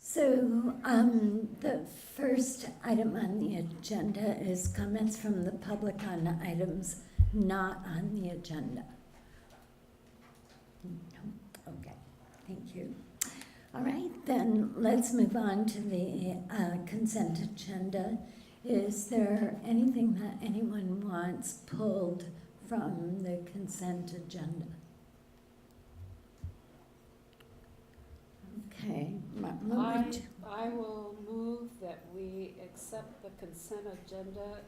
So the first item on the agenda is comments from the public on items not on the agenda. Okay, thank you. All right, then let's move on to the consent agenda. Is there anything that anyone wants pulled from the consent agenda? Okay. I will move that we accept the consent agenda,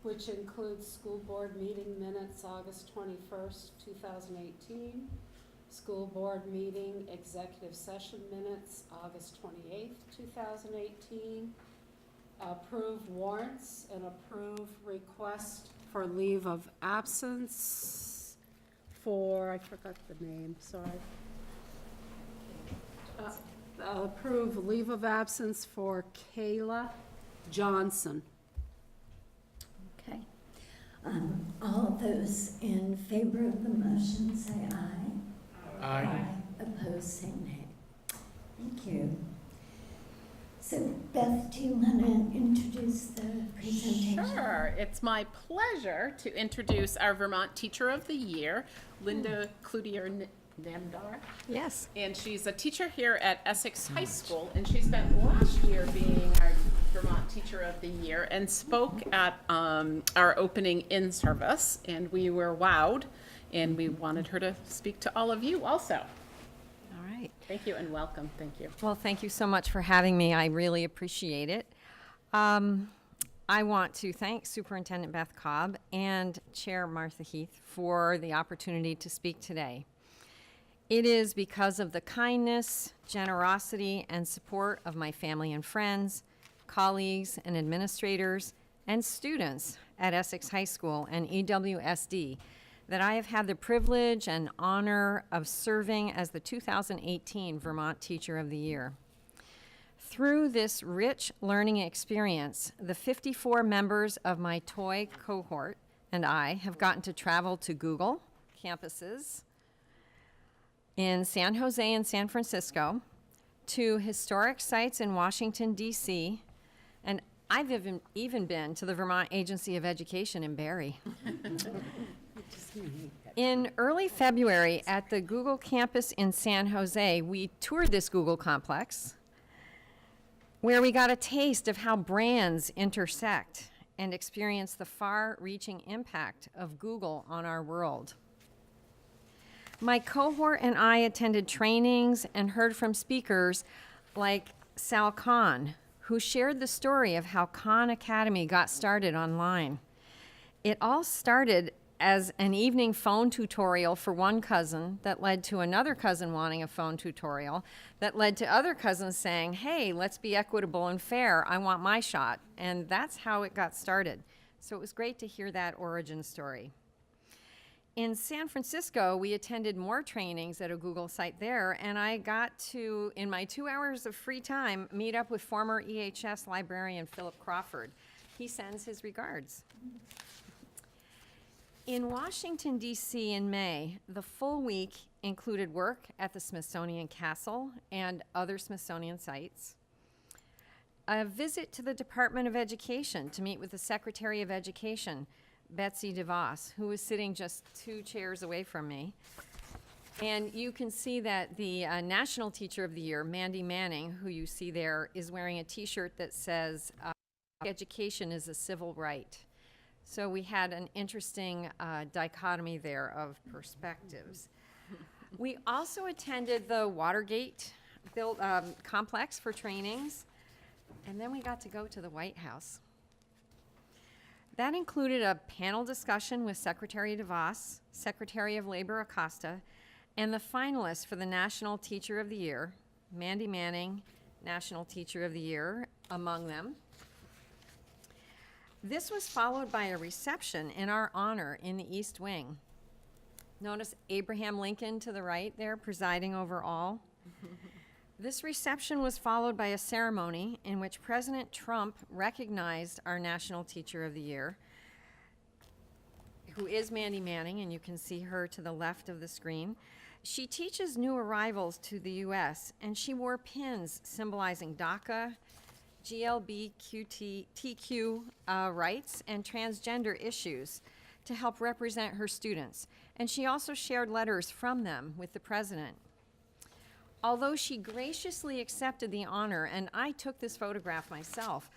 which includes school board meeting minutes, August 21st, 2018, school board meeting executive session minutes, August 28th, 2018, approve warrants and approve request for leave of absence for, I forgot the name, sorry. Approve leave of absence for Kayla Johnson. Okay. All those in favor of the motion say aye. Aye. Opposed, say nay. Thank you. So, Beth, do you want to introduce the presentation? Sure. It's my pleasure to introduce our Vermont Teacher of the Year, Linda Cloutier-Namdar. Yes. And she's a teacher here at Essex High School, and she spent last year being our Vermont Teacher of the Year and spoke at our opening in-service, and we were wowed, and we wanted her to speak to all of you also. All right. Thank you and welcome. Thank you. Well, thank you so much for having me. I really appreciate it. I want to thank Superintendent Beth Cobb and Chair Martha Heath for the opportunity to speak today. It is because of the kindness, generosity, and support of my family and friends, colleagues and administrators, and students at Essex High School and EWSD that I have had the privilege and honor of serving as the 2018 Vermont Teacher of the Year. Through this rich learning experience, the 54 members of my toy cohort and I have gotten to travel to Google campuses in San Jose and San Francisco, to historic sites in Washington, D.C., and I've even been to the Vermont Agency of Education in Barrie. In early February at the Google campus in San Jose, we toured this Google complex, where we got a taste of how brands intersect and experience the far-reaching impact of Google on our world. My cohort and I attended trainings and heard from speakers like Sal Khan, who shared the story of how Khan Academy got started online. It all started as an evening phone tutorial for one cousin that led to another cousin wanting a phone tutorial that led to other cousins saying, hey, let's be equitable and fair. I want my shot. And that's how it got started. So it was great to hear that origin story. In San Francisco, we attended more trainings at a Google site there, and I got to, in my 2 hours of free time, meet up with former EHS librarian Philip Crawford. He sends his regards. In Washington, D.C. in May, the full week included work at the Smithsonian Castle and other Smithsonian sites, a visit to the Department of Education to meet with the Secretary of Education, Betsy DeVos, who was sitting just 2 chairs away from me. And you can see that the National Teacher of the Year, Mandy Manning, who you see there, is wearing a t-shirt that says, education is a civil right. So we had an interesting dichotomy there of perspectives. We also attended the Watergate complex for trainings, and then we got to go to the White House. That included a panel discussion with Secretary DeVos, Secretary of Labor Acosta, and the finalists for the National Teacher of the Year, Mandy Manning, National Teacher of the Year, among them. This was followed by a reception in our honor in the East Wing. Notice Abraham Lincoln to the right there, presiding over all. This reception was followed by a ceremony in which President Trump recognized our National Teacher of the Year, who is Mandy Manning, and you can see her to the left of the screen. She teaches new arrivals to the U.S., and she wore pins symbolizing DACA, GLBTQ rights, and transgender issues to help represent her students. And she also shared letters from them with the president. Although she graciously accepted the honor, and I took this photograph myself,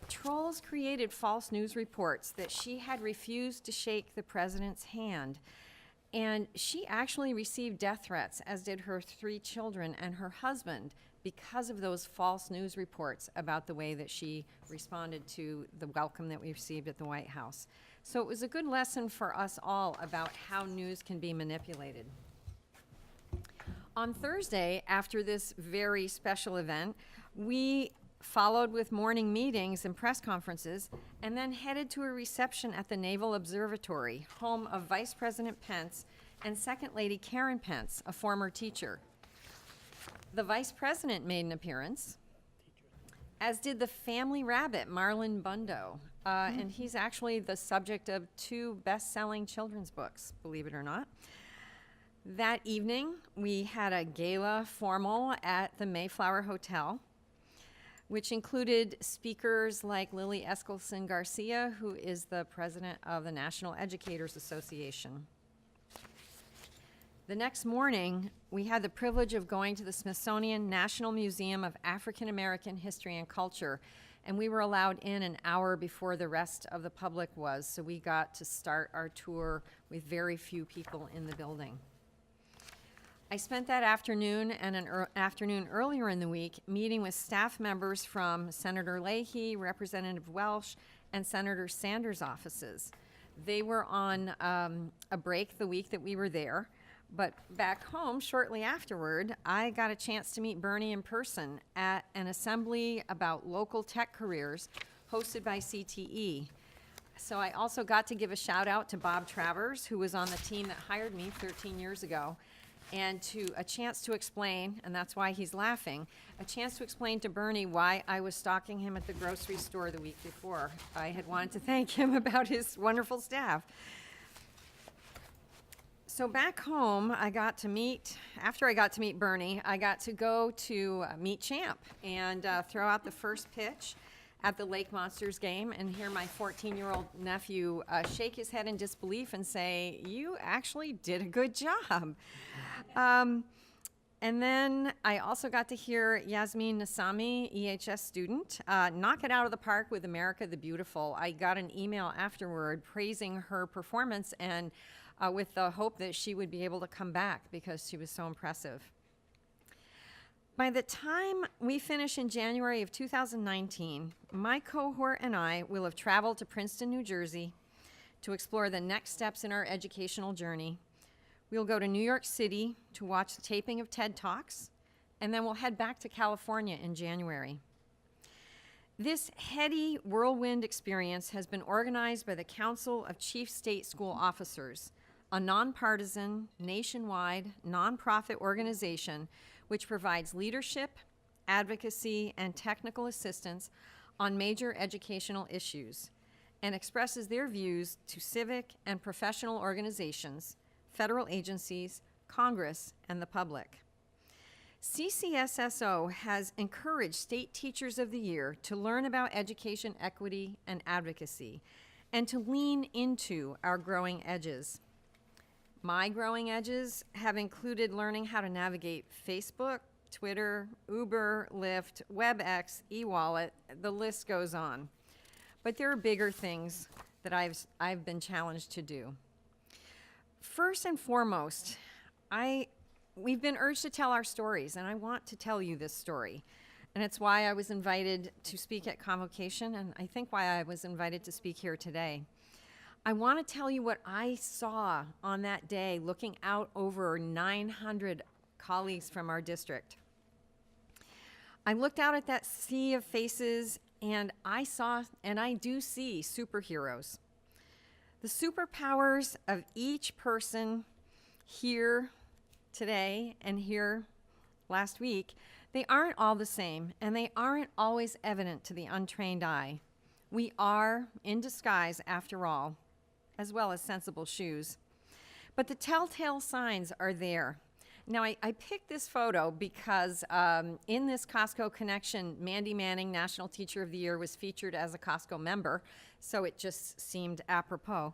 trolls created false news reports that she had refused to shake the president's hand. And she actually received death threats, as did her 3 children and her husband, because of those false news reports about the way that she responded to the welcome that we received at the White House. So it was a good lesson for us all about how news can be manipulated. On Thursday, after this very special event, we followed with morning meetings and press conferences, and then headed to a reception at the Naval Observatory, home of Vice President Pence and Second Lady Karen Pence, a former teacher. The Vice President made an appearance, as did the family rabbit, Marlon Bundo. And he's actually the subject of 2 best-selling children's books, believe it or not. That evening, we had a gala formal at the Mayflower Hotel, which included speakers like Lily Eskelsen Garcia, who is the president of the National Educators Association. The next morning, we had the privilege of going to the Smithsonian National Museum of African American History and Culture, and we were allowed in an hour before the rest of the public was, so we got to start our tour with very few people in the building. I spent that afternoon and an afternoon earlier in the week meeting with staff members from Senator Leahy, Representative Welsh, and Senator Sanders' offices. They were on a break the week that we were there, but back home, shortly afterward, I got a chance to meet Bernie in person at an assembly about local tech careers hosted by CTE. So I also got to give a shout out to Bob Travers, who was on the team that hired me 13 years ago, and to a chance to explain, and that's why he's laughing, a chance to explain to Bernie why I was stalking him at the grocery store the week before. I had wanted to thank him about his wonderful staff. So back home, after I got to meet Bernie, I got to go to meet Champ and throw out the first pitch at the Lake Monsters game and hear my 14-year-old nephew shake his head in disbelief and say, "You actually did a good job." And then I also got to hear Yasmin Nasami, EHS student, knock it out of the park with America the Beautiful. I got an email afterward praising her performance and with the hope that she would be able to come back because she was so impressive. By the time we finish in January of 2019, my cohort and I will have traveled to Princeton, New Jersey to explore the next steps in our educational journey. We'll go to New York City to watch the taping of TED Talks, and then we'll head back to California in January. This heady whirlwind experience has been organized by the Council of Chief State School Officers, a nonpartisan, nationwide, nonprofit organization which provides leadership, advocacy, and technical assistance on major educational issues and expresses their views to civic and professional organizations, federal agencies, Congress, and the public. CCSSO has encouraged State Teachers of the Year to learn about education equity and advocacy and to lean into our growing edges. My growing edges have included learning how to navigate Facebook, Twitter, Uber, Lyft, WebEx, eWallet, the list goes on. But there are bigger things that I've been challenged to do. First and foremost, we've been urged to tell our stories, and I want to tell you this story. And it's why I was invited to speak at Convocation, and I think why I was invited to speak here today. I want to tell you what I saw on that day looking out over 900 colleagues from our district. I looked out at that sea of faces and I saw, and I do see, superheroes. The superpowers of each person here today and here last week, they aren't all the same and they aren't always evident to the untrained eye. We are in disguise after all, as well as sensible shoes. But the telltale signs are there. Now, I picked this photo because in this Costco Connection, Mandy Manning, National Teacher of the Year, was featured as a Costco member, so it just seemed apropos.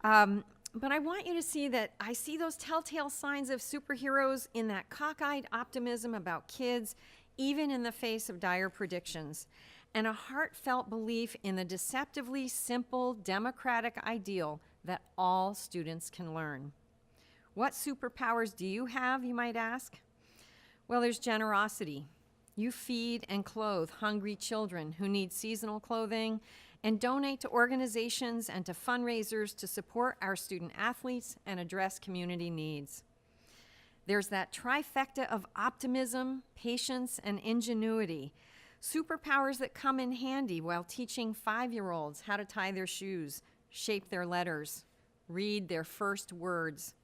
But I want you to see that I see those telltale signs of superheroes in that cockeyed optimism about kids, even in the face of dire predictions, and a heartfelt belief in the deceptively simple democratic ideal that all students can learn. What superpowers do you have, you might ask? Well, there's generosity. You feed and clothe hungry children who need seasonal clothing and donate to organizations and to fundraisers to support our student athletes and address community needs. There's that trifecta of optimism, patience, and ingenuity, superpowers that come in handy while teaching 5-year-olds how to tie their shoes, shape their letters, read their first words.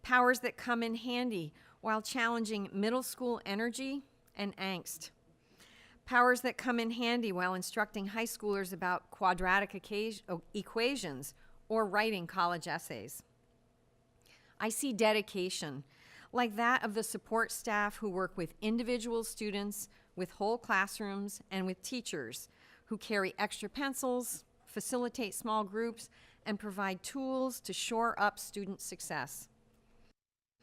Powers that come in handy while challenging middle school energy and angst. Powers that come in handy while instructing high schoolers about quadratic equations or writing college essays. I see dedication, like that of the support staff who work with individual students, with whole classrooms, and with teachers who carry extra pencils, facilitate small groups, and provide tools to shore up student success.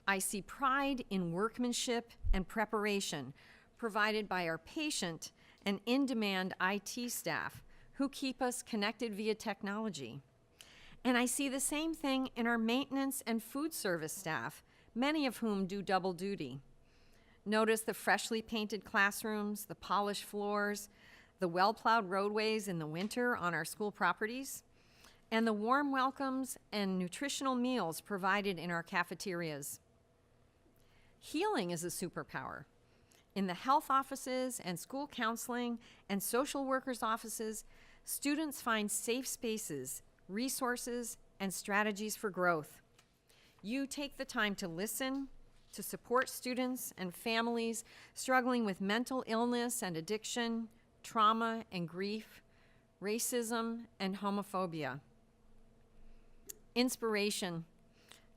I see pride in workmanship and preparation provided by our patient and in-demand IT staff who keep us connected via technology. And I see the same thing in our maintenance and food service staff, many of whom do double duty. Notice the freshly painted classrooms, the polished floors, the well-plowed roadways in the winter on our school properties, and the warm welcomes and nutritional meals provided in our cafeterias. Healing is a superpower. In the health offices and school counseling and social workers' offices, students find safe spaces, resources, and strategies for growth. You take the time to listen, to support students and families struggling with mental illness and addiction, trauma and grief, racism and homophobia. Inspiration.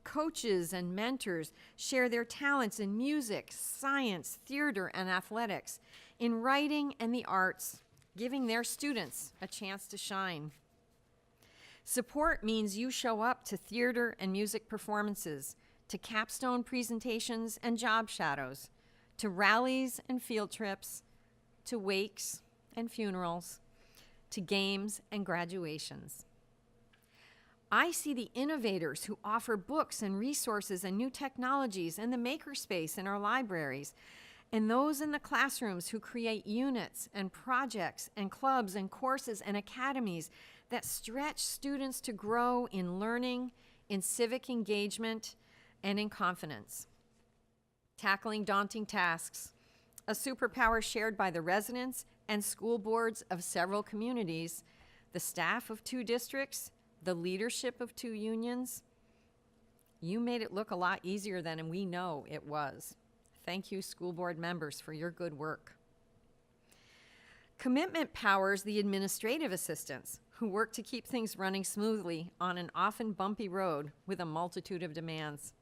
Coaches and mentors share their talents in music, science, theater, and athletics, in writing and the arts, giving their students a chance to shine. Support means you show up to theater and music performances, to capstone presentations and job shadows, to rallies and field trips, to wakes and funerals, to games and graduations. I see the innovators who offer books and resources and new technologies and the makerspace in our libraries, and those in the classrooms who create units and projects and clubs and courses and academies that stretch students to grow in learning, in civic engagement, and in confidence. Tackling daunting tasks, a superpower shared by the residents and school boards of several communities, the staff of 2 districts, the leadership of 2 unions. You made it look a lot easier than we know it was. Thank you, school board members, for your good work. Commitment powers the administrative assistants who work to keep things running smoothly on an often bumpy road with a multitude of demands.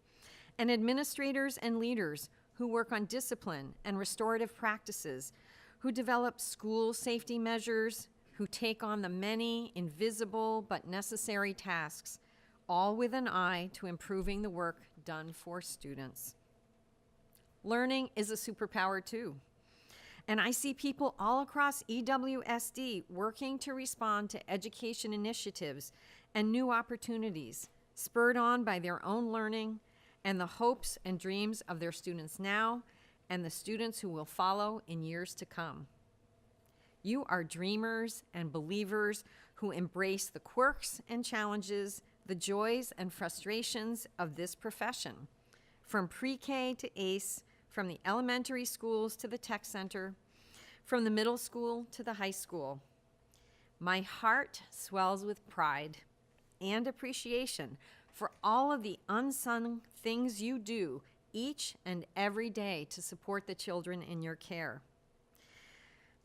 And administrators and leaders who work on discipline and restorative practices, who develop school safety measures, who take on the many invisible but necessary tasks, all with an eye to improving the work done for students. Learning is a superpower too. And I see people all across EWSD working to respond to education initiatives and new opportunities, spurred on by their own learning and the hopes and dreams of their students now and the students who will follow in years to come. You are dreamers and believers who embrace the quirks and challenges, the joys and frustrations of this profession, from pre-K to ACE, from the elementary schools to the tech center, from the middle school to the high school. My heart swells with pride and appreciation for all of the unsung things you do each and every day to support the children in your care.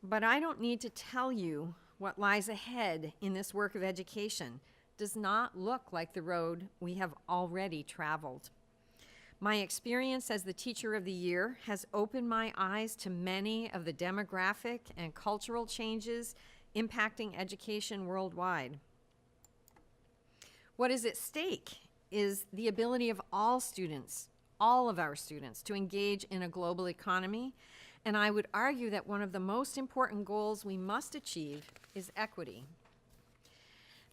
But I don't need to tell you what lies ahead in this work of education, does not look like the road we have already traveled. My experience as the Teacher of the Year has opened my eyes to many of the demographic and cultural changes impacting education worldwide. What is at stake is the ability of all students, all of our students, to engage in a global economy, and I would argue that one of the most important goals we must achieve is equity.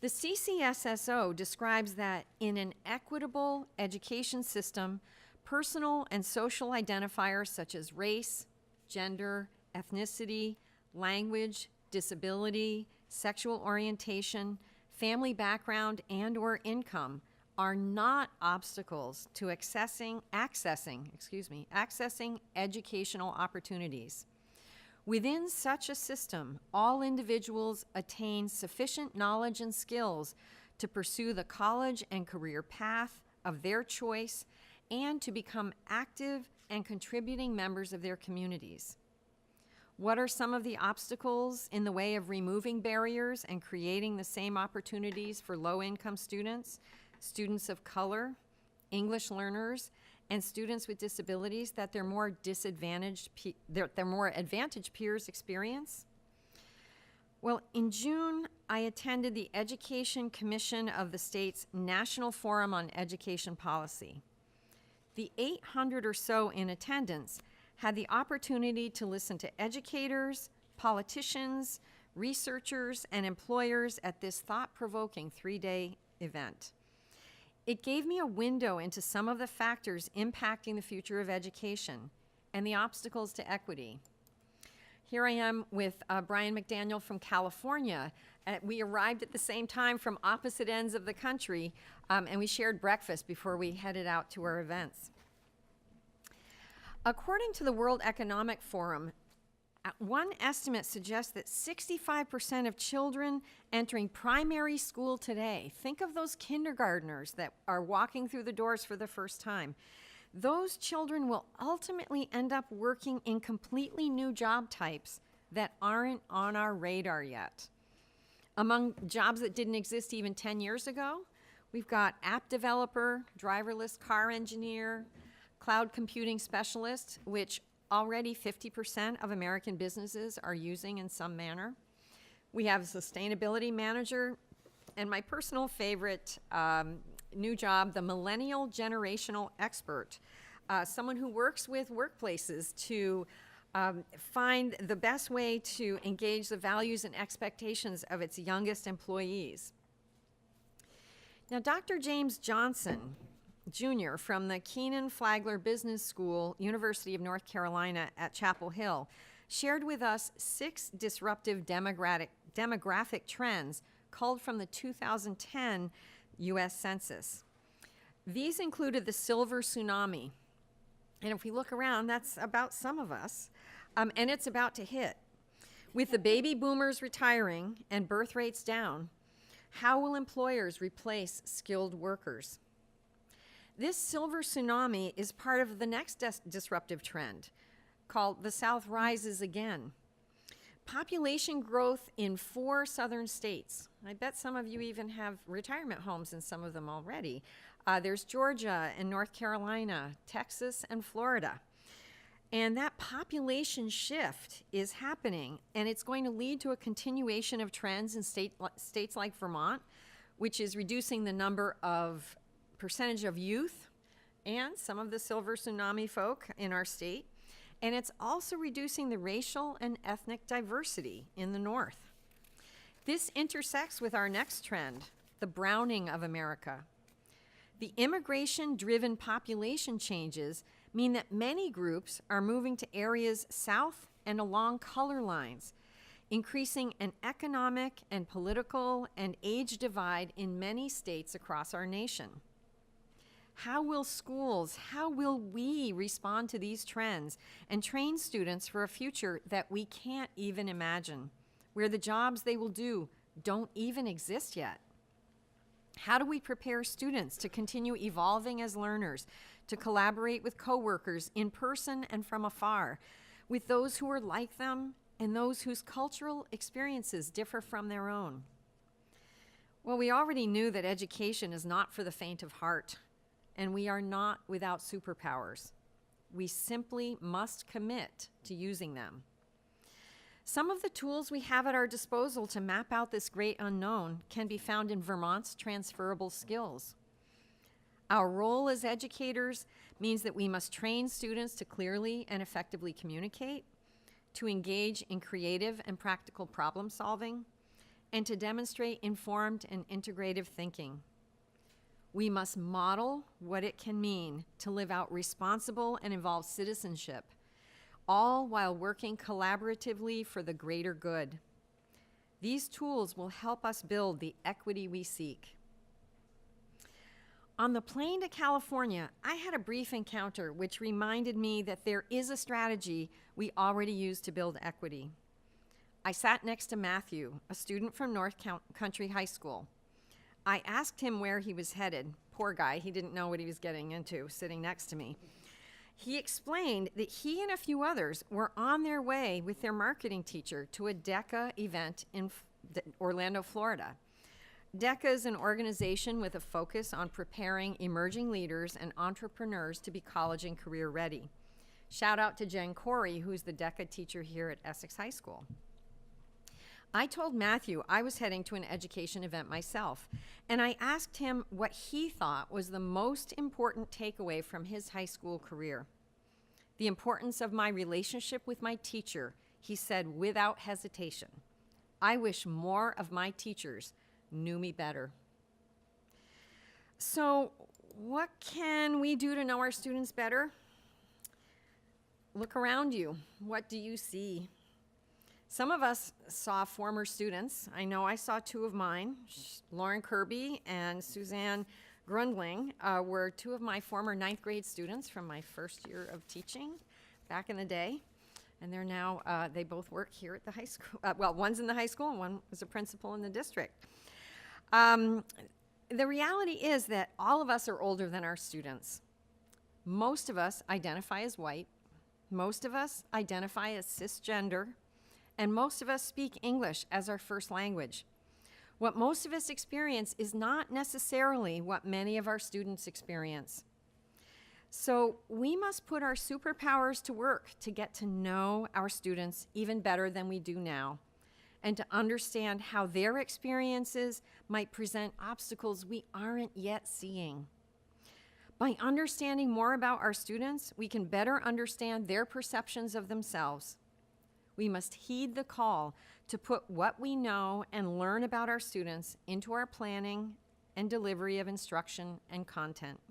The CCSSO describes that in an equitable education system, personal and social identifiers such as race, gender, ethnicity, language, disability, sexual orientation, family background, and/or income are not obstacles to accessing educational opportunities. Within such a system, all individuals attain sufficient knowledge and skills to pursue the college and career path of their choice and to become active and contributing members of their communities. What are some of the obstacles in the way of removing barriers and creating the same opportunities for low-income students, students of color, English learners, and students with disabilities that their more advantaged peers experience? Well, in June, I attended the Education Commission of the state's National Forum on Education Policy. The 800 or so in attendance had the opportunity to listen to educators, politicians, researchers, and employers at this thought-provoking 3-day event. It gave me a window into some of the factors impacting the future of education and the obstacles to equity. Here I am with Brian McDaniel from California. We arrived at the same time from opposite ends of the country, and we shared breakfast before we headed out to our events. According to the World Economic Forum, one estimate suggests that 65% of children entering primary school today, think of those kindergartners that are walking through the doors for the first time, those children will ultimately end up working in completely new job types that aren't on our radar yet. Among jobs that didn't exist even 10 years ago, we've got app developer, driverless car engineer, cloud computing specialist, which already 50% of American businesses are using in some manner. We have a sustainability manager, and my personal favorite new job, the millennial generational expert, someone who works with workplaces to find the best way to engage the values and expectations of its youngest employees. Now, Dr. James Johnson, Jr. from the Keenan Flagler Business School, University of North Carolina at Chapel Hill, shared with us 6 disruptive demographic trends culled from the 2010 U.S. Census. These included the silver tsunami. And if we look around, that's about some of us, and it's about to hit. With the baby boomers retiring and birth rates down, how will employers replace skilled workers? This silver tsunami is part of the next disruptive trend called The South Rises Again. Population growth in 4 southern states. I bet some of you even have retirement homes in some of them already. There's Georgia and North Carolina, Texas, and Florida. And that population shift is happening, and it's going to lead to a continuation of trends in states like Vermont, which is reducing the number of percentage of youth and some of the silver tsunami folk in our state. And it's also reducing the racial and ethnic diversity in the North. This intersects with our next trend, the browning of America. The immigration-driven population changes mean that many groups are moving to areas south and along color lines, increasing an economic and political and age divide in many states across our nation. How will schools, how will we respond to these trends and train students for a future that we can't even imagine, where the jobs they will do don't even exist yet? How do we prepare students to continue evolving as learners, to collaborate with coworkers in person and from afar, with those who are like them and those whose cultural experiences differ from their own? Well, we already knew that education is not for the faint of heart, and we are not without superpowers. We simply must commit to using them. Some of the tools we have at our disposal to map out this great unknown can be found in Vermont's transferable skills. Our role as educators means that we must train students to clearly and effectively communicate, to engage in creative and practical problem solving, and to demonstrate informed and integrative thinking. We must model what it can mean to live out responsible and involved citizenship, all while working collaboratively for the greater good. These tools will help us build the equity we seek. On the plane to California, I had a brief encounter which reminded me that there is a strategy we already use to build equity. I sat next to Matthew, a student from North Country High School. I asked him where he was headed. Poor guy, he didn't know what he was getting into, sitting next to me. He explained that he and a few others were on their way with their marketing teacher to a DECA event in Orlando, Florida. DECA is an organization with a focus on preparing emerging leaders and entrepreneurs to be college and career ready. Shout out to Jen Corey, who's the DECA teacher here at Essex High School. I told Matthew I was heading to an education event myself, and I asked him what he thought was the most important takeaway from his high school career. The importance of my relationship with my teacher, he said without hesitation. I wish more of my teachers knew me better. So, what can we do to know our students better? Look around you. What do you see? Some of us saw former students. I know I saw two of mine. Lauren Kirby and Suzanne Grundling were two of my former 9th grade students from my first year of teaching back in the day. And they're now, they both work here at the high school. Well, one's in the high school and one was a principal in the district. The reality is that all of us are older than our students. Most of us identify as white. Most of us identify as cisgender. And most of us speak English as our first language. What most of us experience is not necessarily what many of our students experience. So we must put our superpowers to work to get to know our students even better than we do now, and to understand how their experiences might present obstacles we aren't yet seeing. By understanding more about our students, we can better understand their perceptions of themselves. We must heed the call to put what we know and learn about our students into our planning and delivery of instruction and content.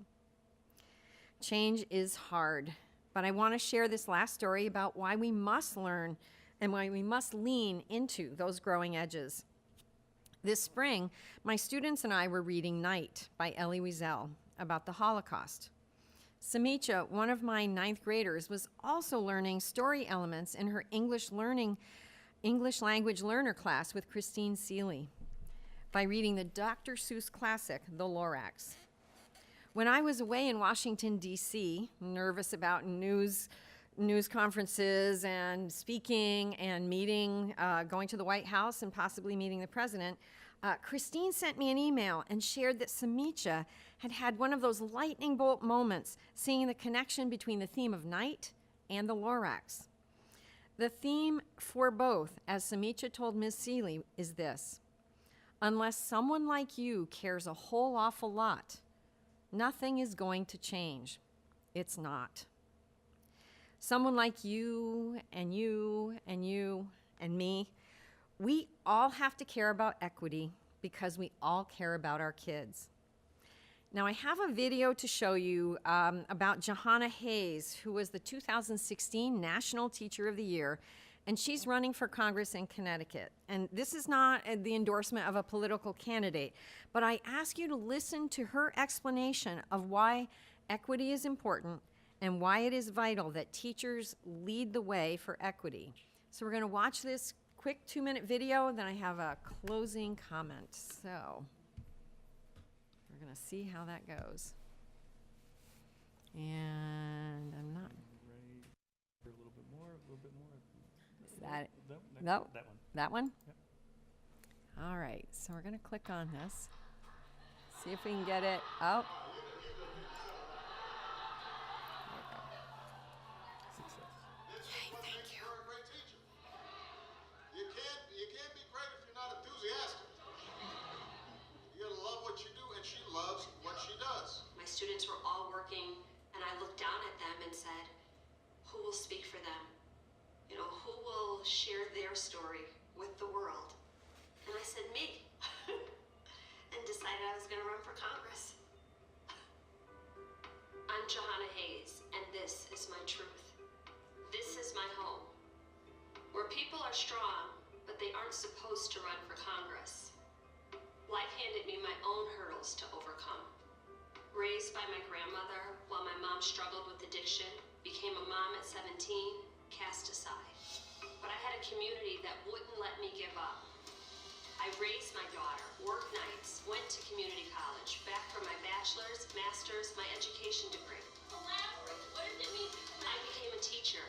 Change is hard, but I want to share this last story about why we must learn and why we must lean into those growing edges. This spring, my students and I were reading Night by Elie Wiesel about the Holocaust. Samicha, one of my 9th graders, was also learning story elements in her English language learner class with Christine Seeley by reading the Dr. Seuss classic, The Lorax. When I was away in Washington, D.C., nervous about news conferences and speaking and meeting, going to the White House and possibly meeting the president, Christine sent me an email and shared that Samicha had one of those lightning bolt moments, seeing the connection between the theme of night and the Lorax. The theme for both, as Samicha told Ms. Seeley, is this: unless someone like you cares a whole awful lot, nothing is going to change. It's not. Someone like you and you and you and me, we all have to care about equity because we all care about our kids. Now, I have a video to show you about Johanna Hayes, who was the 2016 National Teacher of the Year, and she's running for Congress in Connecticut. And this is not the endorsement of a political candidate, but I ask you to listen to her explanation of why equity is important and why it is vital that teachers lead the way for equity. So we're going to watch this quick 2-minute video, and then I have a closing comment. So we're going to see how that goes. And I'm not. A little bit more. Is that it? No, No. that one. That one? Yep. All right, so we're going to click on this. See if we can get it up. Thank you. You're a great teacher. You can't be great if you're not enthusiastic. You gotta love what you do, and she loves what she does. My students were all working, and I looked down at them and said, who will speak for them? You know, who will share their story with the world? And I said, me. And decided I was gonna run for Congress. I'm Johanna Hayes, and this is my truth. This is my home, where people are strong, but they aren't supposed to run for Congress. Life handed me my own hurdles to overcome. Raised by my grandmother while my mom struggled with addiction, became a mom at 17, cast aside. But I had a community that wouldn't let me give up. I raised my daughter, worked nights, went to community college, back for my bachelor's, master's, my education degree. Elaborate, what does it mean? I became a teacher,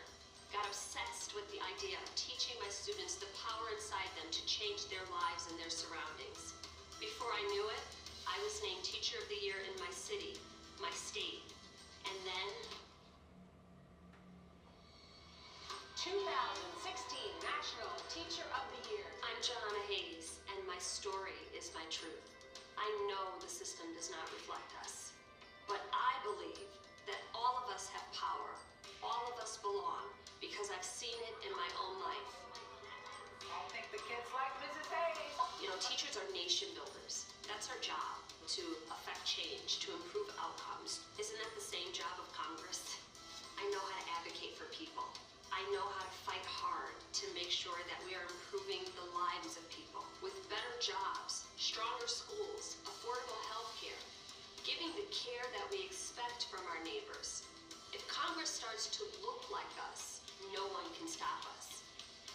got obsessed with the idea of teaching my students the power inside them to change their lives and their surroundings. Before I knew it, I was named Teacher of the Year in my city, my state, and then 2016 National Teacher of the Year. I'm Johanna Hayes, and my story is my truth. I know the system does not reflect us, but I believe that all of us have power, all of us belong, because I've seen it in my own life. I think the kids like Mrs. Hayes. You know, teachers are nation builders. That's our job, to affect change, to improve outcomes. Isn't that the same job of Congress? I know how to advocate for people. I know how to fight hard to make sure that we are improving the lives of people with better jobs, stronger schools, affordable health care, giving the care that we expect from our neighbors. If Congress starts to look like us, no one can stop us.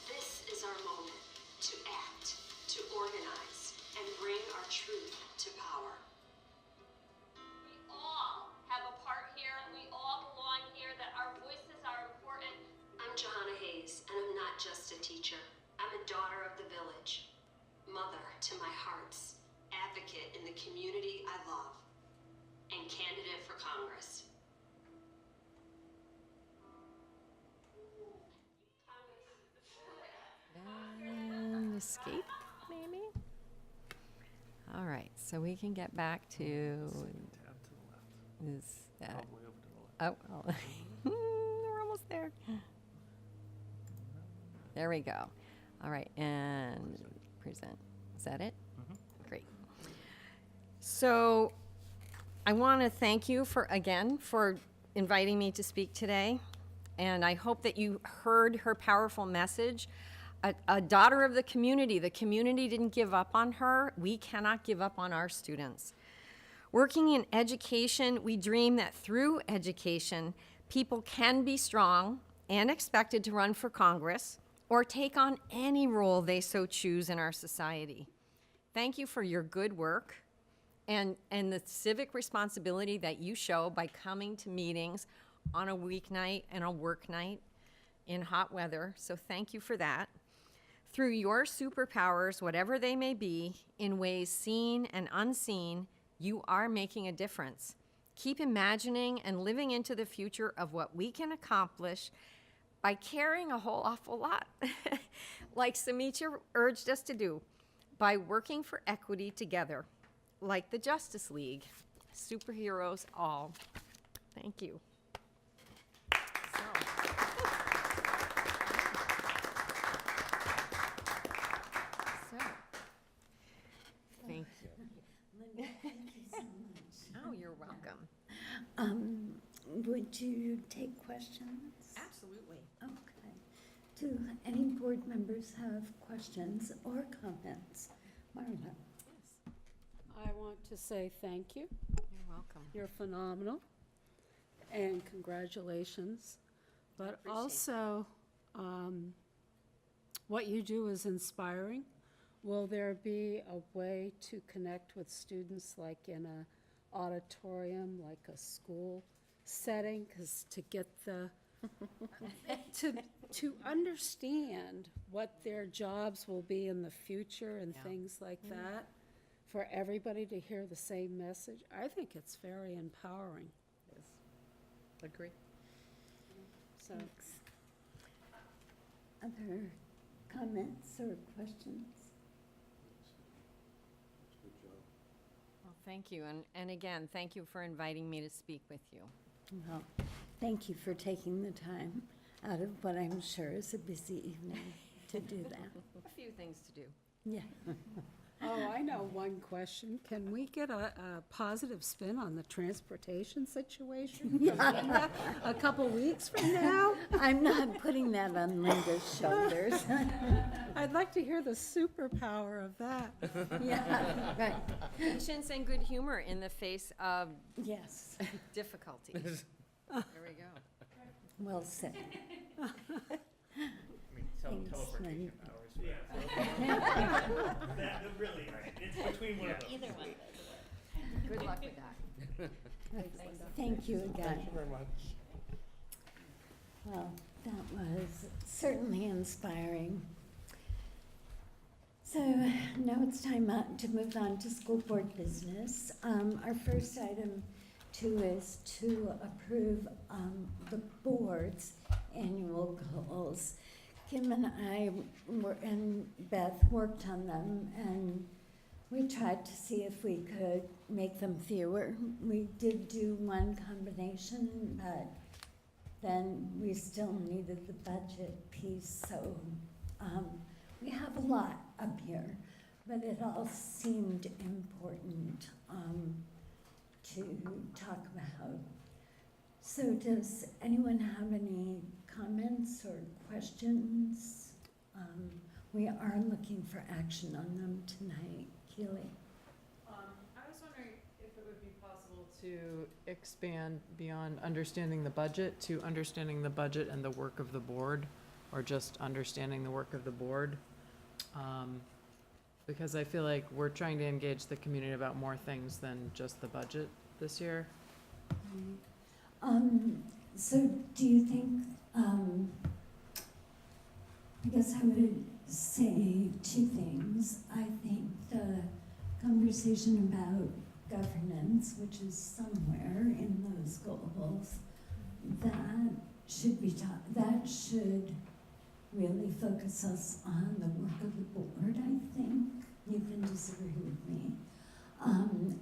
This is our moment to act, to organize, and bring our truth to power. We all have a part here, and we all belong here, that our voices are important. I'm Johanna Hayes, and I'm not just a teacher. I'm a daughter of the village, mother to my hearts, advocate in the community I love, and candidate for Congress. And escape, maybe? All right, so we can get back to Tab to the left. is that, All the way over to the left. we're almost there. There we go. All right, and present. Is that it? Great. So I want to thank you for inviting me to speak today. And I hope that you heard her powerful message. A daughter of the community. The community didn't give up on her. We cannot give up on our students. Working in education, we dream that through education, people can be strong and expected to run for Congress or take on any role they so choose in our society. Thank you for your good work and the civic responsibility that you show by coming to meetings on a weeknight and a work night in hot weather. So thank you for that. Through your superpowers, whatever they may be, in ways seen and unseen, you are making a difference. Keep imagining and living into the future of what we can accomplish by caring a whole awful lot, like Samitra urged us to do, by working for equity together, like the Justice League, superheroes all. Thank you. Thank you. Linda, thank you so much. Oh, you're welcome. Would you take questions? Absolutely. Okay. Do any board members have questions or comments? Marla? I want to say thank you. You're welcome. You're phenomenal. And congratulations. But appreciate also, what you do is inspiring. Will there be a way to connect with students like in a auditorium, like a school setting? Because to get the to understand what their jobs will be in the future and things like that, for everybody to hear the same message, I think it's very empowering, Agree. so. Other comments or questions? Well, thank you, and again, thank you for inviting me to speak with you. Well, thank you for taking the time out of what I'm sure is a busy evening to do that. A few things to do. Yeah. Oh, I know one question. Can we get a positive spin on the transportation situation? A couple weeks from now? I'm not putting that on Linda's shoulders. I'd like to hear the superpower of that. Yeah, right, Patience and good humor in the face of yes, difficulties. There we go. well said. I mean, Thanks, teleportation Lynn. powers. That, really, it's between one of those. Either one. Good luck with that. Thank you again. Thank you very much. Well, that was certainly inspiring. So now it's time to move on to school board business. Our first item is to approve the board's annual goals. Kim and I and Beth worked on them, and we tried to see if we could make them fewer. We did do one combination, but then we still needed the budget piece, so we have a lot up here, but it all seemed important to talk about. So does anyone have any comments or questions? We are looking for action on them tonight. Keely? I was wondering if it would be possible to expand beyond understanding the budget to understanding the budget and the work of the board, or just understanding the work of the board. Because I feel like we're trying to engage the community about more things than just the budget this year. So do you think, I guess I would say two things. I think the conversation about governance, which is somewhere in those goals, that should be that should really focus us on the work of the board, I think. You can disagree with me.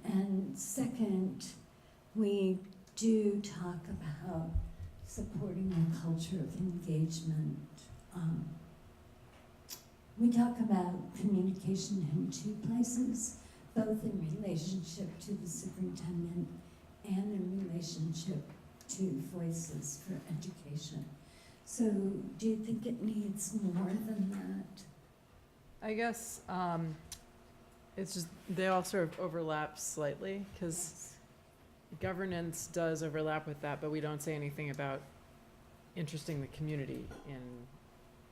And second, we do talk about supporting a culture of engagement. We talk about communication in two places, both in relationship to the superintendent and in relationship to Voices for Education. So do you think it needs more than that? I guess it's just, they all sort of overlap slightly, because governance does overlap with that, but we don't say anything about interesting the community in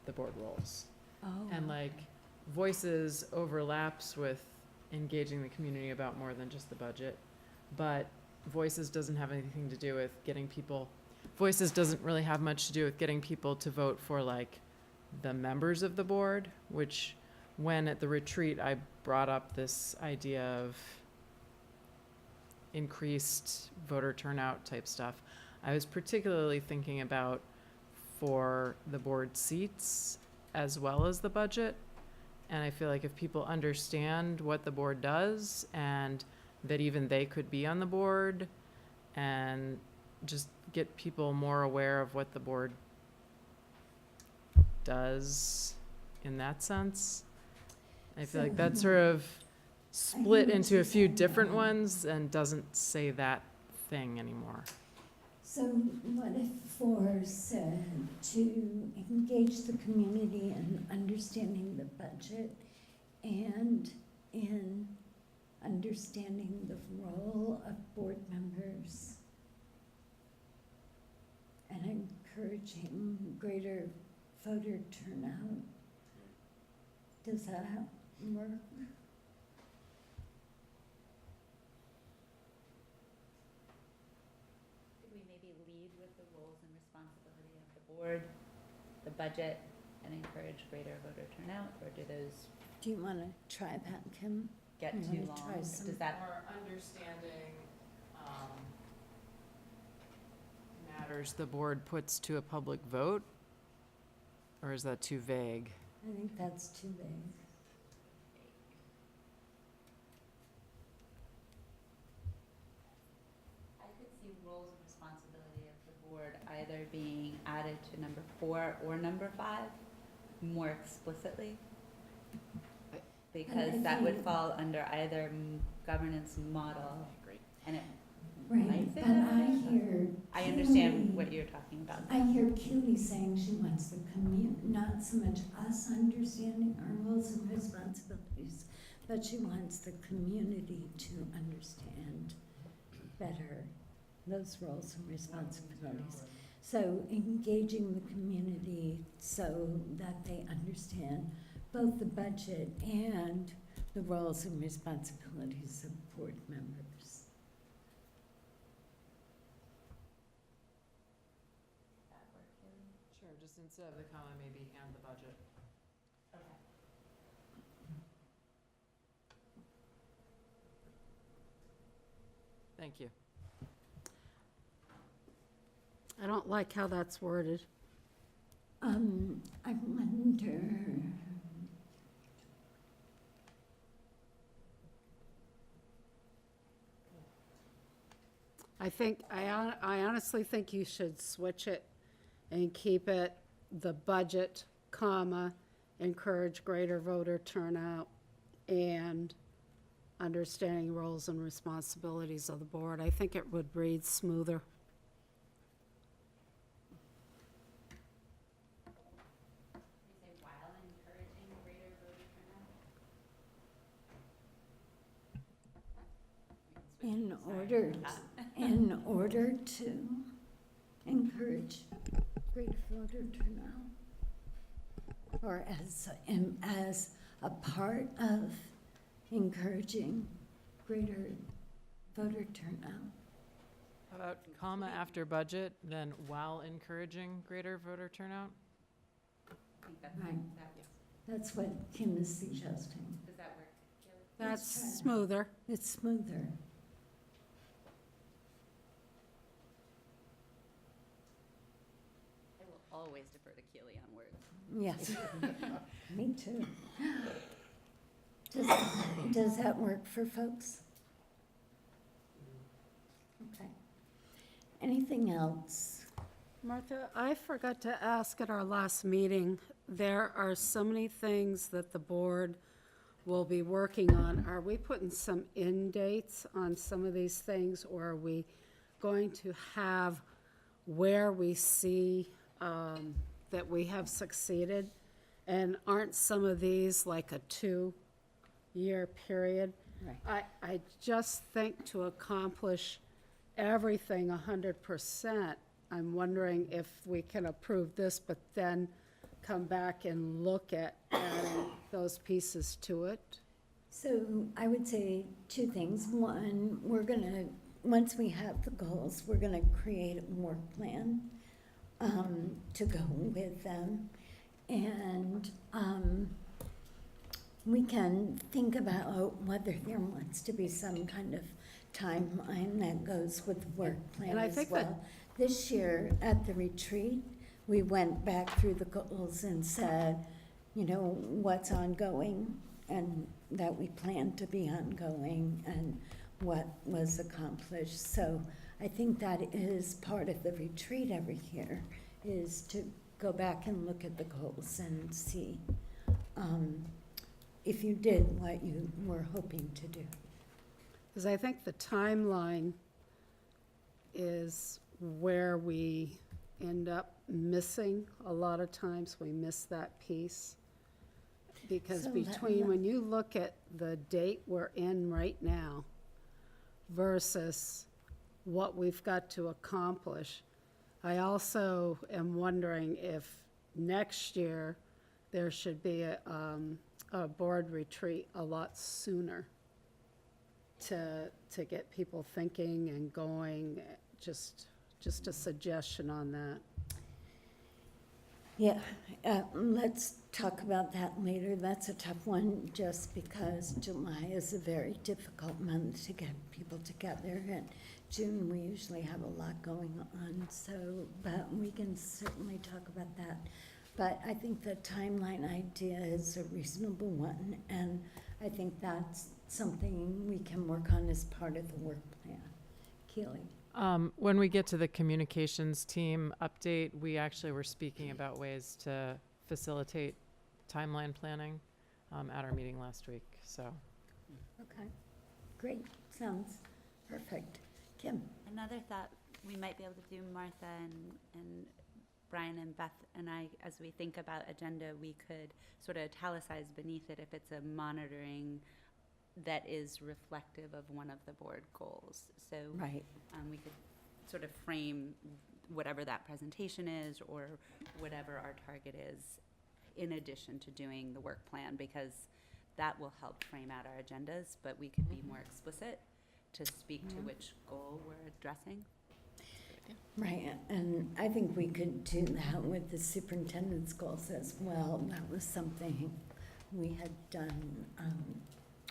the board roles. Oh. And like Voices overlaps with engaging the community about more than just the budget, but Voices doesn't have anything to do with getting people, Voices doesn't really have much to do with getting people to vote for like the members of the board, which when at the retreat I brought up this idea of increased voter turnout type stuff, I was particularly thinking about for the board seats as well as the budget. And I feel like if people understand what the board does and that even they could be on the board, and just get people more aware of what the board does in that sense. I feel like that's sort of split into a few different ones and doesn't say that thing anymore. So what if for said to engage the community in understanding the budget and in understanding the role of board members and encouraging greater voter turnout? Does that work? Could we maybe lead with the roles and responsibility of the board the budget and encourage greater voter turnout, or do those Do you want to try that, Kim? get You too wanna try long? some- Does that, Or understanding, matters the board puts to a public vote? Or is that too vague? I think that's too big. I could see roles and responsibility of the board either being added to number 4 or number 5 more explicitly. Because that would fall under either governance model, Great. and it Right, might fit but that I way. hear. I understand Keely- what you're talking about. I hear Keely saying she wants the not so much us understanding our roles and responsibilities, but she wants the community to understand better those roles and responsibilities. So engaging the community so that they understand both the budget and the roles and responsibilities of board members. Sure, just instead of the comma, maybe and the budget. Thank you. I don't like how that's worded. I wonder, I honestly think you should switch it and keep it the budget, comma, encourage greater voter turnout, and understanding roles and responsibilities of the board. I think it would read smoother. You say while encouraging greater voter turnout? in order to encourage greater voter turnout, or as a part of encouraging greater voter turnout. How about comma after budget, then while encouraging greater voter turnout? I think that's, Right. that, That's what Kim is suggesting. does that work? Kelly? That's Let's try that. smoother. It's smoother. I will always defer to Keely on words. Yes, me too. Does that work for folks? Okay. Anything else? Martha, I forgot to ask at our last meeting, there are so many things that the board will be working on. Are we putting some end dates on some of these things, or are we going to have where we see that we have succeeded? And aren't some of these like a 2-year period? Right. I just think to accomplish everything 100%, I'm wondering if we can approve this, but then come back and look at adding those pieces to it. So I would say 2 things. One, once we have the goals, we're gonna create a work plan to go with them. And we can think about whether there wants to be some kind of timeline that goes with the work plan And I as think that- well. This year at the retreat, we went back through the goals and said, what's ongoing and that we plan to be ongoing and what was accomplished. So I think that is part of the retreat every year, is to go back and look at the goals and see if you did what you were hoping to do. Because I think the timeline is where we end up missing. A lot of times we miss that piece. Because So between, when you look at the date we're in right now versus what we've got to accomplish, I also am wondering if next year there should be a board retreat a lot sooner to get people thinking and going. Just a suggestion on that. Yeah, let's talk about that later. That's a tough one, just because July is a very difficult month to get people together. And June, we usually have a lot going on, so, but we can certainly talk about that. But I think the timeline idea is a reasonable one, and I think that's something we can work on as part of the work plan. Keely? When we get to the communications team update, we actually were speaking about ways to facilitate timeline planning at our meeting last week, so. Okay, great, sounds perfect. Kim? Another thought we might be able to do, Martha and Brian and Beth and I, as we think about agenda, we could sort of italicize beneath it if it's a monitoring that is reflective of one of the board goals. So Right. we could sort of frame whatever that presentation is or whatever our target is in addition to doing the work plan, because that will help frame out our agendas, but we could be more explicit to speak to which goal we're addressing. Right, and I think we could do that with the superintendent's goals as well. That was something we had done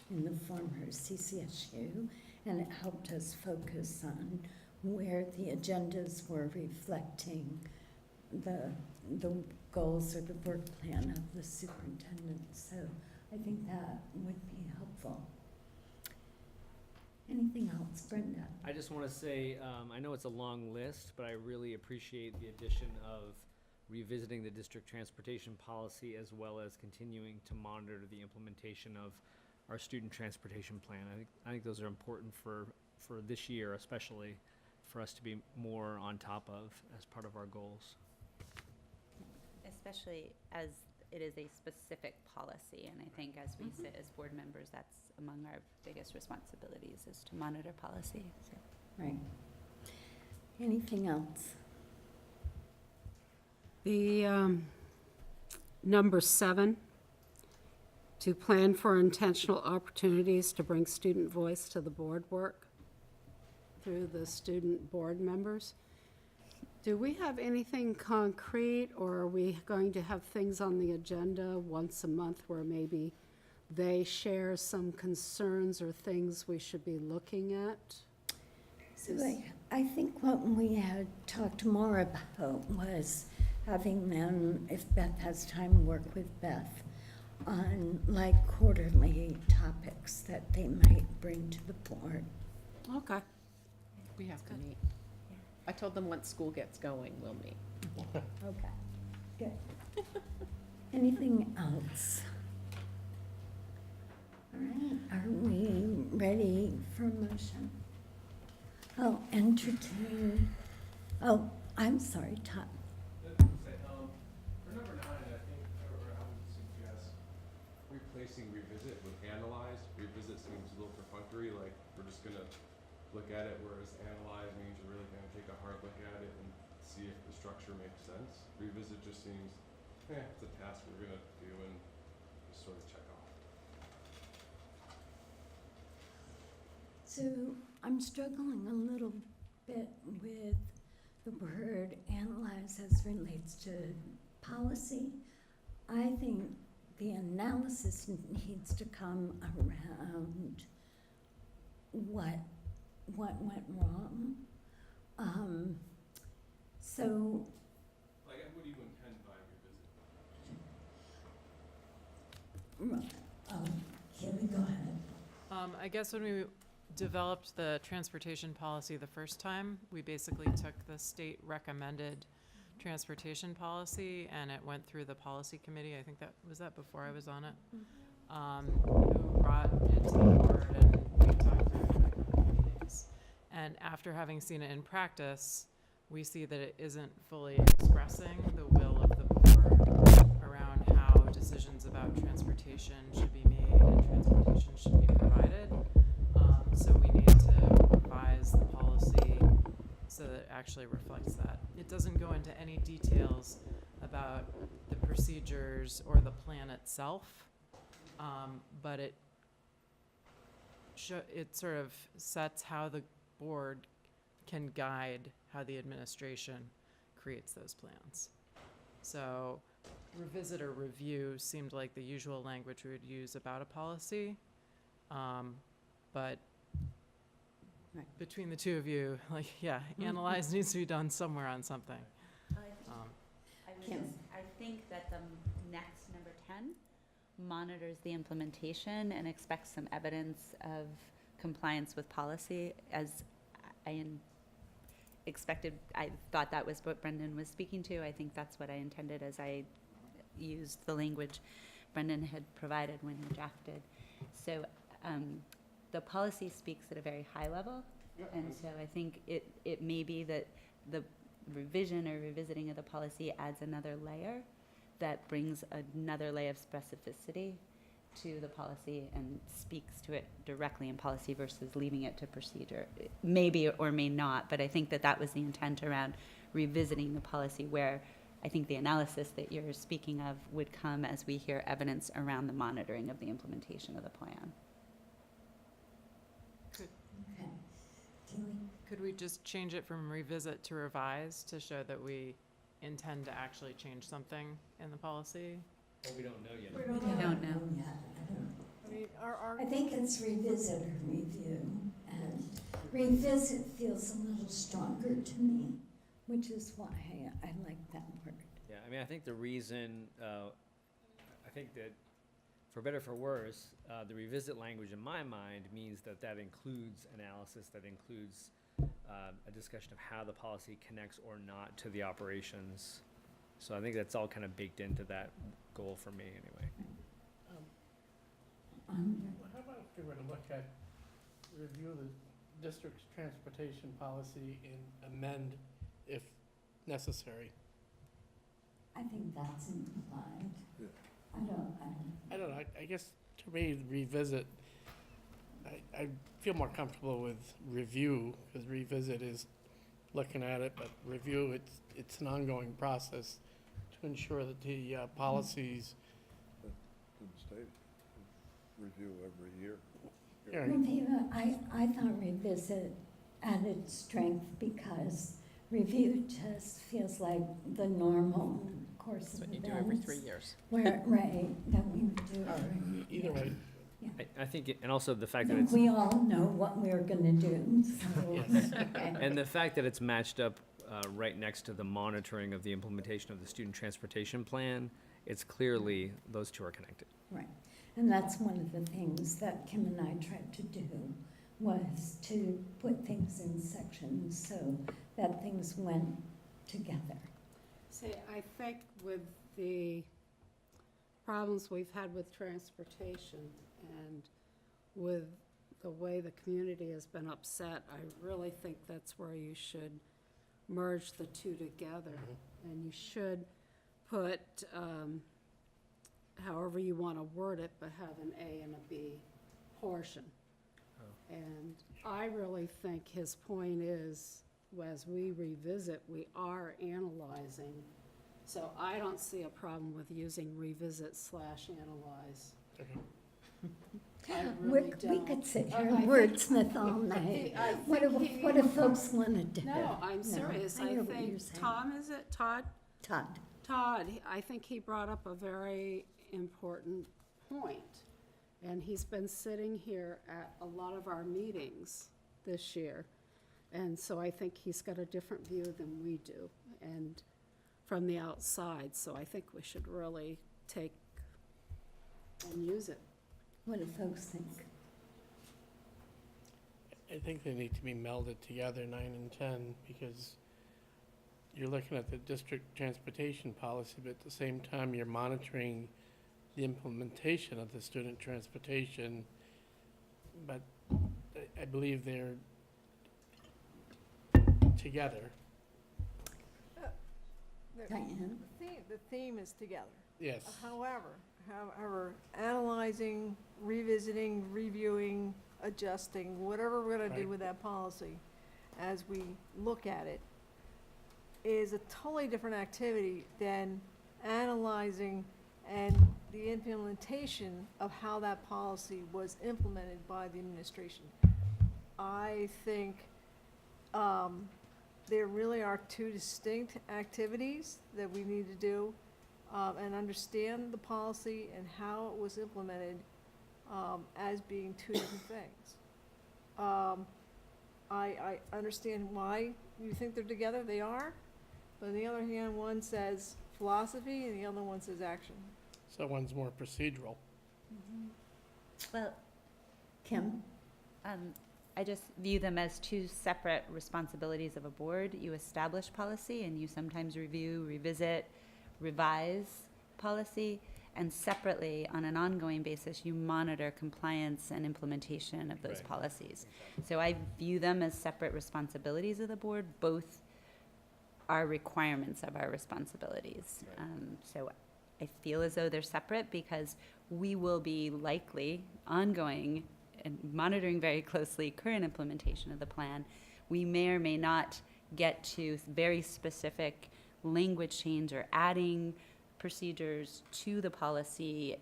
in the former CCSU, and it helped us focus on where the agendas were reflecting the goals or the work plan of the superintendent. So I think that would be helpful. Anything else, Brenda? I just want to say, I know it's a long list, but I really appreciate the addition of revisiting the district transportation policy as well as continuing to monitor the implementation of our student transportation plan. I think those are important for this year, especially for us to be more on top of as part of our goals. Especially as it is a specific policy, and I think as we sit as board members, that's among our biggest responsibilities, is to monitor policy. So. Right. Anything else? The number 7, to plan for intentional opportunities to bring student voice to the board work through the student board members. Do we have anything concrete, or are we going to have things on the agenda once a month where maybe they share some concerns or things we should be looking at? So I think what we had talked more about was having them, if Beth has time, work with Beth on like quarterly topics that they might bring to the board. Okay. We have to meet. I told them once school gets going, we'll meet. Okay, good. Anything else? All right, are we ready for motion? Oh, entertain. Oh, I'm sorry, Todd. For number 9, I think, or I would suggest replacing revisit with analyze. Revisit seems a little perfunctory, like we're just gonna look at it, whereas analyze means you're really gonna take a hard look at it and see if the structure makes sense. Revisit just seems, it's a task we're gonna do and just sort of check off. So I'm struggling a little bit with the word analyze as relates to policy. I think the analysis needs to come around what went wrong. So. Like, what do you intend by revisit? Kelly, go ahead. I guess when we developed the transportation policy the first time, we basically took the state recommended transportation policy and it went through the policy committee. I think that was before I was on it. Who brought it to the board and we talked through it at meetings. And after having seen it in practice, we see that it isn't fully expressing the will of the board around how decisions about transportation should be made and transportation should be provided. So we need to revise the policy so that it actually reflects that. It doesn't go into any details about the procedures or the plan itself, but it sort of sets how the board can guide how the administration creates those plans. So revisit or review seemed like the usual language we would use about a policy. But Right. between the two of you, like, yeah, analyze needs to be done somewhere on something. Kim. I think that the next number 10 monitors the implementation and expects some evidence of compliance with policy. As I expected, I thought that was what Brendan was speaking to. I think that's what I intended as I used the language Brendan had provided when he drafted. So the policy speaks at a very high level, and so I think it may be that the revision or revisiting of the policy adds another layer that brings another layer of specificity to the policy and speaks to it directly in policy versus leaving it to procedure. It maybe or may not, but I think that was the intent around revisiting the policy, where I think the analysis that you're speaking of would come as we hear evidence around the monitoring of the implementation of the plan. Okay. Julie? Could we just change it from revisit to revise to show that we intend to actually change something in the policy? Well, we don't know yet. We don't know yet. I mean, I think it's revisit or review, and revisit feels a little stronger to me, which is why I like that word. Yeah, I mean, I think the reason, I think that for better or for worse, the revisit language in my mind means that includes analysis, that includes a discussion of how the policy connects or not to the operations. So I think that's all kind of baked into that goal for me anyway. How about if we were to look at, review the district's transportation policy and amend if necessary? I think that's implied. Yeah. I don't know, I guess to me, revisit, I feel more comfortable with review, because revisit is looking at it, but review, it's an ongoing process to ensure that the policies. In the state, review every year. Yeah. Review, I thought revisit added strength because review just feels like the normal course of That's what you events. do every 3 years. Where, right, that we would do every. Either way. I think, and also the fact I that think it's, we all know what we're gonna do, so. Yes. Okay. and the fact that it's matched up right next to the monitoring of the implementation of the student transportation plan, it's clearly, those two are connected. Right, and that's one of the things that Kim and I tried to do, was to put things in sections so that things went together. See, I think with the problems we've had with transportation and with the way the community has been upset, I really think that's where you should merge the two together. And you should put, however you want to word it, but have an A and a B portion. And I really think his point is, as we revisit, we are analyzing. So I don't see a problem with using revisit/analyze. I really We don't. could sit here I and think- wordsmith all night. I What do, think he- what do folks want to do? No, I'm serious. I I hear what you're think, saying. Tom, is it Todd? Todd. Todd, I think he brought up a very important point. And he's been sitting here at a lot of our meetings this year. And so I think he's got a different view than we do, and from the outside. So I think we should really take and use it. What do folks think? I think they need to be melded together, 9 and 10, because you're looking at the district transportation policy, but at the same time, you're monitoring the implementation of the student transportation. But I believe they're together. Diane? The theme is together. Yes. However, analyzing, revisiting, reviewing, adjusting, whatever we're gonna do Right. with that policy as we look at it, is a totally different activity than analyzing and the implementation of how that policy was implemented by the administration. I think, there really are two distinct activities that we need to do, and understand the policy and how it was implemented, as being two different things. I understand why you think they're together, they are, but on the other hand, one says philosophy and the other one says action. So one's more procedural. Well, Kim? I just view them as two separate responsibilities of a board. You establish policy and you sometimes review, revisit, revise policy, and separately, on an ongoing basis, you monitor compliance and implementation of those Right. policies. So I view them as separate responsibilities of the board. Both are requirements of our responsibilities. Right. So I feel as though they're separate because we will be likely ongoing and monitoring very closely current implementation of the plan. We may or may not get to very specific language change or adding procedures to the policy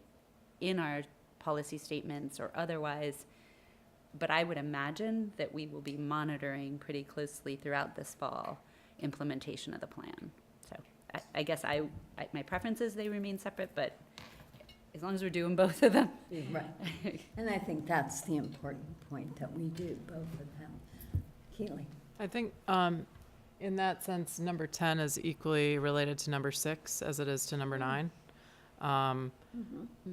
in our policy statements or otherwise. But I would imagine that we will be monitoring pretty closely throughout this fall implementation of the plan. So I guess my preference is they remain separate, but as long as we're doing both of them. Right. And I think that's the important point, that we do both of them. Keely? I think in that sense, number 10 is equally related to number 6 as it is to number 9.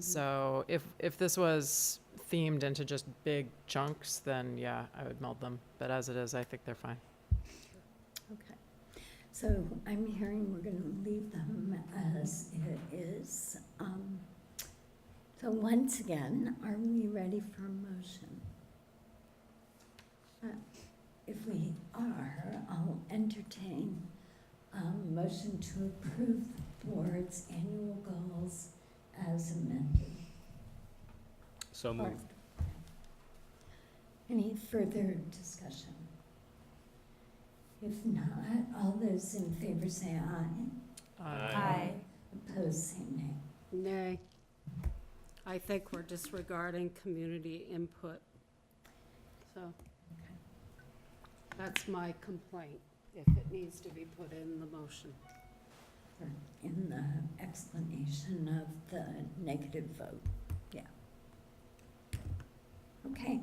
So if this was themed into just big chunks, then yeah, I would meld them. But as it is, I think they're fine. Okay. So I'm hearing we're going to leave them as it is. So once again, are we ready for a motion? If we are, I'll entertain a motion to approve the board's annual goals as amended. So moved. Any further discussion? If not, all those in favor say aye. Aye. Opposed, say nay. Nay. I think we're disregarding community input. So that's my complaint, if it needs to be put in the motion. Or in the explanation of the negative vote, yeah. Okay,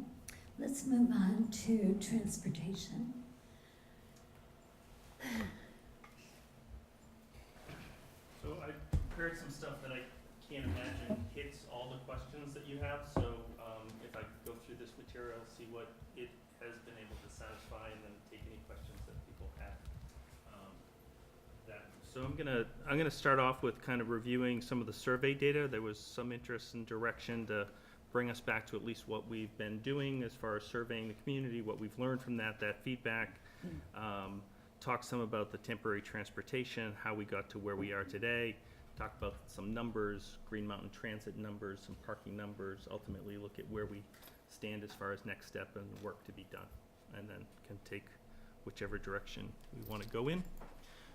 let's move on to transportation. So I prepared some stuff that I can't imagine hits all the questions that you have, so if I go through this material, see what it has been able to satisfy, and then take any questions that people have. So I'm gonna start off with kind of reviewing some of the survey data. There was some interest and direction to bring us back to at least what we've been doing as far as surveying the community, what we've learned from that feedback. Talk some about the temporary transportation, how we got to where we are today. Talk about some numbers, Green Mountain Transit numbers, some parking numbers, ultimately look at where we stand as far as next step and work to be done, and then can take whichever direction we want to go in.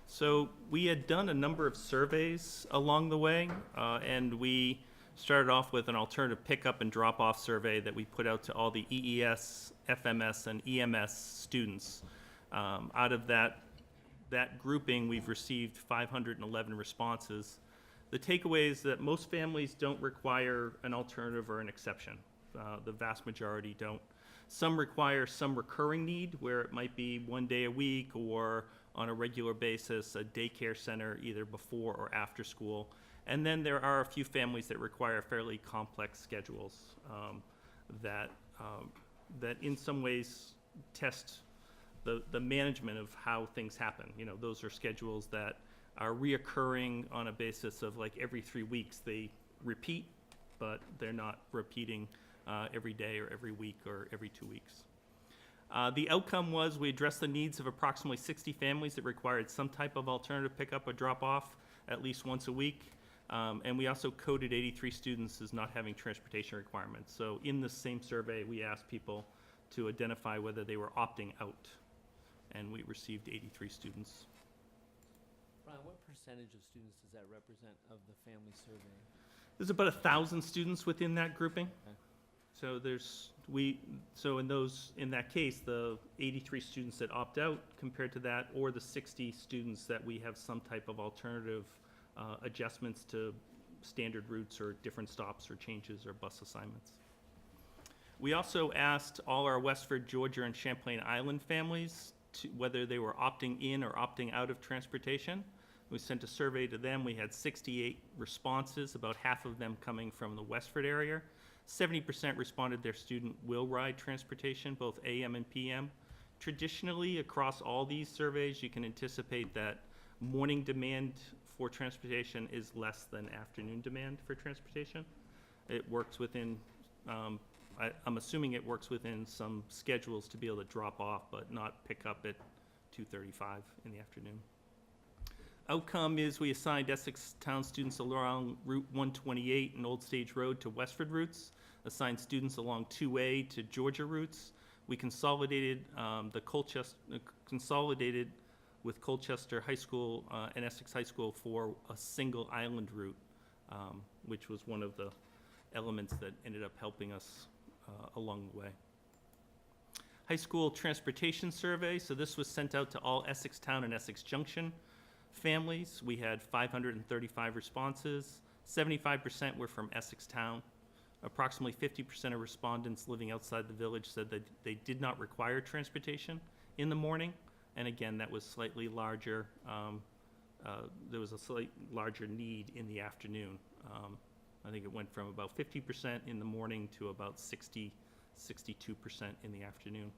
So we had done a number of surveys along the way, and we started off with an alternative pickup and drop-off survey that we put out to all the EES, FMS, and EMS students. Out of that grouping, we've received 511 responses. The takeaway is that most families don't require an alternative or an exception. The vast majority don't. Some require some recurring need, where it might be one day a week or on a regular basis, a daycare center either before or after school. And then there are a few families that require fairly complex schedules that in some ways test the management of how things happen. You know, those are schedules that are reoccurring on a basis of like every 3 weeks they repeat, but they're not repeating every day or every week or every 2 weeks. The outcome was we addressed the needs of approximately 60 families that required some type of alternative pickup or drop-off at least once a week. And we also coded 83 students as not having transportation requirements. So in the same survey, we asked people to identify whether they were opting out. And we received 83 students. Brian, what percentage of students does that represent of the family survey? There's about 1,000 students within that grouping. Okay. So in that case, the 83 students that opt out compared to that, or the 60 students that we have some type of alternative adjustments to standard routes or different stops or changes or bus assignments. We also asked all our Westford, Georgia, and Champlain Island families whether they were opting in or opting out of transportation. We sent a survey to them. We had 68 responses, about half of them coming from the Westford area. 70% responded their student will ride transportation, both AM and PM. Traditionally, across all these surveys, you can anticipate that morning demand for transportation is less than afternoon demand for transportation. It works within, I'm assuming it works within some schedules to be able to drop off, but not pick up at 2:35 in the afternoon. Outcome is we assigned Essex Town students along Route 128 and Old Stage Road to Westford routes, assigned students along 2A to Georgia routes. We consolidated consolidated with Colchester High School and Essex High School for a single island route, which was one of the elements that ended up helping us along the way. High school transportation survey. So this was sent out to all Essex Town and Essex Junction families. We had 535 responses. 75% were from Essex Town. Approximately 50% of respondents living outside the village said that they did not require transportation in the morning. And again, that was slightly larger. There was a slight larger need in the afternoon. I think it went from about 50% in the morning to about 62% in the afternoon.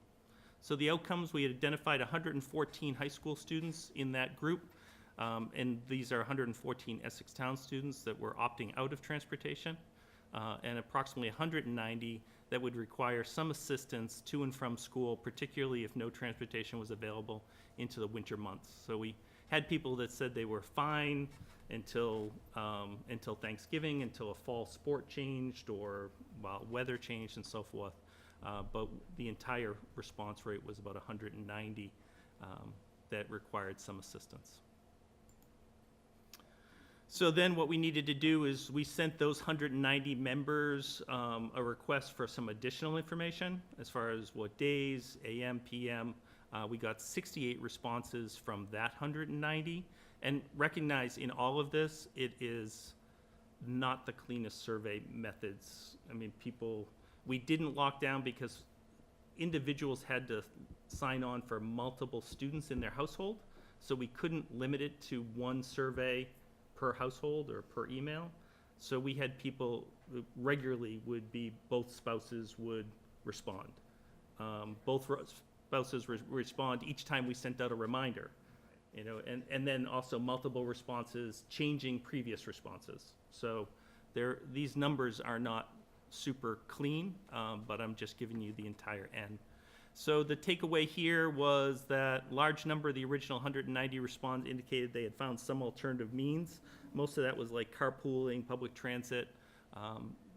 So the outcomes, we had identified 114 high school students in that group. And these are 114 Essex Town students that were opting out of transportation, and approximately 190 that would require some assistance to and from school, particularly if no transportation was available into the winter months. So we had people that said they were fine until Thanksgiving, until a fall sport changed or weather changed and so forth. But the entire response rate was about 190 that required some assistance. So then what we needed to do is we sent those 190 members a request for some additional information as far as what days, AM, PM. We got 68 responses from that 190. And recognize in all of this, it is not the cleanest survey methods. I mean, we didn't lock down because individuals had to sign on for multiple students in their household. So we couldn't limit it to one survey per household or per email. So we had people regularly both spouses would respond. Both spouses respond each time we sent out a reminder, and then also multiple responses changing previous responses. So these numbers are not super clean, but I'm just giving you the entire N. So the takeaway here was that large number of the original 190 response indicated they had found some alternative means. Most of that was like carpooling, public transit,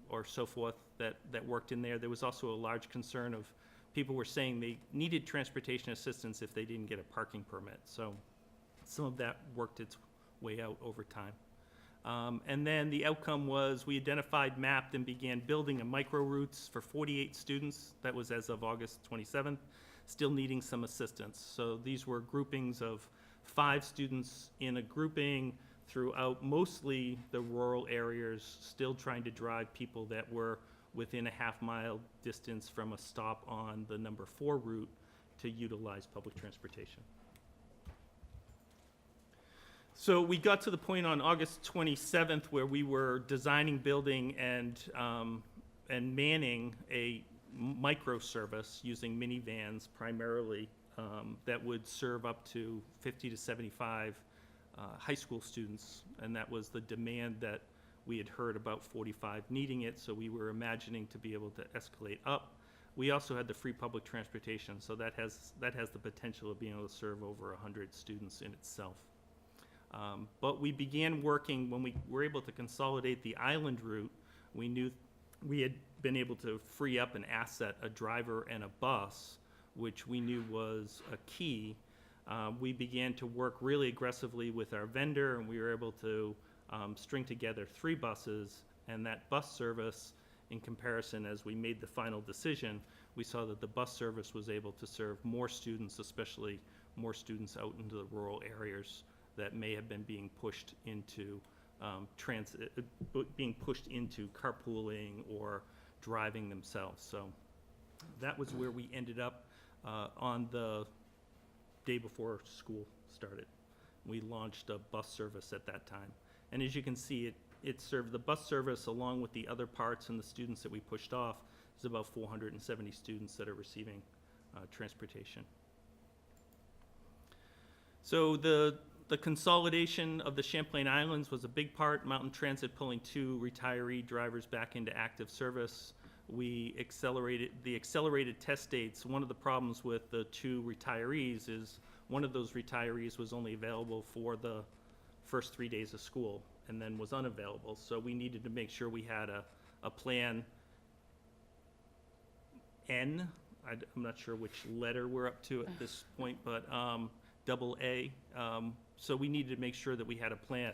or so forth that worked in there. There was also a large concern of people were saying they needed transportation assistance if they didn't get a parking permit. So some of that worked its way out over time. And then the outcome was we identified, mapped, and began building a micro routes for 48 students. That was as of August 27th, still needing some assistance. So these were groupings of 5 students in a grouping throughout mostly the rural areas, still trying to drive people that were within a half-mile distance from a stop on the number 4 route to utilize public transportation. So we got to the point on August 27th where we were designing, building, and manning a micro service using minivans primarily that would serve up to 50 to 75 high school students, and that was the demand that we had heard about 45 needing it, so we were imagining to be able to escalate up. We also had the free public transportation, so that has the potential of being able to serve over 100 students in itself. But we began working, when we were able to consolidate the island route, we knew we had been able to free up an asset, a driver and a bus, which we knew was a key. We began to work really aggressively with our vendor, and we were able to string together 3 buses, and that bus service in comparison, as we made the final decision, we saw that the bus service was able to serve more students, especially more students out into the rural areas that may have been being pushed into being pushed into carpooling or driving themselves. So that was where we ended up on the day before school started. We launched a bus service at that time. And as you can see, it served the bus service along with the other parts and the students that we pushed off. There's about 470 students that are receiving transportation. So the consolidation of the Champlain Islands was a big part. Mountain Transit pulling 2 retiree drivers back into active service. We accelerated the accelerated test dates. One of the problems with the 2 retirees is one of those retirees was only available for the first 3 days of school and then was unavailable. So we needed to make sure we had a plan N. I'm not sure which letter we're up to at this point, but double A. So we needed to make sure that we had a plan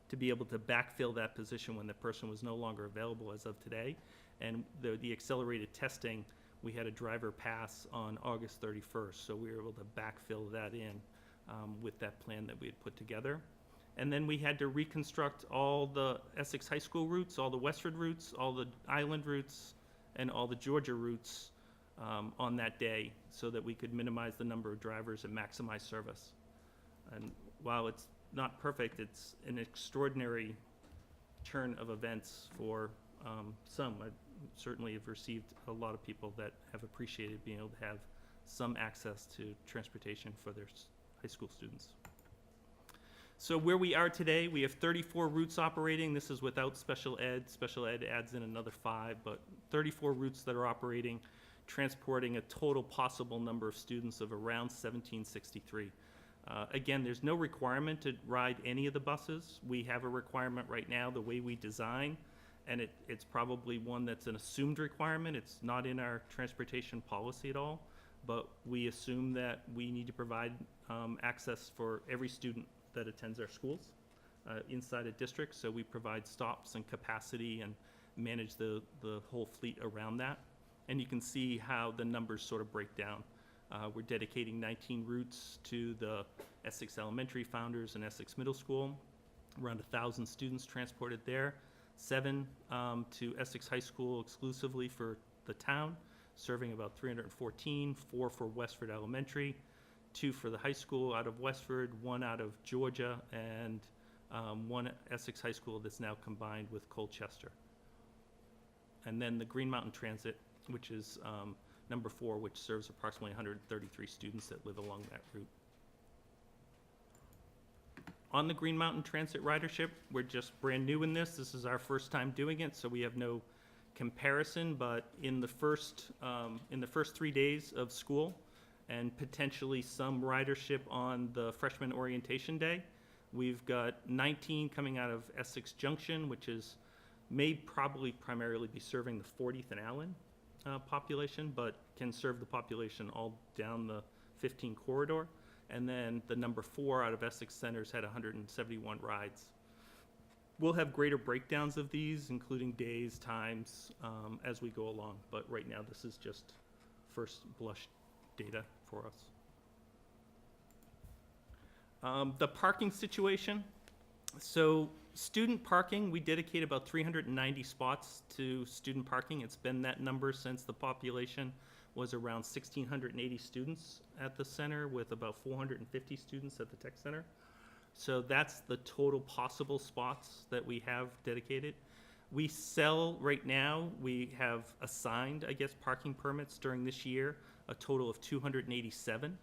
to be able to backfill that position when the person was no longer available as of today. And the accelerated testing, we had a driver pass on August 31st, so we were able to backfill that in with that plan that we had put together. And then we had to reconstruct all the Essex High School routes, all the Westford routes, all the Island routes, and all the Georgia routes on that day so that we could minimize the number of drivers and maximize service. And while it's not perfect, it's an extraordinary turn of events for some. I certainly have received a lot of people that have appreciated being able to have some access to transportation for their high school students. So where we are today, we have 34 routes operating. This is without special ed. Special ed adds in another 5, but 34 routes that are operating, transporting a total possible number of students of around 1,763. Again, there's no requirement to ride any of the buses. We have a requirement right now, the way we design, and it's probably one that's an assumed requirement. It's not in our transportation policy at all, but we assume that we need to provide access for every student that attends our schools inside a district, so we provide stops and capacity and manage the whole fleet around that. And you can see how the numbers sort of break down. We're dedicating 19 routes to the Essex Elementary Founders and Essex Middle School, around 1,000 students transported there, 7 to Essex High School exclusively for the town, serving about 314, 4 for Westford Elementary, 2 for the high school out of Westford, 1 out of Georgia, and 1 Essex High School that's now combined with Colchester. And then the Green Mountain Transit, which is number 4, which serves approximately 133 students that live along that route. On the Green Mountain Transit ridership, we're just brand new in this. This is our first time doing it, so we have no comparison, but in the first 3 days of school, and potentially some ridership on the freshman orientation day, we've got 19 coming out of Essex Junction, which may probably primarily be serving the 40th and Allen population, but can serve the population all down the 15 corridor. And then the number 4 out of Essex Centers had 171 rides. We'll have greater breakdowns of these, including days, times, as we go along. But right now, this is just first blush data for us. The parking situation. So student parking, we dedicate about 390 spots to student parking. It's been that number since the population was around 1,680 students at the center, with about 450 students at the tech center. So that's the total possible spots that we have dedicated. We sell right now, we have assigned, I guess, parking permits during this year, a total of 287,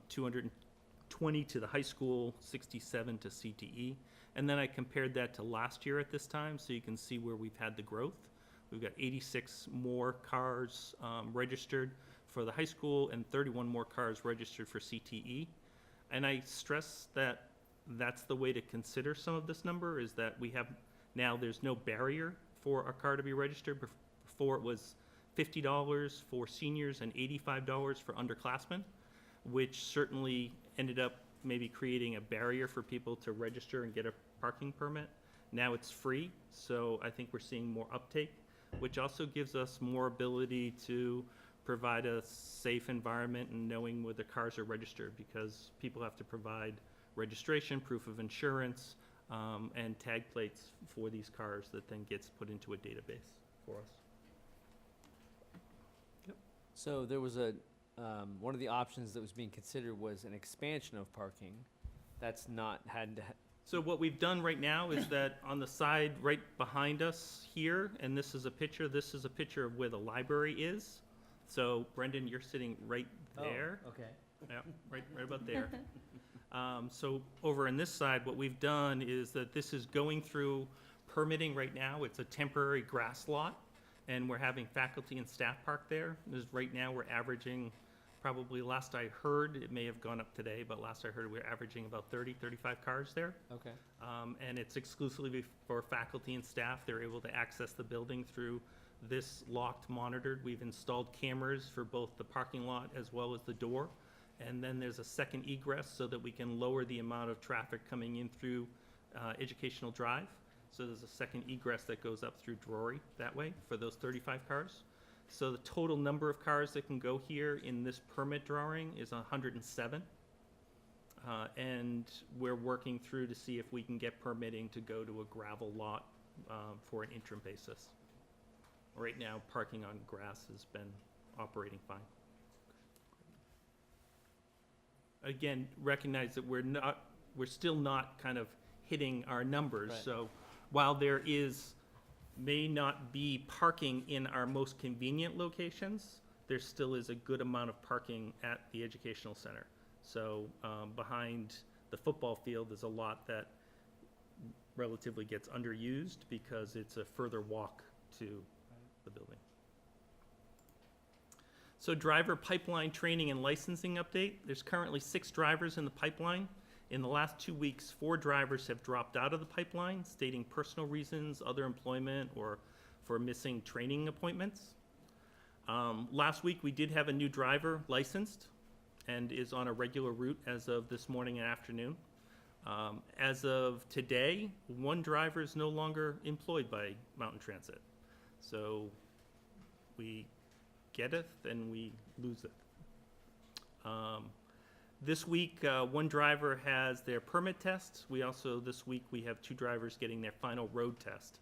220 to the high school, 67 to CTE. And then I compared that to last year at this time, so you can see where we've had the growth. We've got 86 more cars registered for the high school and 31 more cars registered for CTE. And I stress that that's the way to consider some of this number, is that we have now, there's no barrier for a car to be registered. Before it was $50 for seniors and $85 for underclassmen, which certainly ended up maybe creating a barrier for people to register and get a parking permit. Now it's free, so I think we're seeing more uptake. which also gives us more ability to provide a safe environment and knowing where the cars are registered, because people have to provide registration, proof of insurance, and tag plates for these cars that then gets put into a database for us. So there was a, one of the options that was being considered was an expansion of parking. That's not had to, So what we've done right now is that on the side right behind us here, and this is a picture of where the library is. So Brendan, you're sitting right there. Oh, okay. Yeah, right about there. So over on this side, what we've done is that this is going through permitting right now. It's a temporary grass lot, and we're having faculty and staff park there. Right now, we're averaging, probably last I heard, it may have gone up today, but last I heard, we're averaging about 30, 35 cars there. Okay. And it's exclusively for faculty and staff. They're able to access the building through this locked monitored. We've installed cameras for both the parking lot as well as the door. And then there's a second egress so that we can lower the amount of traffic coming in through Educational Drive. So there's a second egress that goes up through Drury that way for those 35 cars. So the total number of cars that can go here in this permit drawing is 107. And we're working through to see if we can get permitting to go to a gravel lot for an interim basis. Right now, parking on grass has been operating fine. Again, recognize that we're still not kind of hitting our numbers. Right. So while there may not be parking in our most convenient locations, there still is a good amount of parking at the educational center. So behind the football field is a lot that relatively gets underused because it's a further walk to the building. So driver pipeline training and licensing update. There's currently 6 drivers in the pipeline. In the last 2 weeks, 4 drivers have dropped out of the pipeline, stating personal reasons, other employment, or for missing training appointments. Last week, we did have a new driver licensed and is on a regular route as of this morning and afternoon. As of today, 1 driver is no longer employed by Mountain Transit. So we getteth and we loseth. This week, 1 driver has their permit test. This week, we have 2 drivers getting their final road test.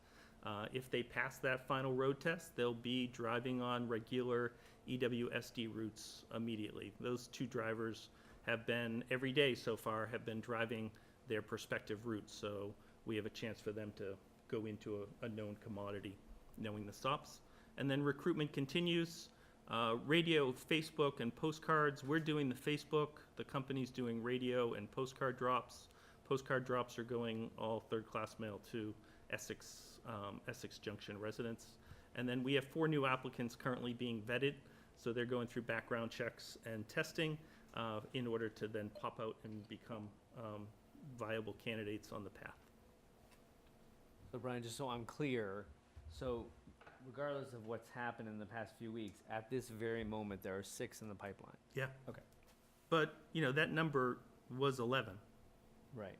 If they pass that final road test, they'll be driving on regular EWSD routes immediately. Those 2 drivers have been, every day so far, have been driving their prospective routes. So we have a chance for them to go into a known commodity, knowing the stops. And then recruitment continues. Radio, Facebook, and postcards. We're doing the Facebook. The company's doing radio and postcard drops. Postcard drops are going all 3rd-class mail to Essex Junction residents. And then we have 4 new applicants currently being vetted. So they're going through background checks and testing in order to then pop out and become viable candidates on the path. So Brian, just so I'm clear, so regardless of what's happened in the past few weeks, at this very moment, there are 6 in the pipeline. Yeah. Okay. But, that number was 11. Right.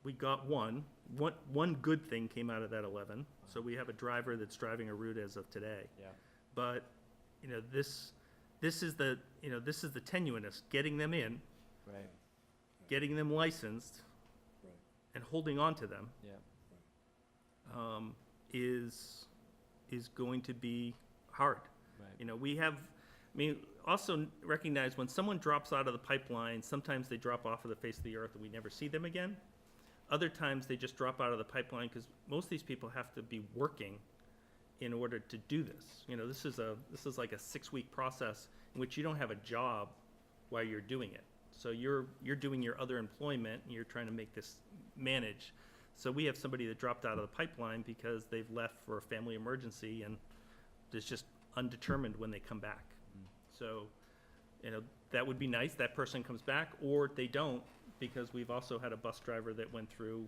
We got one good thing came out of that 11. So we have a driver that's driving a route as of today. Yeah. But, this is the tenuousness, getting them in, Right. getting them licensed, Right. and holding on to them, Yeah. is going to be hard. Right. Also recognize when someone drops out of the pipeline, sometimes they drop off of the face of the earth and we never see them again. Other times they just drop out of the pipeline because most of these people have to be working in order to do this. This is like a 6-week process in which you don't have a job while you're doing it. So you're doing your other employment and you're trying to make this manage. So we have somebody that dropped out of the pipeline because they've left for a family emergency and it's just undetermined when they come back. So, that would be nice. That person comes back, or they don't, because we've also had a bus driver that went through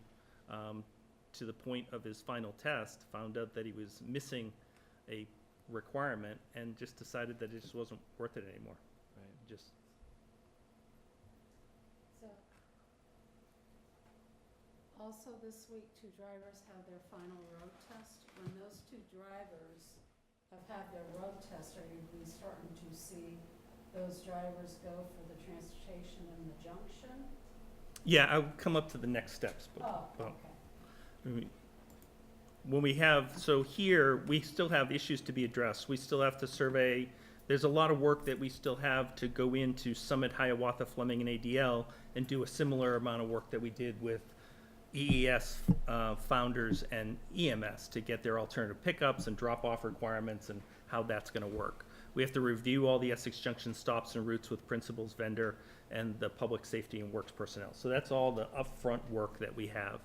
to the point of his final test, found out that he was missing a requirement, and just decided that it just wasn't worth it anymore. Right. So, Also this week, 2 drivers have their final road test. When those 2 drivers have had their road test, are you gonna be starting to see those drivers go for the transportation in the junction? Yeah, I'll come up to the next steps, but, Oh, well, okay. when we have, so here, we still have issues to be addressed. We still have to survey, there's a lot of work that we still have to go into Summit, Hiawatha, Fleming, and ADL and do a similar amount of work that we did with EES founders and EMS to get their alternative pickups and drop-off requirements and how that's going to work. We have to review all the Essex Junction stops and routes with principals, vendor, and the public safety and works personnel. So that's all the upfront work that we have.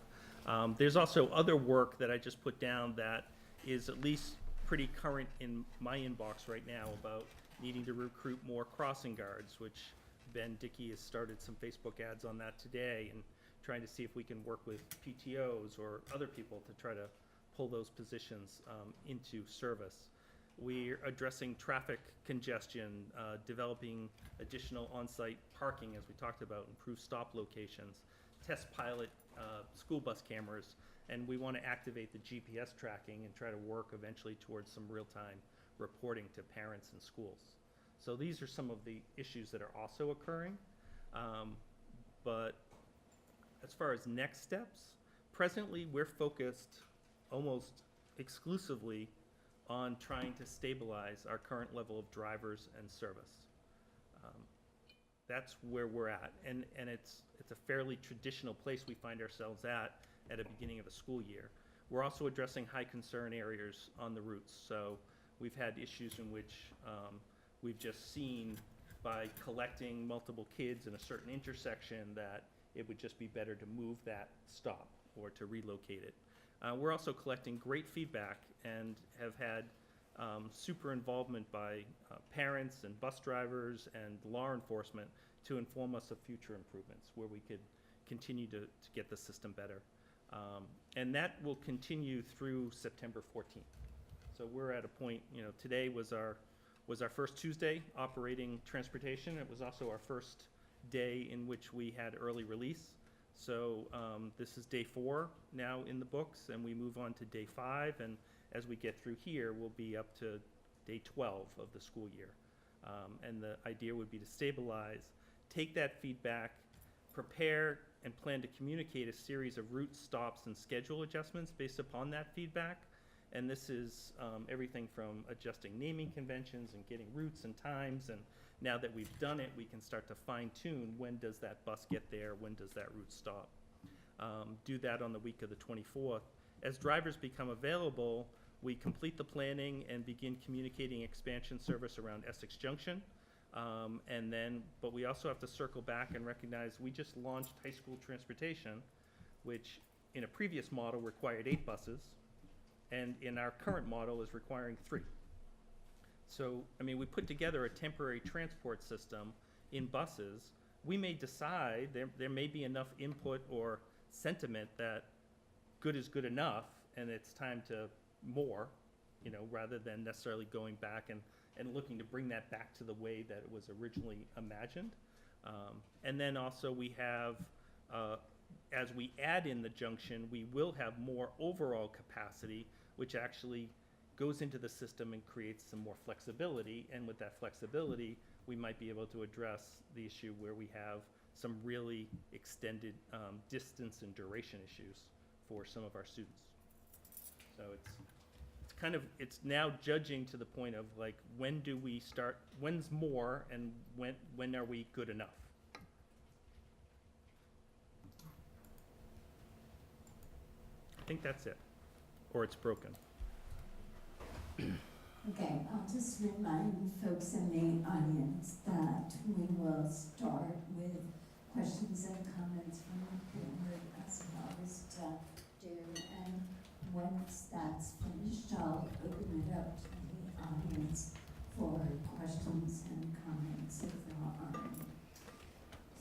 There's also other work that I just put down that is at least pretty current in my inbox right now about needing to recruit more crossing guards, which Ben Dickey has started some Facebook ads on that today, and trying to see if we can work with PTOs or other people to try to pull those positions into service. We're addressing traffic congestion, developing additional on-site parking, as we talked about, improved stop locations, test pilot school bus cameras, and we want to activate the GPS tracking and try to work eventually towards some real-time reporting to parents and schools. So these are some of the issues that are also occurring. But as far as next steps, presently we're focused almost exclusively on trying to stabilize our current level of drivers and service. That's where we're at, and it's a fairly traditional place we find ourselves at a beginning of a school year. We're also addressing high concern areas on the routes. So we've had issues in which we've just seen by collecting multiple kids in a certain intersection that it would just be better to move that stop or to relocate it. We're also collecting great feedback and have had super involvement by parents and bus drivers and law enforcement to inform us of future improvements where we could continue to get the system better. And that will continue through September 14th. So we're at a point, today was our first Tuesday operating transportation. It was also our first day in which we had early release. So this is day 4 now in the books, and we move on to day 5, and as we get through here, we'll be up to day 12 of the school year. And the idea would be to stabilize, take that feedback, prepare and plan to communicate a series of route stops and schedule adjustments based upon that feedback. And this is everything from adjusting naming conventions and getting routes and times, and now that we've done it, we can start to fine-tune when does that bus get there, when does that route stop. Do that on the week of the 24th. As drivers become available, we complete the planning and begin communicating expansion service around Essex Junction. But we also have to circle back and recognize we just launched high school transportation, which in a previous model required 8 buses, and in our current model is requiring 3. So, we put together a temporary transport system in buses. We may decide there may be enough input or sentiment that good is good enough and it's time to more, rather than necessarily going back and looking to bring that back to the way that it was originally imagined. And then also we have, as we add in the junction, we will have more overall capacity, which actually goes into the system and creates some more flexibility. And with that flexibility, we might be able to address the issue where we have some really extended distance and duration issues for some of our students. So it's now judging to the point of like, when do we start, when's more, and when are we good enough? I think that's it, or it's broken. Okay, I'll just remind folks in the audience that we will start with questions and comments from the board as we always do, and once that's finished, I'll open it up to the audience for questions and comments if there are any.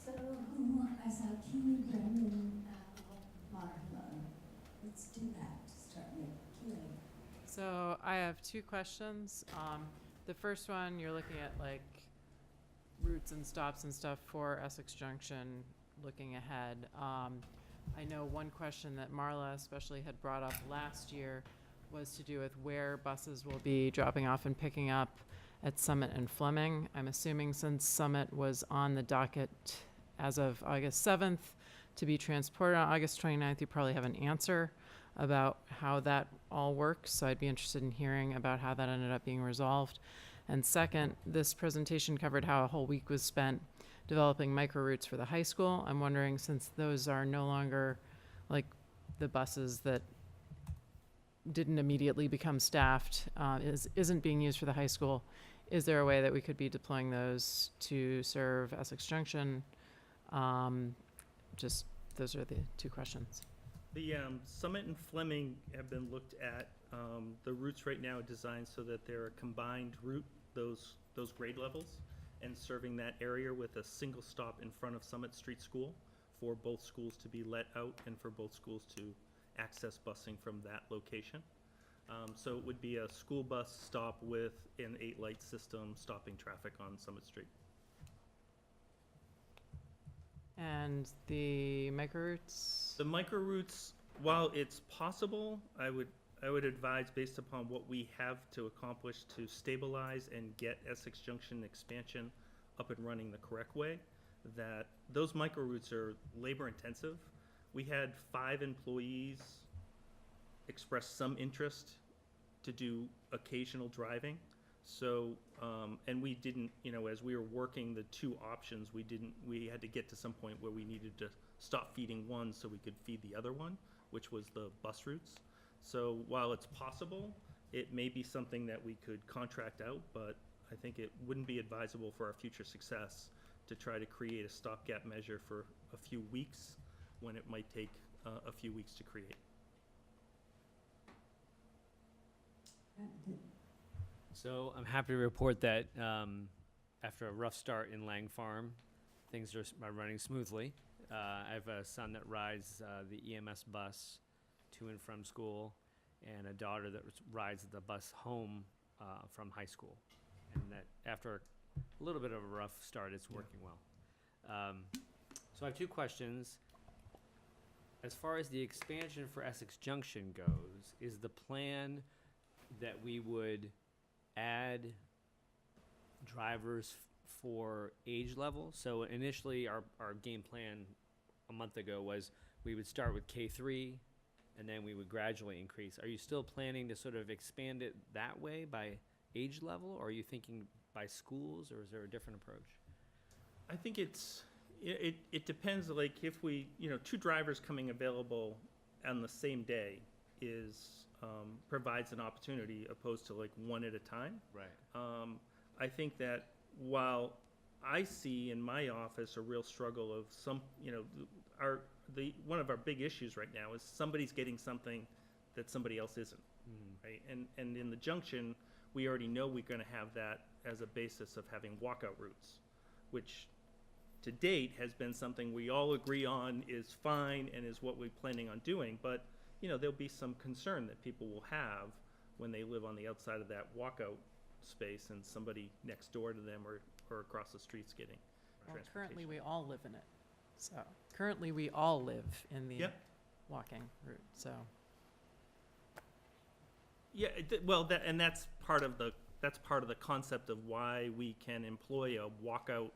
So who, I saw Keely, Brendan, Marla. Let's do that to start with. Keely. So I have 2 questions. The first one, you're looking at like routes and stops and stuff for Essex Junction looking ahead. I know one question that Marla especially had brought up last year was to do with where buses will be dropping off and picking up at Summit and Fleming. I'm assuming since Summit was on the docket as of August 7th to be transported on August 29th, you probably have an answer about how that all works. So I'd be interested in hearing about how that ended up being resolved. And second, this presentation covered how a whole week was spent developing microroutes for the high school. I'm wondering, since those are no longer like the buses that didn't immediately become staffed, isn't being used for the high school, is there a way that we could be deploying those to serve Essex Junction? Just, those are the two questions. The Summit and Fleming have been looked at. The routes right now are designed so that they're a combined route, those grade levels, and serving that area with a single stop in front of Summit Street School for both schools to be let out and for both schools to access busing from that location. So it would be a school bus stop with an 8-light system stopping traffic on Summit Street. And the microroutes? The microroutes, while it's possible, I would advise, based upon what we have to accomplish to stabilize and get Essex Junction expansion up and running the correct way, that those microroutes are labor intensive. We had 5 employees express some interest to do occasional driving. So, and we didn't, as we were working the 2 options, we had to get to some point where we needed to stop feeding one so we could feed the other one, which was the bus routes. So while it's possible, it may be something that we could contract out, but I think it wouldn't be advisable for our future success to try to create a stopgap measure for a few weeks when it might take a few weeks to create. So I'm happy to report that after a rough start in Lang Farm, things are running smoothly. I have a son that rides the EMS bus to and from school, and a daughter that rides the bus home from high school. And that after a little bit of a rough start, it's working well. So I have 2 questions. As far as the expansion for Essex Junction goes, is the plan that we would add drivers for age level? So initially our game plan a month ago was we would start with K3 and then we would gradually increase. Are you still planning to sort of expand it that way by age level, or are you thinking by schools, or is there a different approach? I think it depends, like if we, 2 drivers coming available on the same day provides an opportunity opposed to like 1 at a time. Right. I think that while I see in my office a real struggle of some, one of our big issues right now is somebody's getting something that somebody else isn't, right? And in the Junction, we already know we're going to have that as a basis of having walkout routes, which to date has been something we all agree on is fine and is what we're planning on doing. But there'll be some concern that people will have when they live on the outside of that walkout space and somebody next door to them or across the street's getting transportation. Currently, we all live in it. So currently, we all live in the walking route. So yeah, that's part of the concept of why we can employ a walkout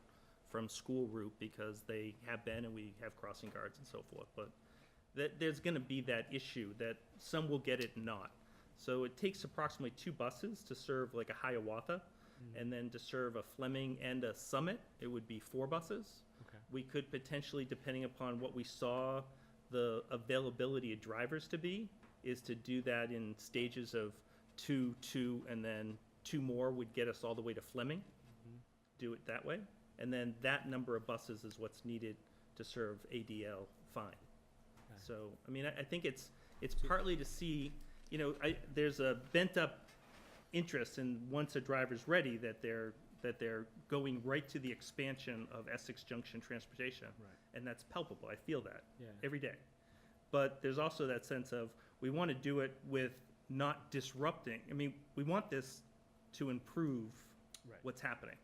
from school route, because they have been and we have crossing guards and so forth. But there's going to be that issue that some will get it and not. So it takes approximately 2 buses to serve like a Hiawatha, and then to serve a Fleming and a Summit, it would be 4 buses. Okay. We could potentially, depending upon what we saw the availability of drivers to be, is to do that in stages of 2, and then 2 more would get us all the way to Fleming. Do it that way. And then that number of buses is what's needed to serve ADL fine. Okay. So, I mean, I think it's partly to see, there's a bent up interest in, once a driver's ready, that they're going right to the expansion of Essex Junction transportation. Right. And that's palpable. I feel that Yeah. every day. But there's also that sense of we want to do it with not disrupting. I mean, we want this to improve what's happening,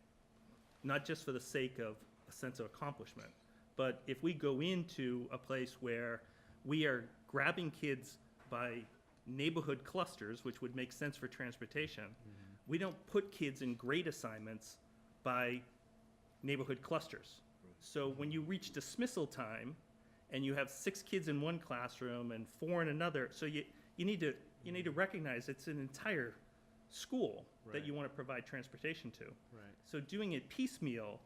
not just for the sake of a sense of accomplishment. But if we go into a place where we are grabbing kids by neighborhood clusters, which would make sense for transportation. We don't put kids in grade assignments by neighborhood clusters. So when you reach dismissal time and you have 6 kids in one classroom and 4 in another, so you need to recognize it's an entire school that you want to provide transportation to. Right. So doing it piecemeal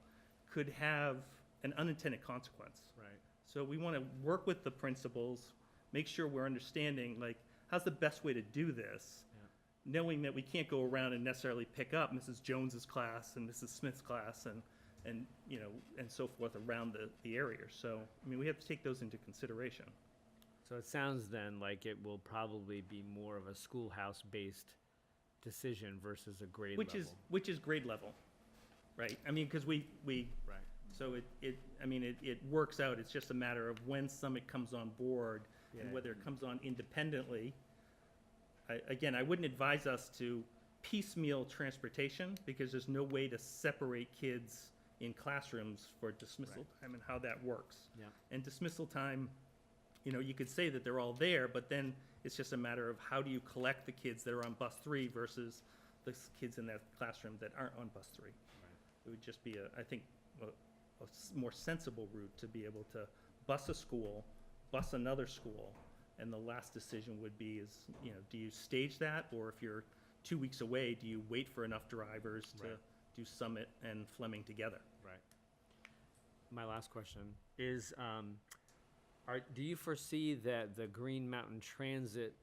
could have an unintended consequence. Right. So we want to work with the principals, make sure we're understanding, like, how's the best way to do this? Yeah. Knowing that we can't go around and necessarily pick up Mrs. Jones's class and Mrs. Smith's class and you know, and so forth around the area. So, I mean, we have to take those into consideration. So it sounds then like it will probably be more of a schoolhouse-based decision versus a grade level. Which is grade level, right? I mean, because we Right. so it works out. It's just a matter of when Summit comes on board and Yeah. whether it comes on independently. I wouldn't advise us to piecemeal transportation because there's no way to separate kids in classrooms for dismissal time and how that works. Yeah. And dismissal time, you know, you could say that they're all there, but then it's just a matter of how do you collect the kids that are on bus 3 versus the kids in that classroom that aren't on bus 3. It would just be I think, a more sensible route to be able to bus a school, bus another school, and the last decision would be is, you know, do you stage that, or if you're 2 weeks away, do you wait for enough drivers to do Summit and Fleming together? Right. My last question is, do you foresee that the Green Mountain Transit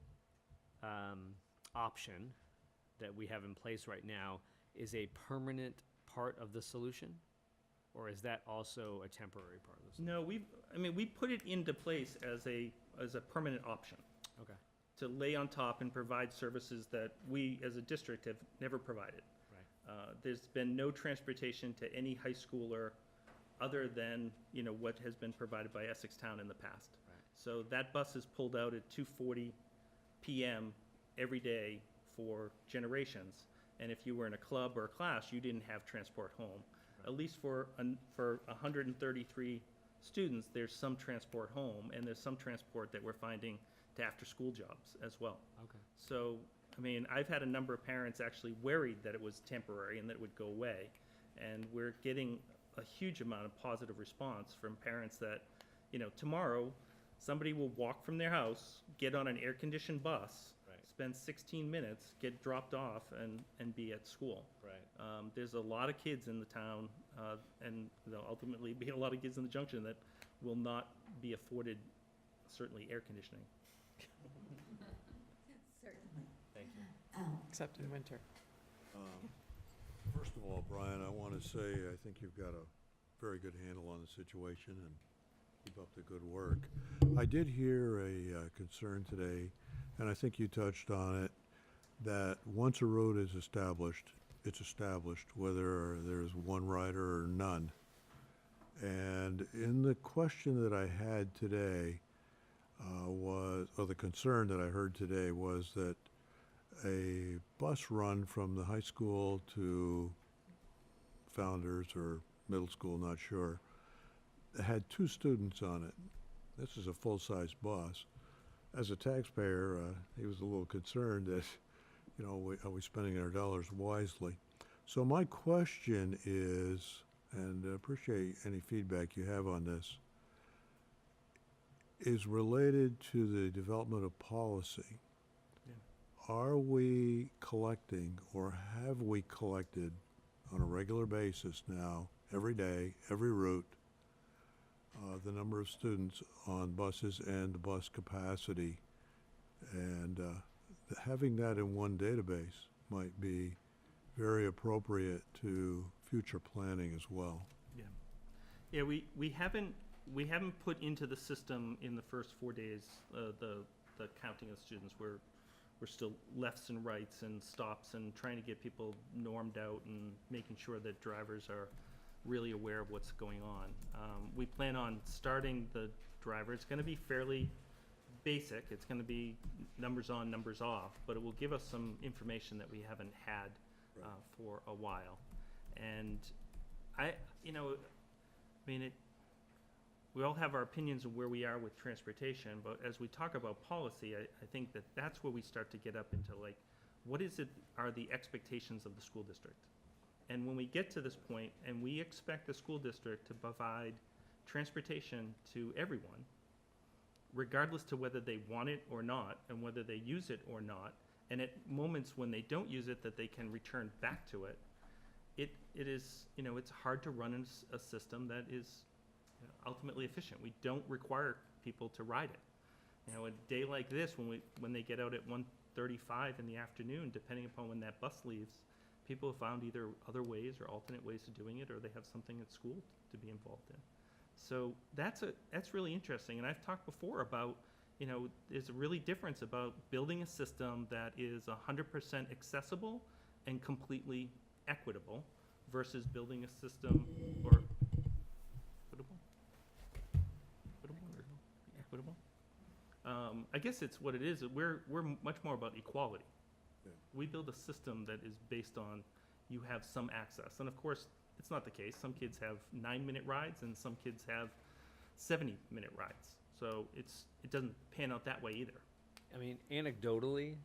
option that we have in place right now is a permanent part of the solution? Or is that also a temporary part of the solution? No, we put it into place as a permanent option Okay. to lay on top and provide services that we as a district have never provided. Right. There's been no transportation to any high schooler other than, you know, what has been provided by Essex Town in the past. Right. So that bus is pulled out at 2:40 p.m. every day for generations. And if you were in a club or a class, you didn't have transport home. At least for 133 students, there's some transport home, and there's some transport that we're finding to after-school jobs as well. Okay. So, I mean, I've had a number of parents actually worried that it was temporary and that it would go away. And we're getting a huge amount of positive response from parents that, you know, tomorrow, somebody will walk from their house, get on an air-conditioned bus, spend 16 minutes, get dropped off, and be at school. Right. There's a lot of kids in the town, and there'll ultimately be a lot of kids in the Junction that will not be afforded, certainly, air conditioning. Certainly. Thank you. Except in winter. First of all, Brian, I want to say I think you've got a very good handle on the situation and keep up the good work. I did hear a concern today, and I think you touched on it, that once a road is established, it's established, whether there's one rider or none. And in the question that I had today or the concern that I heard today was that a bus run from the high school to Founders or middle school, not sure, had 2 students on it. This is a full-size bus. As a taxpayer, he was a little concerned that, you know, are we spending our dollars wisely? So my question is, and I appreciate any feedback you have on this, is related to the development of policy. Yeah. Are we collecting, or have we collected on a regular basis now, every day, every route, the number of students on buses and the bus capacity? And having that in one database might be very appropriate to future planning as well. Yeah, we haven't put into the system in the first 4 days the counting of students. We're still lefts and rights and stops and trying to get people normed out and making sure that drivers are really aware of what's going on. We plan on starting the driver. It's going to be fairly basic. It's going to be numbers on, numbers off, but it will give us some information that we haven't had for a while. And we all have our opinions of where we are with transportation, but as we talk about policy, I think that that's where we start to get up into like, what is it, are the expectations of the school district? And when we get to this point, and we expect the school district to provide transportation to everyone, regardless to whether they want it or not, and whether they use it or not, and at moments when they don't use it, that they can return back to it, it is, you know, it's hard to run a system that is ultimately efficient. We don't require people to ride it. You know, a day like this, when they get out at 1:35 in the afternoon, depending upon when that bus leaves, people have found either other ways or alternate ways of doing it, or they have something at school to be involved in. So that's really interesting. And I've talked before about, you know, there's a really difference about building a system that is 100% accessible and completely equitable versus building a system or equitable. I guess it's what it is. We're much more about equality. Yeah. We build a system that is based on you have some access, and of course, it's not the case. Some kids have 9-minute rides, and some kids have 70-minute rides. So it doesn't pan out that way either. I mean, anecdotally,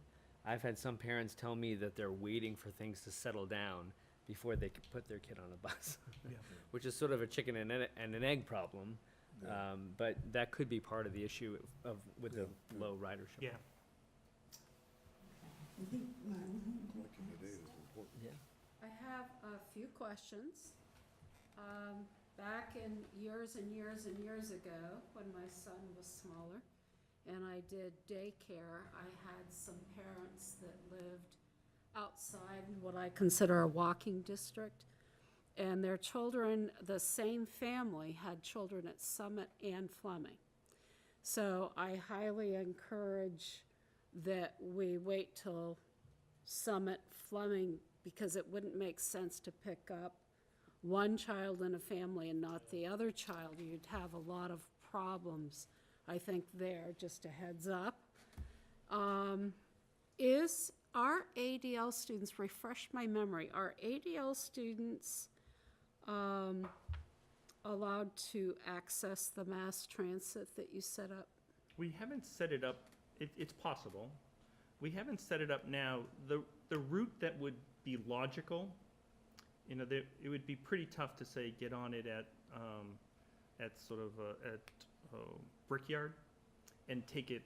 I've had some parents tell me that they're waiting for things to settle down before they could put their kid on a bus, Yeah. which is sort of a chicken and an egg problem. Yeah. But that could be part of the issue with the Yeah. low ridership. Yeah. I think Marlene. Collecting the data is important. Yeah. I have a few questions. Back in years and years and years ago, when my son was smaller and I did daycare, I had some parents that lived outside what I consider a walking district. And their children, the same family, had children at Summit and Fleming. So I highly encourage that we wait till Summit, Fleming, because it wouldn't make sense to pick up one child in a family and not the other child. You'd have a lot of problems, I think, there, just a heads up. Are ADL students, refresh my memory, are ADL students allowed to access the mass transit that you set up? We haven't set it up. It's possible. We haven't set it up now. The route that would be logical, you know, it would be pretty tough to say get on it at sort of Brickyard and take it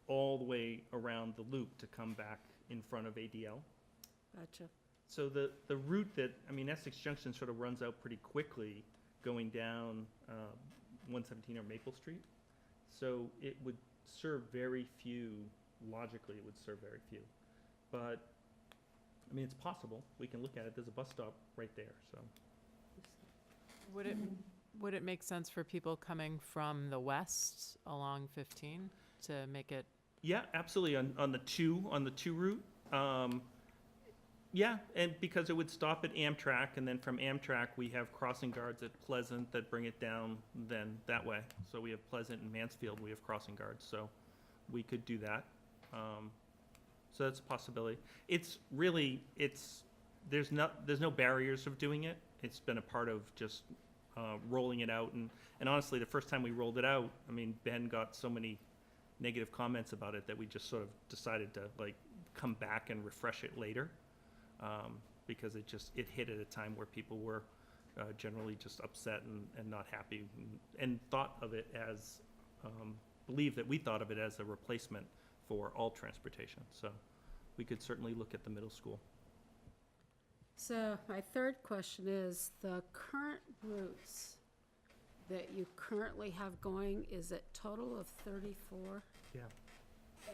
all the way around the loop to come back in front of ADL. Gotcha. So the route that, I mean, Essex Junction sort of runs out pretty quickly going down 117 or Maple Street. So it would serve very few, logically it would serve very few. But, I mean, it's possible. We can look at it. There's a bus stop right there, so. Would it make sense for people coming from the west along 15 to make it? Yeah, absolutely, on the two route. Yeah, and because it would stop at Amtrak, and then from Amtrak, we have crossing guards at Pleasant that bring it down then that way. So we have Pleasant and Mansfield, we have crossing guards, so we could do that. So that's a possibility. It's really, there's no barriers of doing it. It's been a part of just rolling it out, and honestly, the first time we rolled it out, I mean, Ben got so many negative comments about it that we just sort of decided to like come back and refresh it later. Because it hit at a time where people were generally just upset and not happy, and thought of it as, believe that we thought of it as a replacement for all transportation. So we could certainly look at the middle school. So my third question is, the current routes that you currently have going, is it total of 34? Yeah.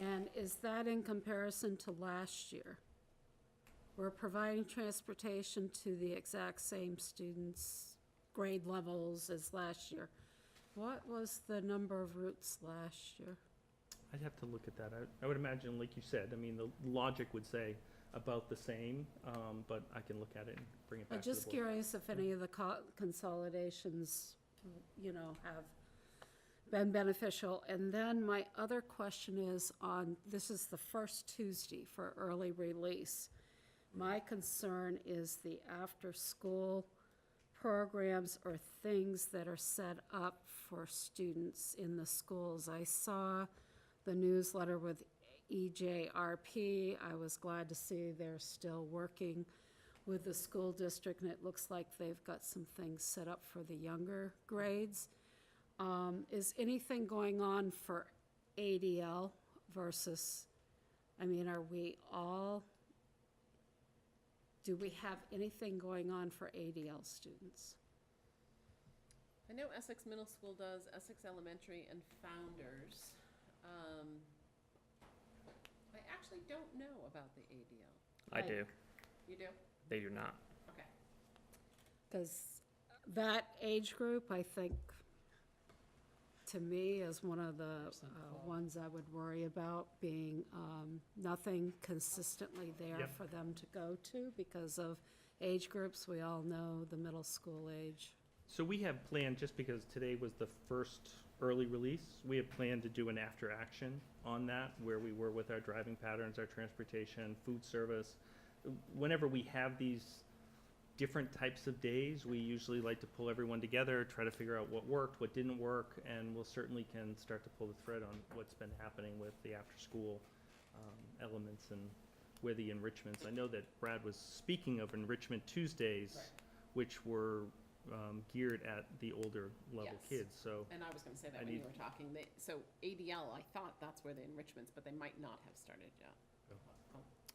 And is that in comparison to last year? We're providing transportation to the exact same students, grade levels as last year. What was the number of routes last year? I'd have to look at that. I would imagine, like you said, I mean, the logic would say about the same, but I can look at it and bring it back I'm to the just board. curious if any of the consolidations, you know, have been beneficial. And then my other question is on, this is the first Tuesday for early release. My concern is the after-school programs or things that are set up for students in the schools. I saw the newsletter with EJRP. I was glad to see they're still working with the school district, and it looks like they've got some things set up for the younger grades. Is anything going on for ADL versus, I mean, do we have anything going on for ADL students? I know Essex Middle School does, Essex Elementary and Founders. I actually don't know about the ADL. I do. You do? They do not. Okay. Because that age group, I think, to me, is one of the ones I would worry about, being nothing consistently there Yep. for them to go to because of age groups. We all know the middle school age. So we have planned, just because today was the first early release, we have planned to do an after action on that, where we were with our driving patterns, our transportation, food service. Whenever we have these different types of days, we usually like to pull everyone together, try to figure out what worked, what didn't work, and we'll certainly can start to pull the thread on what's been happening with the after-school elements and where the enrichments. I know that Brad was speaking of Enrichment Tuesdays, Right. which were geared at the older level Yes. kids, so. And I was gonna say that I when you need- were talking, so ADL, I thought that's where the enrichments, but they might not have started yet.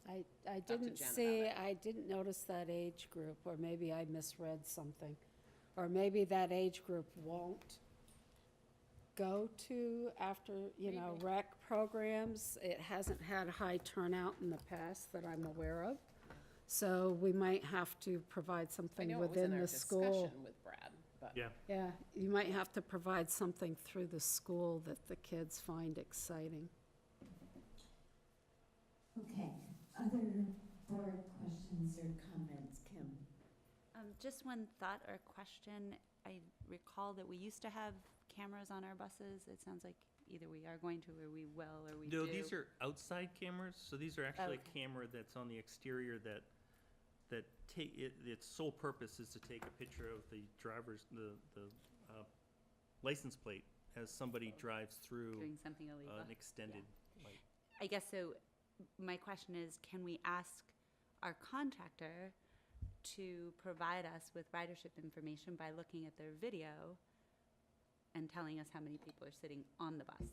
I Talk to didn't Jen see, about it. I didn't notice that age group, or maybe I misread something. Or maybe that age group won't go to after, Maybe. rec programs. It hasn't had high turnout in the past that I'm aware of. So we might have to provide I something know it was within in our the school. discussion with Brad, but. Yeah. Yeah, you might have to provide something through the school that the kids find exciting. Okay, other board questions or comments, Kim? Just one thought or question. I recall that we used to have cameras on our buses. It sounds like either we are going to, or we will, or we do. No, these are outside cameras, so these are actually a Okay. camera that's on the exterior that its sole purpose is to take a picture of the driver's, the license plate as somebody drives through Doing something illegal. an extended light. I guess so. My question is, can we ask our contractor to provide us with ridership information by looking at their video and telling us how many people are sitting on the bus?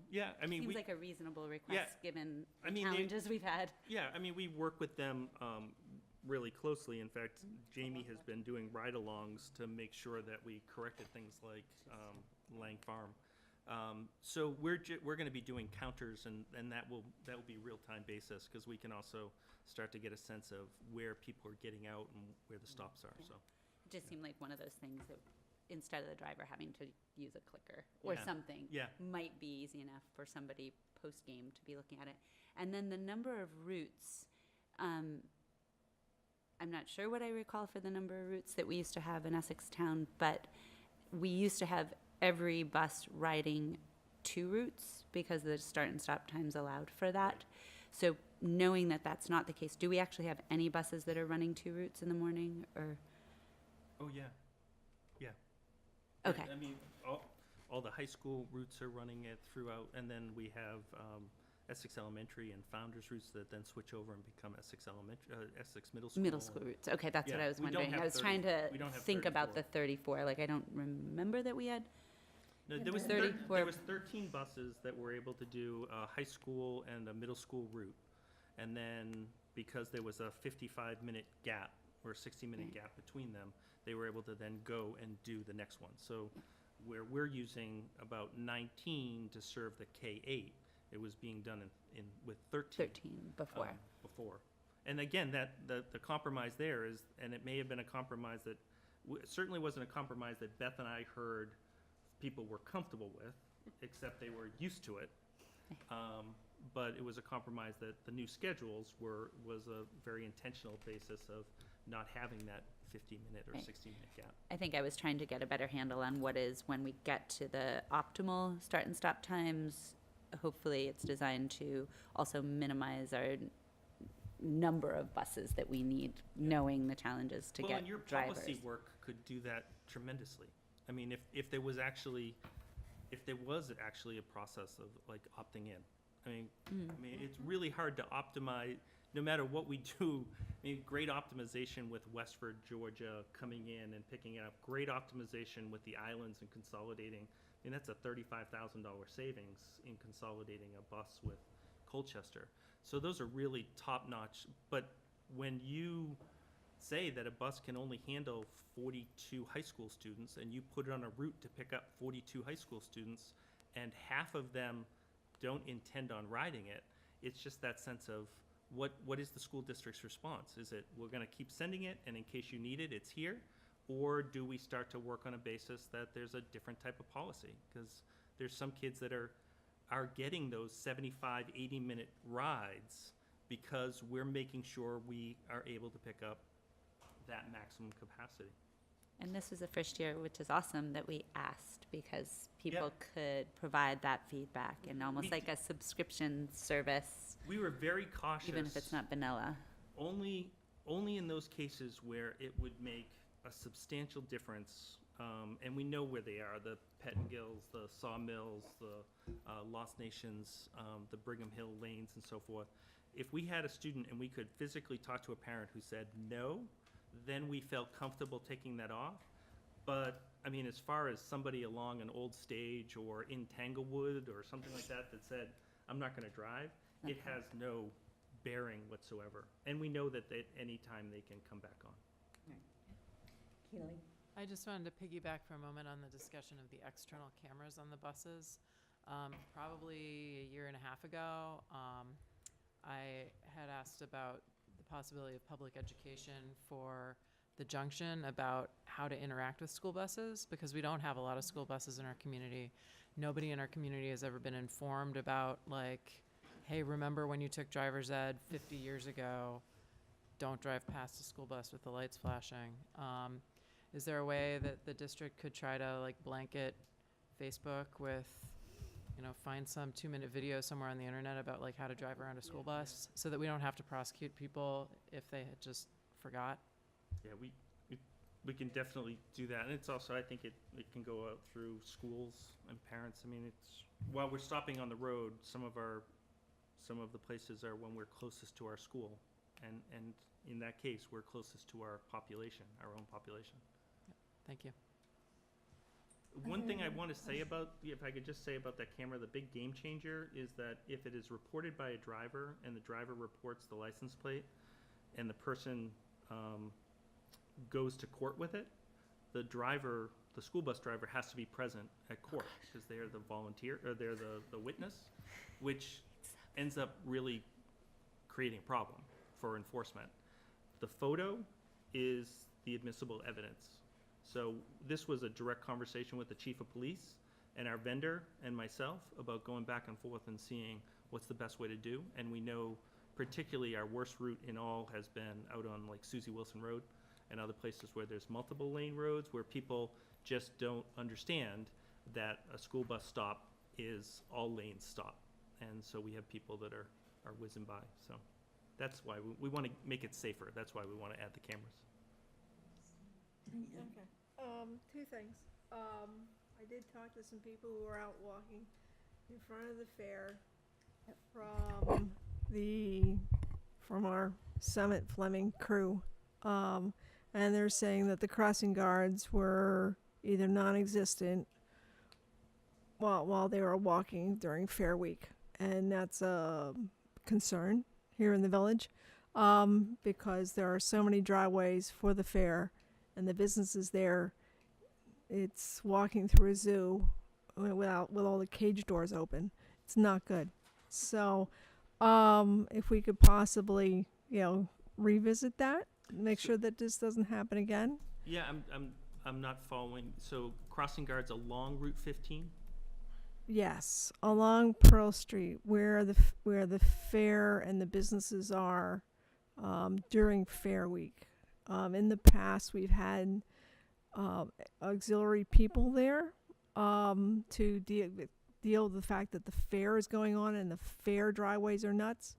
Yeah, I mean, Seems we, like a reasonable request, given I the mean, they- challenges we've had. yeah, I mean, we work with them really closely. In fact, Jamie has been doing ride-alongs to make sure that we corrected things like Lang Farm. So we're going to be doing counters, and that will be real-time basis, because we can also start to get a sense of where people are getting out and where the stops are. So It just seemed like one of those things that instead of the driver having to use a clicker or Yeah. something, Yeah. might be easy enough for somebody post-game to be looking at it. And then the number of routes, I'm not sure what I recall for the number of routes that we used to have in Essex Town, but we used to have every bus riding 2 routes because the start and stop times allowed for that. So knowing that that's not the case, do we actually have any buses that are running 2 routes in the morning, or? Oh, yeah. Yeah. Okay. I mean, all the high school routes are running it throughout, and then we have Essex Elementary and Founders routes that then switch over and become Essex Essex Middle School. Middle school routes. Okay, that's what Yeah, I was we don't wondering. have I was 30 trying to we don't have think about the 34. 34. Like, I don't remember that we had. No, there was 34. there was 13 buses that were able to do a high school and a middle school route. And then, because there was a 55-minute gap or a 60-minute gap between them, they were able to then go and do the next one. So where we're using about 19 to serve the K-8, it was being done with 13. 13 before. Before. And again, the compromise there is, and it may have been a compromise that, it certainly wasn't a compromise that Beth and I heard people were comfortable with, except they were used to it. But it was a compromise that the new schedules was a very intentional basis of not having that 50-minute or Right. 60-minute gap. I think I was trying to get a better handle on what is when we get to the optimal start and stop times. Hopefully, it's designed to also minimize our number of buses that we need, knowing the challenges to Well, get and your drivers. policy work could do that tremendously. I mean, if there was actually a process of like opting in. I mean, it's really hard to optimize, no matter what we do. I mean, great optimization with Westford, Georgia, coming in and picking it up. Great optimization with the islands and consolidating. I mean, that's a $35,000 savings in consolidating a bus with Colchester. So those are really top-notch. But when you say that a bus can only handle 42 high school students, and you put it on a route to pick up 42 high school students, and half of them don't intend on riding it, it's just that sense of what is the school district's response? Is it, we're gonna keep sending it, and in case you need it, it's here? Or do we start to work on a basis that there's a different type of policy? Because there's some kids that are getting those 75, 80-minute rides because we're making sure we are able to pick up that maximum capacity. And this was the first year, which is awesome, that we asked, because people could provide that feedback, and almost like a subscription service, We were very cautious. even if it's not vanilla. Only in those cases where it would make a substantial difference, and we know where they are, the Pettingills, the Sawmills, the Lost Nations, the Brigham Hill lanes and so forth. If we had a student and we could physically talk to a parent who said no, then we felt comfortable taking that off. But, I mean, as far as somebody along an old stage or in Tanglewood or something like that that said, I'm not gonna drive, it has no bearing whatsoever. And we know that at any time they can come back on. Keely? I just wanted to piggyback for a moment on the discussion of the external cameras on the buses. Probably a year and a half ago, I had asked about the possibility of public education for the Junction about how to interact with school buses, because we don't have a lot of school buses in our community. Nobody in our community has ever been informed about, like, hey, remember when you took driver's ed 50 years ago? Don't drive past a school bus with the lights flashing. Is there a way that the district could try to like blanket Facebook with, find some 2-minute video somewhere on the internet about like how to drive around a school bus, so that we don't have to prosecute people if they had just forgot? Yeah, we can definitely do that. And it's also, I think it can go out through schools and parents. I mean, it's, while we're stopping on the road, some of the places are when we're closest to our school. And in that case, we're closest to our population, our own population. Thank you. One thing I want to say about, if I could just say about that camera, the big game changer is that if it is reported by a driver and the driver reports the license plate and the person goes to court with it, the school bus driver has to be present at court because they're the volunteer, or they're the witness, which ends up really creating a problem for enforcement. The photo is the admissible evidence. So this was a direct conversation with the chief of police and our vendor and myself about going back and forth and seeing what's the best way to do. And we know particularly our worst route in all has been out on like Susie Wilson Road and other places where there's multiple lane roads where people just don't understand that a school bus stop is all lanes stop. And so we have people that are whizzing by. So that's why we want to make it safer. That's why we want to add the cameras. Okay. Two things. I did talk to some people who were out walking in front of the fair from our Summit Fleming crew. And they're saying that the crossing guards were either non-existent while they were walking during Fair Week. And that's a concern here in the village, because there are so many driveways for the fair and the businesses there. It's walking through a zoo with all the cage doors open. It's not good. So if we could possibly, revisit that, make sure that this doesn't happen again. Yeah, I'm not following. So crossing guards along Route 15? Yes, along Pearl Street, where the fair and the businesses are during Fair Week. In the past, we've had auxiliary people there to deal with the fact that the fair is going on and the fair driveways are nuts.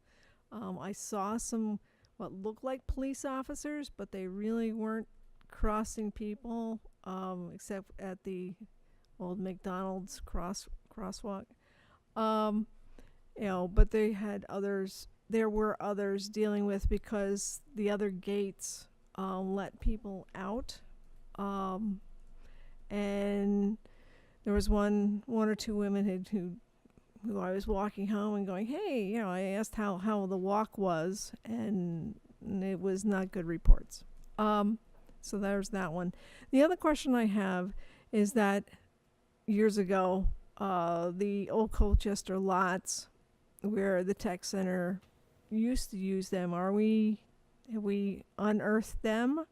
I saw some what looked like police officers, but they really weren't crossing people, except at the old McDonald's crosswalk. But they had others. There were others dealing with because the other gates let people out, and there was one or two women who I was walking home and going, hey, I asked how the walk was, and it was not good reports. So there's that one. The other question I have is that years ago, the old Colchester lots where the tech center used to use them, have we unearthed them?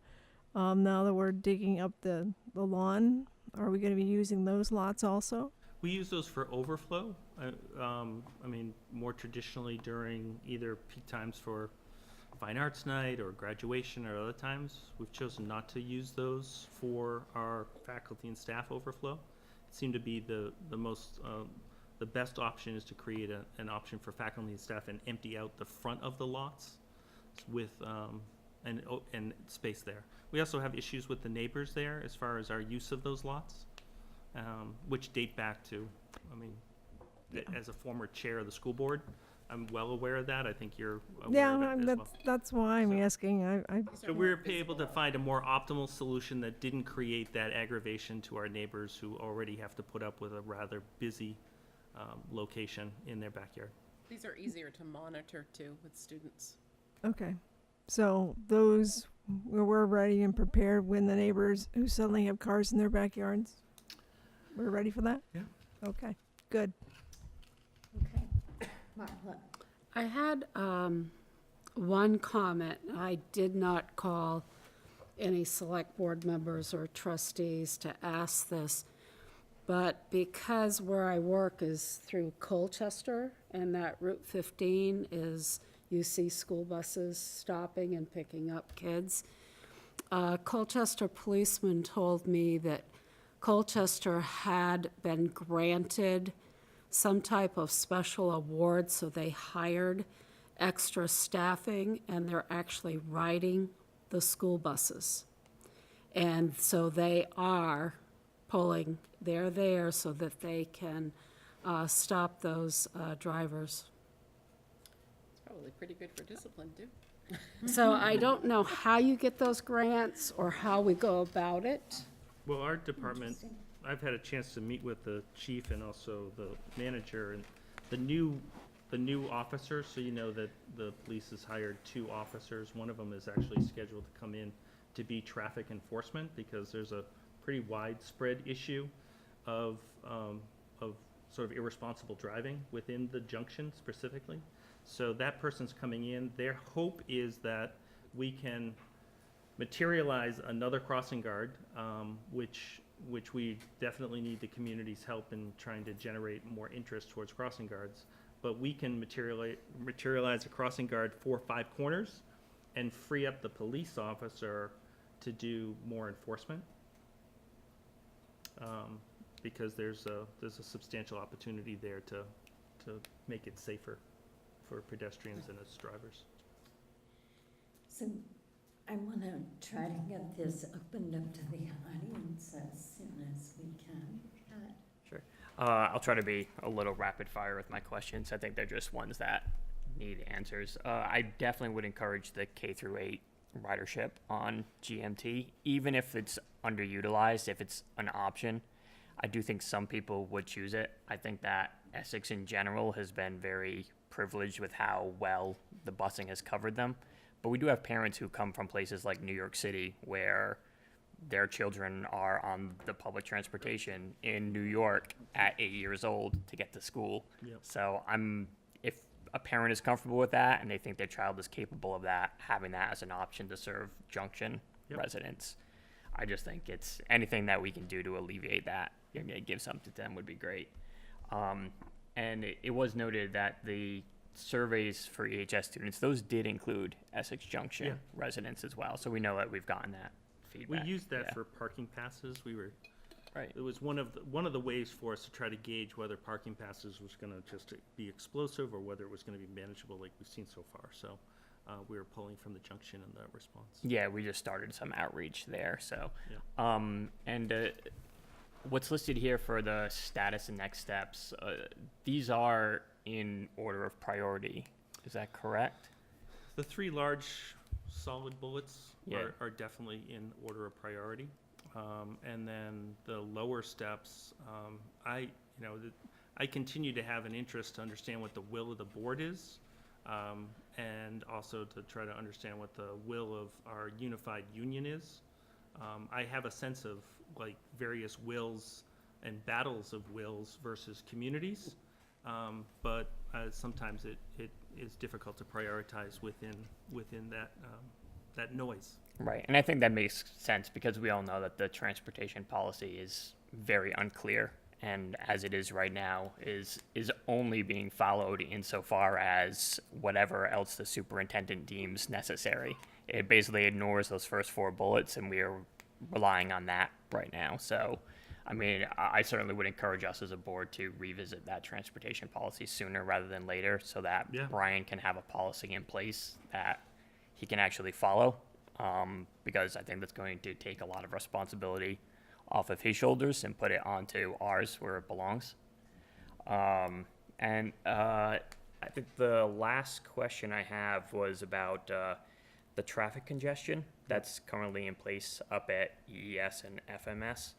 Now that we're digging up the lawn, are we going to be using those lots also? We use those for overflow. More traditionally during either peak times for Fine Arts Night or graduation or other times. We've chosen not to use those for our faculty and staff overflow. It seemed to be the best option is to create an option for faculty and staff and empty out the front of the lots with and space there. We also have issues with the neighbors there as far as our use of those lots, which date back to, as a former chair of the school board, I'm well aware of that. I think you're aware of it as well. That's why I'm asking. So we were able to find a more optimal solution that didn't create that aggravation to our neighbors who already have to put up with a rather busy location in their backyard. These are easier to monitor too with students. Okay. So those, we're ready and prepared when the neighbors who suddenly have cars in their backyards, we're ready for that? Yeah. Okay, good. Okay. Marla. I had one comment. I did not call any select board members or trustees to ask this, but because where I work is through Colchester, and that Route 15 is, you see school buses stopping and picking up kids. Colchester policeman told me that Colchester had been granted some type of special award, so they hired extra staffing, and they're actually riding the school buses. And so they are pulling, they're there so that they can stop those drivers. It's probably pretty good for discipline too. So I don't know how you get those grants or how we go about it. Well, our department, I've had a chance to meet with the chief and also the manager, and the new officers, so you know that the police has hired 2 officers. One of them is actually scheduled to come in to be traffic enforcement because there's a pretty widespread issue of sort of irresponsible driving within the junction specifically. So that person's coming in. Their hope is that we can materialize another crossing guard, which we definitely need the community's help in trying to generate more interest towards crossing guards. But we can materialize a crossing guard for 5 corners and free up the police officer to do more enforcement. Because there's a substantial opportunity there to make it safer for pedestrians and its drivers. So I want to try to get this opened up to the audience as soon as we can. Sure. I'll try to be a little rapid fire with my questions. I think they're just ones that need answers. I definitely would encourage the K-8 ridership on GMT, even if it's underutilized, if it's an option. I do think some people would choose it. I think that Essex in general has been very privileged with how well the busing has covered them. But we do have parents who come from places like New York City where their children are on the public transportation in New York at 8 years old to get to school. Yep. So if a parent is comfortable with that and they think their child is capable of that, having that as an option to serve Junction residents, I just think it's anything that we can do to alleviate that, give something to them would be great. And it was noted that the surveys for EHS students, those did include Essex Junction residents as well. So we know that we've gotten that feedback. We used that for parking passes. Right. It was one of the ways for us to try to gauge whether parking passes was going to just be explosive or whether it was going to be manageable like we've seen so far. So we were pulling from the Junction and the response. Yeah, we just started some outreach there, so. Yeah. And what's listed here for the status and next steps, these are in order of priority, is that correct? The three large solid bullets Yeah. are definitely in order of priority. And then the lower steps, I continue to have an interest to understand what the will of the board is, and also to try to understand what the will of our unified union is. I have a sense of like various wills and battles of wills versus communities, but sometimes it is difficult to prioritize within that noise. Right, and I think that makes sense because we all know that the transportation policy is very unclear, and as it is right now, is only being followed insofar as whatever else the superintendent deems necessary. It basically ignores those first four bullets, and we are relying on that right now. So, I mean, I certainly would encourage us as a board to revisit that transportation policy sooner rather than later, so that Yeah. Brian can have a policy in place that he can actually follow. Because I think that's going to take a lot of responsibility off of his shoulders and put it onto ours where it belongs. I think the last question I have was about the traffic congestion that's currently in place up at EES and FMS.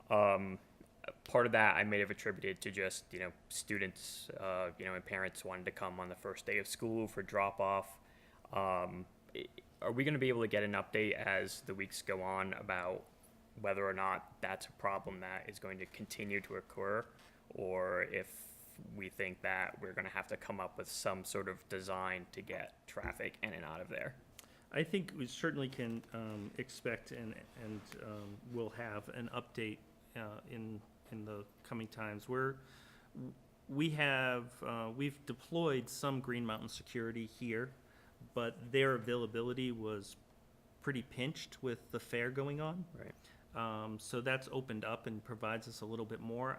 Part of that I may have attributed to just, students, and parents wanting to come on the first day of school for drop off. Are we going to be able to get an update as the weeks go on about whether or not that's a problem that is going to continue to occur, or if we think that we're going to have to come up with some sort of design to get traffic in and out of there? I think we certainly can expect and will have an update in the coming times. We've deployed some Green Mountain security here, but their availability was pretty pinched with the fair going on. Right. So that's opened up and provides us a little bit more.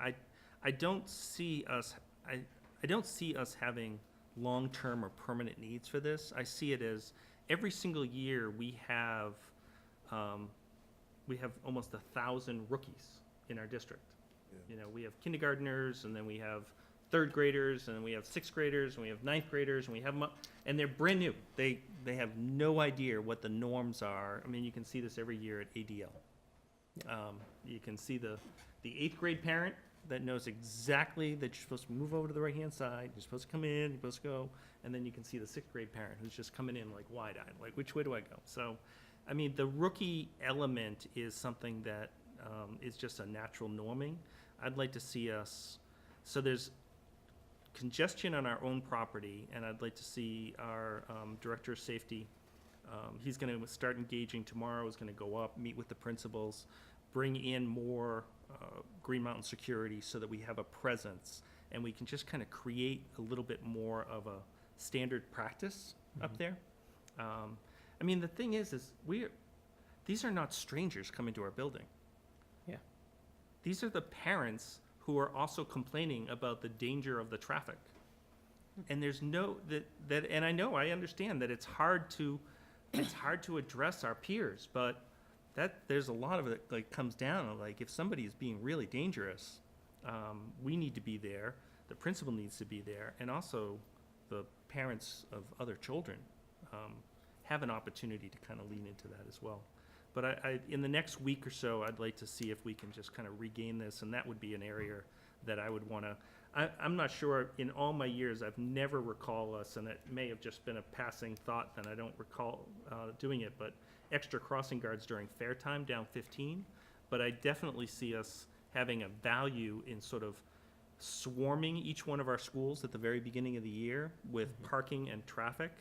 I don't see us having long-term or permanent needs for this. I see it as every single year we have almost 1,000 rookies in our district. Yeah. We have kindergartners, and then we have third graders, and we have sixth graders, and we have ninth graders, and we have them up, and they're brand new. They have no idea what the norms are. I mean, you can see this every year at ADL. You can see the eighth grade parent that knows exactly that you're supposed to move over to the right-hand side, you're supposed to come in, you're supposed to go, and then you can see the sixth grade parent who's just coming in like wide-eyed, like, which way do I go? So, I mean, the rookie element is something that is just a natural norming. I'd like to see us, so there's congestion on our own property, and I'd like to see our director of safety, he's going to start engaging tomorrow, is going to go up, meet with the principals, bring in more Green Mountain security so that we have a presence, and we can just kind of create a little bit more of a standard practice up there. I mean, the thing is these are not strangers coming to our building. Yeah. These are the parents who are also complaining about the danger of the traffic. And there's and I understand that it's hard to address our peers, but there's a lot of it like comes down to like, if somebody is being really dangerous, we need to be there, the principal needs to be there, and also the parents of other children have an opportunity to kind of lean into that as well. But I in the next week or so, I'd like to see if we can just kind of regain this, and that would be an area that I would want to. I'm not sure, in all my years, I've never recall us, and it may have just been a passing thought, and I don't recall doing it, but extra crossing guards during fair time down 15. But I definitely see us having a value in sort of swarming each one of our schools at the very beginning of the year with parking and traffic,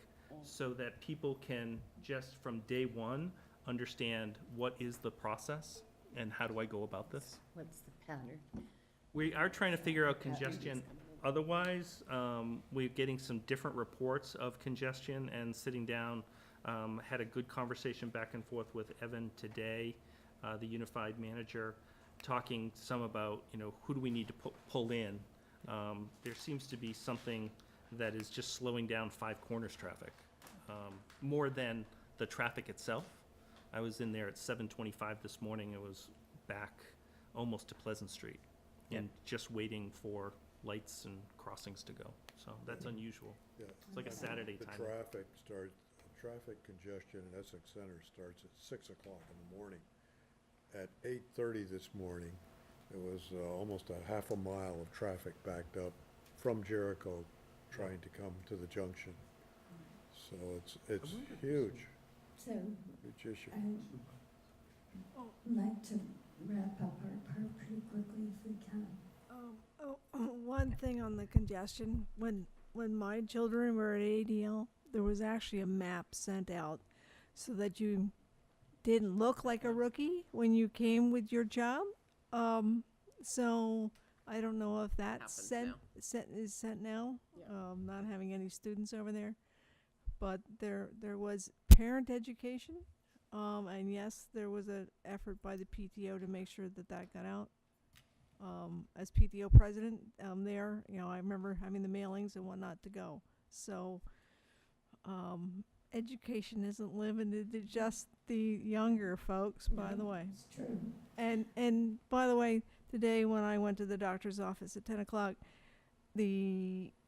so that people can just from day one understand what is the process and how do I go about this. What's the pattern? We are trying to figure out congestion. Otherwise, we're getting some different reports of congestion, and sitting down, had a good conversation back and forth with Evan today, the unified manager, talking some about, who do we need to pull in. There seems to be something that is just slowing down Five Corners traffic. more than the traffic itself. I was in there at 7:25 this morning. It was back almost to Pleasant Street and just waiting for lights and crossings to go. So that's unusual. Yeah. It's like a Saturday The timing. traffic congestion in Essex Center starts at 6 o'clock in the morning. At 8:30 this morning, there was almost a half a mile of traffic backed up from Jericho trying to come to the junction. So it's huge, So huge issue. I'd like to wrap up our part pretty quickly if we can. One thing on the congestion, when my children were at ADL, there was actually a map sent out so that you didn't look like a rookie when you came with your job. So I don't know if that's is sent now, not having any students over there. But there was parent education, and yes, there was an effort by the PTO to make sure that got out. As PTO president, there, I remember having the mailings and whatnot to go. So, education isn't limited to just the younger folks, by the way. It's true. And by the way, today when I went to the doctor's office at 10 o'clock,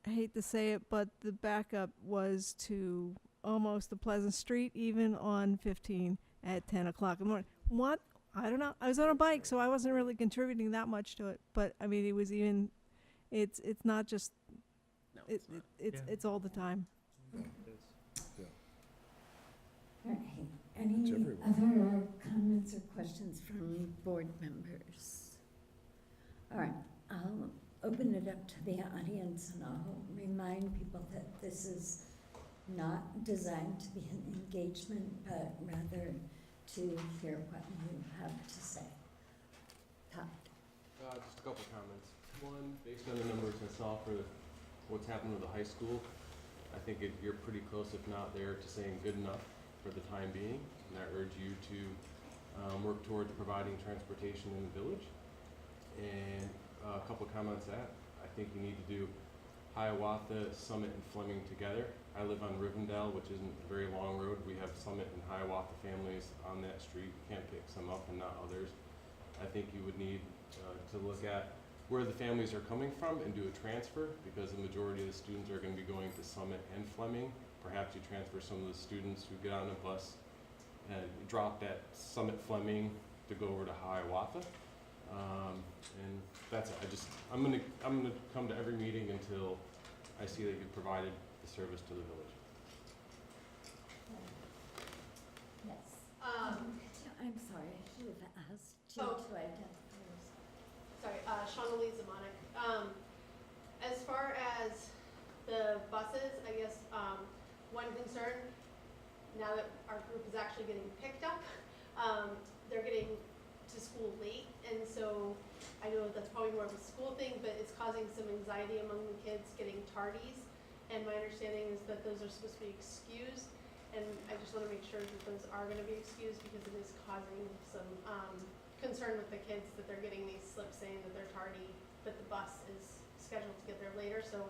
I hate to say it, but the backup was to almost the Pleasant Street, even on 15 at 10 o'clock in the morning. What? I don't know. I was on a bike, so I wasn't really contributing that much to it. But I mean, it was even. It's not just. It's all the time. All right. Any other comments or questions from board members? All right. I'll open it up to the audience, and I'll remind people that this is not designed to be an engagement, but rather to hear what you have to say. Todd. Just a couple comments. One, based on the numbers I saw for what's happened with the high school, I think you're pretty close, if not there, to saying good enough for the time being. And I urge you to work towards providing transportation in the village. And a couple comments that I think you need to do Hiawatha, Summit, and Fleming together. I live on Rivendell, which isn't a very long road. We have Summit and Hiawatha families on that street. You can't pick some up and not others. I think you would need to look at where the families are coming from and do a transfer, because the majority of the students are going to be going to Summit and Fleming. Perhaps you transfer some of the students who get on a bus and drop at Summit Fleming to go over to Hiawatha. And that's it. I'm gonna come to every meeting until I see that you've provided the service to the village. Yes. I'm sorry, I should have asked you to identify yourself. Sorry, Shauna Zamonic. As far as the buses, I guess one concern, now that our group is actually getting picked up, they're getting to school late, and so I know that's probably more of a school thing, but it's causing some anxiety among the kids getting tardies, and my understanding is that those are supposed to be excused, and I just want to make sure that those are going to be excused, because it is causing some concern with the kids that they're getting these slips saying that they're tardy, but the bus is scheduled to get there later. So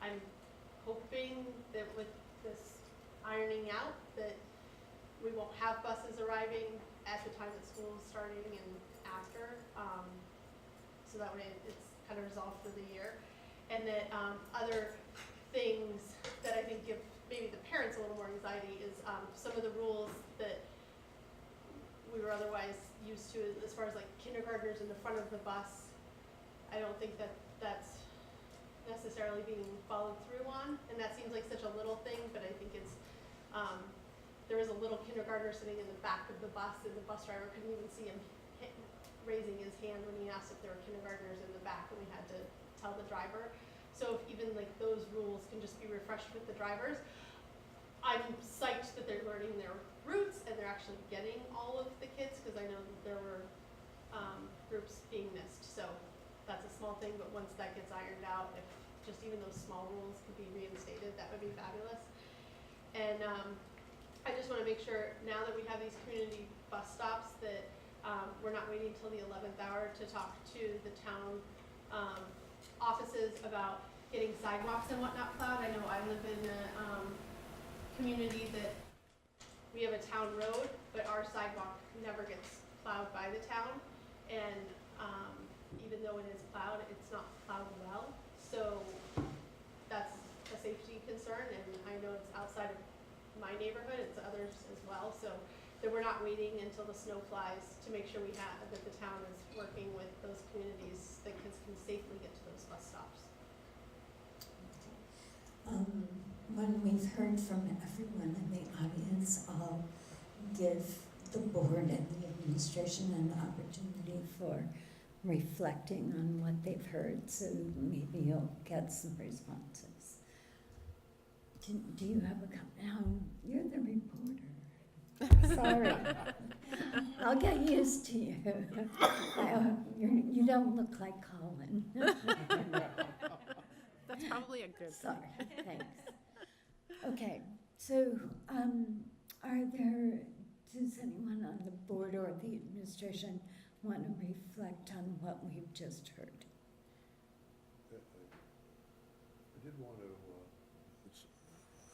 I'm hoping that with this ironing out that we won't have buses arriving at the time that school is starting and after, so that way it's kind of resolved for the year. And that other things that I think give maybe the parents a little more anxiety is some of the rules that we were otherwise used to as far as like kindergartners in the front of the bus. I don't think that that's necessarily being followed through on, and that seems like such a little thing, but I think it's there was a little kindergartner sitting in the back of the bus, and the bus driver couldn't even see him raising his hand when he asked if there were kindergartners in the back, and we had to tell the driver. So if even like those rules can just be refreshed with the drivers, I'm psyched that they're learning their routes and they're actually getting all of the kids, because I know that there were groups being missed. So that's a small thing, but once that gets ironed out, if just even those small rules could be reinstated, that would be fabulous. And I just want to make sure now that we have these community bus stops that we're not waiting until the 11th hour to talk to the town offices about getting sidewalks and whatnot plowed. I know I live in a community that we have a town road, but our sidewalk never gets plowed by the town. And even though it is plowed, it's not plowed well. So that's a safety concern, and I know it's outside of my neighborhood, it's others as well. So that we're not waiting until the snow flies to make sure that the town is working with those communities that kids can safely get to those bus stops. When we've heard from everyone in the audience, I'll give the board and the administration an opportunity for reflecting on what they've heard, so maybe you'll get some responses. Do you have a comment? You're the reporter. Sorry. I'll get used to you. You don't look like Colin. That's probably a good Sorry, thanks. Okay, so does anyone on the board or the administration want to reflect on what we've just heard? I did want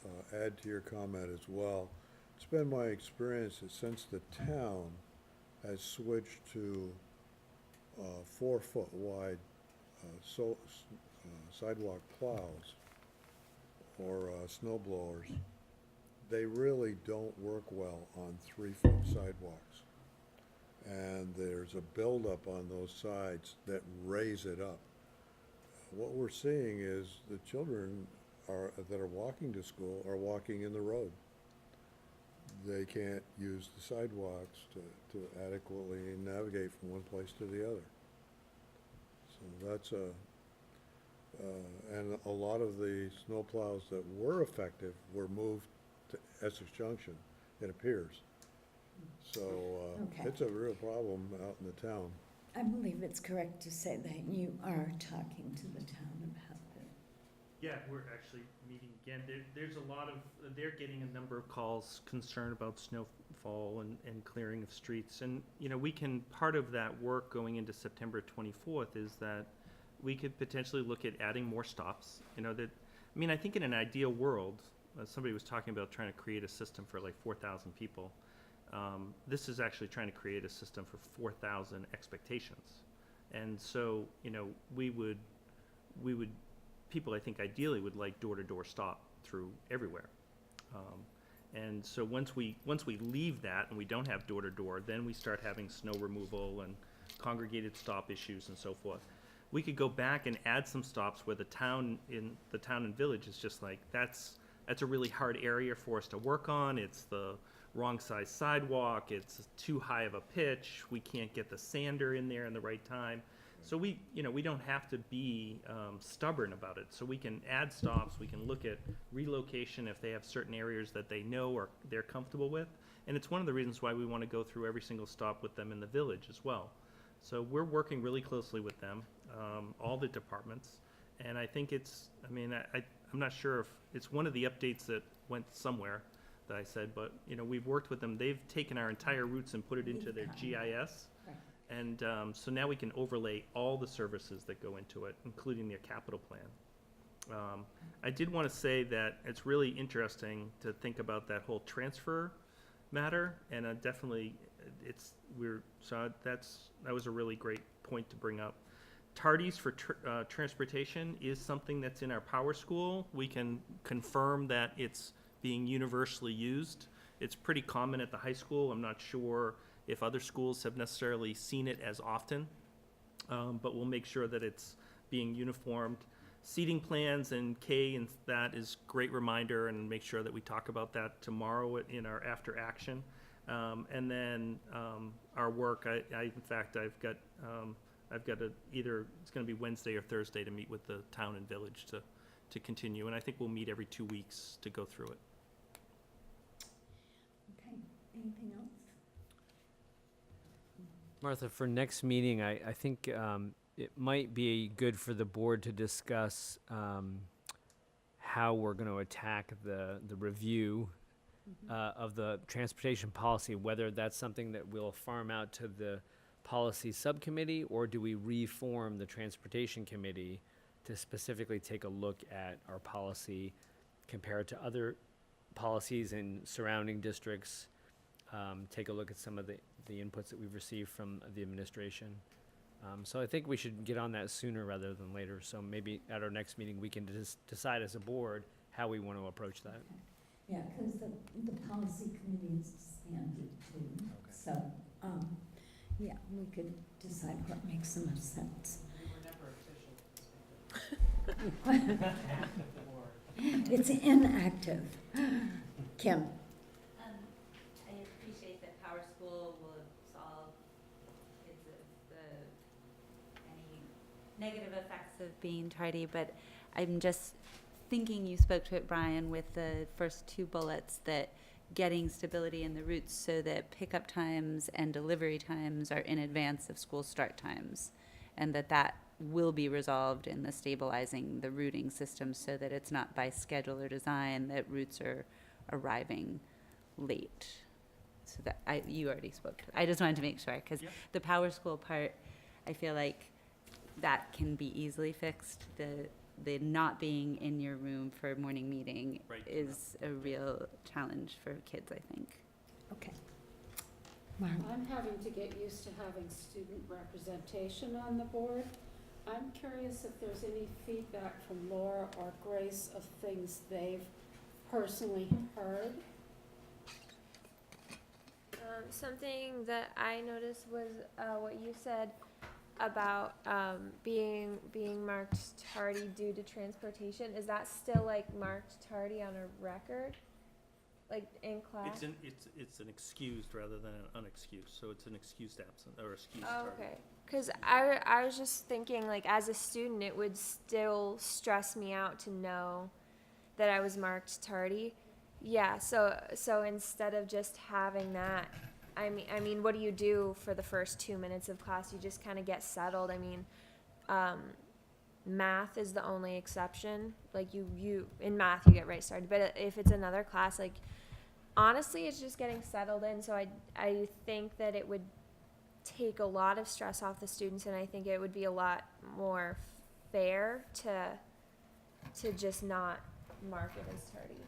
to add to your comment as well. It's been my experience that since the town has switched to 4-foot wide sidewalk plows or snow blowers, they really don't work well on 3-foot sidewalks. And there's a buildup on those sides that raise it up. What we're seeing is the children that are walking to school are walking in the road. They can't use the sidewalks to adequately navigate from one place to the other. So that's and a lot of the snowplows that were effective were moved to Essex Junction, it appears. So Okay. it's a real problem out in the town. I believe it's correct to say that you are talking to the town about it. Yeah, we're actually meeting again. There's a lot of, they're getting a number of calls concerned about snowfall and clearing of streets. And, part of that work going into September 24th is that we could potentially look at adding more stops. I think in an ideal world, somebody was talking about trying to create a system for like 4,000 people. This is actually trying to create a system for 4,000 expectations. And so, people I think ideally would like door-to-door stop through everywhere. And so once we leave that and we don't have door-to-door, then we start having snow removal and congregated stop issues and so forth. We could go back and add some stops where the town and village is just like, that's a really hard area for us to work on. It's the wrong size sidewalk, it's too high of a pitch, we can't get the sander in there in the right time. So we don't have to be stubborn about it. So we can add stops, we can look at relocation if they have certain areas that they know or they're comfortable with. And it's one of the reasons why we want to go through every single stop with them in the village as well. So we're working really closely with them, all the departments. And I think I'm not sure if it's one of the updates that went somewhere that I said, but we've worked with them. They've taken our entire routes and put it into their GIS. And so now we can overlay all the services that go into it, including their capital plan. I did want to say that it's really interesting to think about that whole transfer matter, and definitely that was a really great point to bring up. Tardies for transportation is something that's in our power school. We can confirm that it's being universally used. It's pretty common at the high school. I'm not sure if other schools have necessarily seen it as often, but we'll make sure that it's being uniformed. Seating plans and K, and that is great reminder, and make sure that we talk about that tomorrow in our after action. And then our work, I've got either it's going to be Wednesday or Thursday to meet with the town and village to continue, and I think we'll meet every 2 weeks to go through it. Okay, anything else? Martha, for next meeting, I think it might be good for the board to discuss how we're going to attack the review of the transportation policy, whether that's something that we'll farm out to the policy subcommittee, or do we reform the transportation committee to specifically take a look at our policy compared to other policies in surrounding districts, take a look at some of the inputs that we've received from the administration. So I think we should get on that sooner rather than later. So maybe at our next meeting, we can decide as a board how we want to approach that. Yeah, because the policy committee is disbanded too. So, yeah, we could decide what makes the most sense. It's inactive. Kim? I appreciate that Power School will solve kids of any negative effects of being tardy, but I'm just thinking you spoke to it, Brian, with the first two bullets, that getting stability in the routes so that pickup times and delivery times are in advance of school start times, and that will be resolved in the stabilizing the routing system so that it's not by schedule or design that routes are arriving late. So that you already spoke to. I just wanted to make sure, because the Power School part, I feel like that can be easily fixed. The not being in your room for morning meeting is a real challenge for kids, I think. Okay. I'm having to get used to having student representation on the board. I'm curious if there's any feedback from Laura or Grace of things they've personally heard. Something that I noticed was what you said about being marked tardy due to transportation. Is that still like marked tardy on a record, like in class? It's an excused rather than an unexcused, so it's an excused absent or excused Oh, tardy. okay. Because I was just thinking, like, as a student, it would still stress me out to know that I was marked tardy. Yeah, so instead of just having that, I mean, what do you do for the first 2 minutes of class? You just kind of get settled. I mean, math is the only exception. Like, you in math, you get right started. But if it's another class, like, honestly, it's just getting settled in. So I think that it would take a lot of stress off the students, and I think it would be a lot more fair to just not mark it as tardy.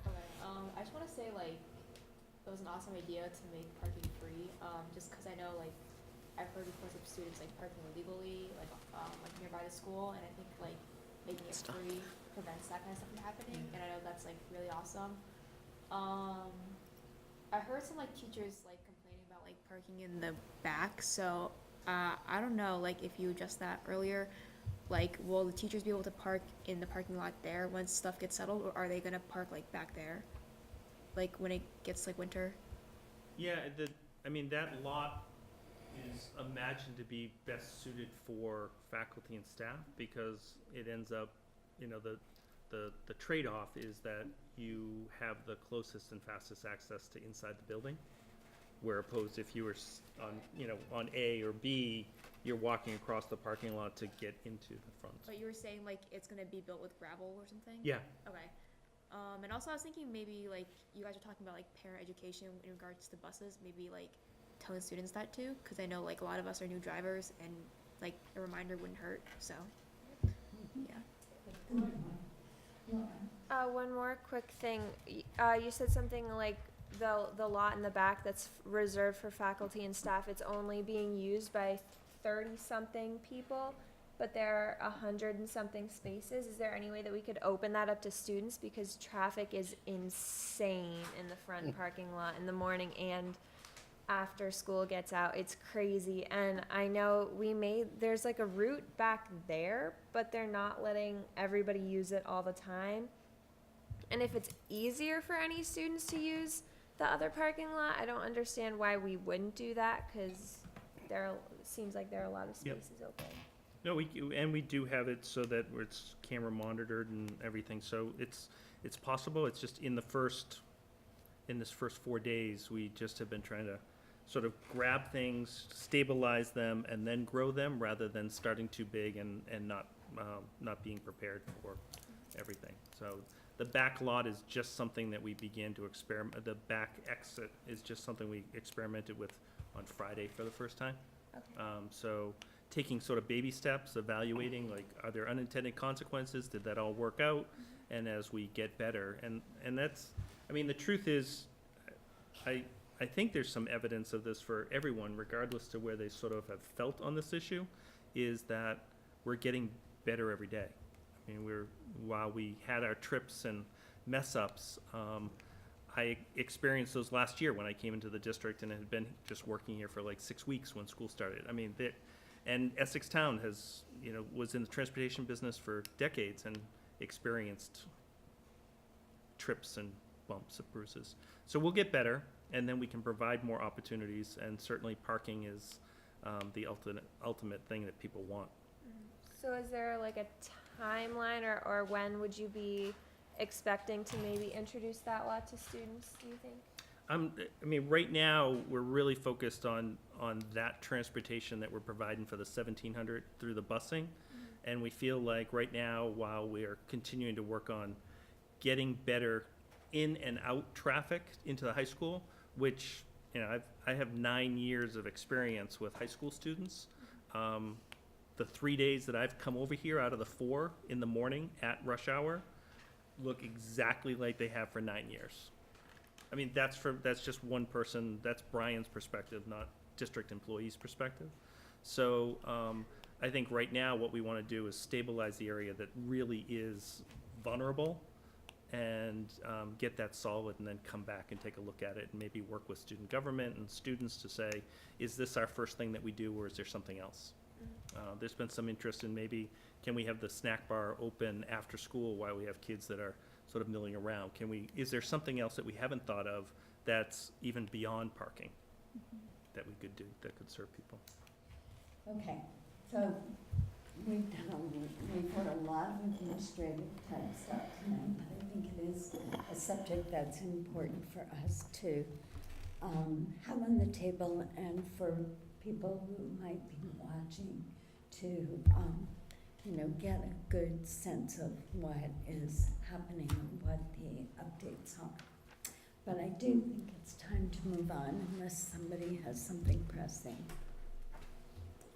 Okay, I just want to say, like, it was an awesome idea to make parking free, just because I know, like, I've heard reports of students, like, parking illegally, like nearby the school, and I think, like, making it free prevents that kind of stuff from happening, and I know that's, like, really awesome. I heard some, like, teachers, like, complaining about, like, parking in the back, so, I don't know, like, if you adjust that earlier, like, will the teachers be able to park in the parking lot there once stuff gets settled, or are they gonna park, like, back there, like, when it gets, like, winter? Yeah, that lot is imagined to be best suited for faculty and staff, because it ends up, the trade-off is that you have the closest and fastest access to inside the building, where opposed if you were on A or B, you're walking across the parking lot to get into the front. But you were saying, like, it's gonna be built with gravel or something? Yeah. Okay. And also I was thinking maybe, like, you guys are talking about, like, parent education in regards to buses, maybe, like, telling students that too, because I know, like, a lot of us are new drivers, and, like, a reminder wouldn't hurt, so, yeah. One more quick thing. You said something like the lot in the back that's reserved for faculty and staff, it's only being used by 30-something people, but there are 100 and something spaces. Is there any way that we could open that up to students? Because traffic is insane in the front parking lot in the morning and after school gets out. It's crazy. And I know there's like a route back there, but they're not letting everybody use it all the time. And if it's easier for any students to use the other parking lot, I don't understand why we wouldn't do that, because seems like there are a lot of spaces open. No, we do have it so that it's camera monitored and everything, so it's possible. It's just in this first 4 days, we just have been trying to sort of grab things, stabilize them, and then grow them, rather than starting too big and not being prepared for everything. So the back lot is just something that we began to experiment. The back exit is just something we experimented with on Friday for the first time. Okay. So taking sort of baby steps, evaluating, like, are there unintended consequences? Did that all work out? and as we get better. And that's, I mean, the truth is, I think there's some evidence of this for everyone, regardless to where they sort of have felt on this issue, is that we're getting better every day. I mean, while we had our trips and mess ups, I experienced those last year when I came into the district and had been just working here for like 6 weeks when school started. I mean, and Essex Town has, was in the transportation business for decades and experienced trips and bumps and bruises. So we'll get better, and then we can provide more opportunities, and certainly parking is the ultimate thing that people want. So is there like a timeline, or when would you be expecting to maybe introduce that law to students, do you think? I mean, right now, we're really focused on that transportation that we're providing for the 1,700 through the busing. And we feel like right now, while we are continuing to work on getting better in and out traffic into the high school, which, I have 9 years of experience with high school students. The 3 days that I've come over here out of the 4 in the morning at rush hour look exactly like they have for 9 years. I mean, that's just one person, that's Brian's perspective, not district employees' perspective. So I think right now what we want to do is stabilize the area that really is vulnerable and get that solid, and then come back and take a look at it and maybe work with student government and students to say, is this our first thing that we do, or is there something else? There's been some interest in maybe, can we have the snack bar open after school while we have kids that are sort of milling around? Is there something else that we haven't thought of that's even beyond parking that we could do, that could serve people? Okay, so we've heard a lot of administrative type stuff tonight, but I think it is a subject that's important for us to have on the table, and for people who might be watching to get a good sense of what is happening and what the updates are. But I do think it's time to move on unless somebody has something pressing.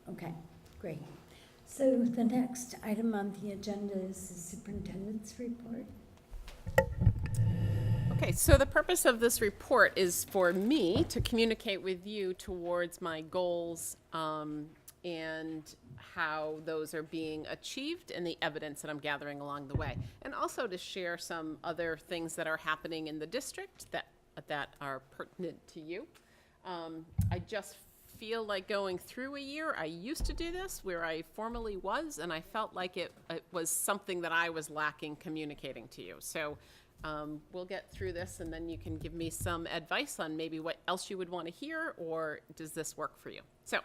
Okay, great. So the next item on the agenda is the Superintendent's Report. Okay, so the purpose of this report is for me to communicate with you towards my goals and how those are being achieved and the evidence that I'm gathering along the way. And also to share some other things that are happening in the district that are pertinent to you. I just feel like going through a year. I used to do this where I formerly was, and I felt like it was something that I was lacking communicating to you. So we'll get through this, and then you can give me some advice on maybe what else you would want to hear, or does this work for you? So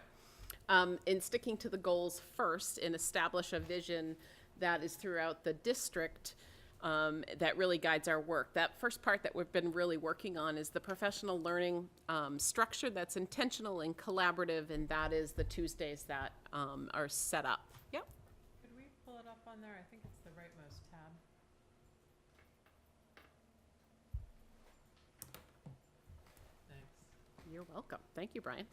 in sticking to the goals first, and establish a vision that is throughout the district that really guides our work. That first part that we've been really working on is the professional learning structure that's intentional and collaborative, and that is the Tuesdays that are set up. Yep. Could we pull it up on there? I think it's the rightmost tab. Thanks. You're welcome. Thank you, Brian.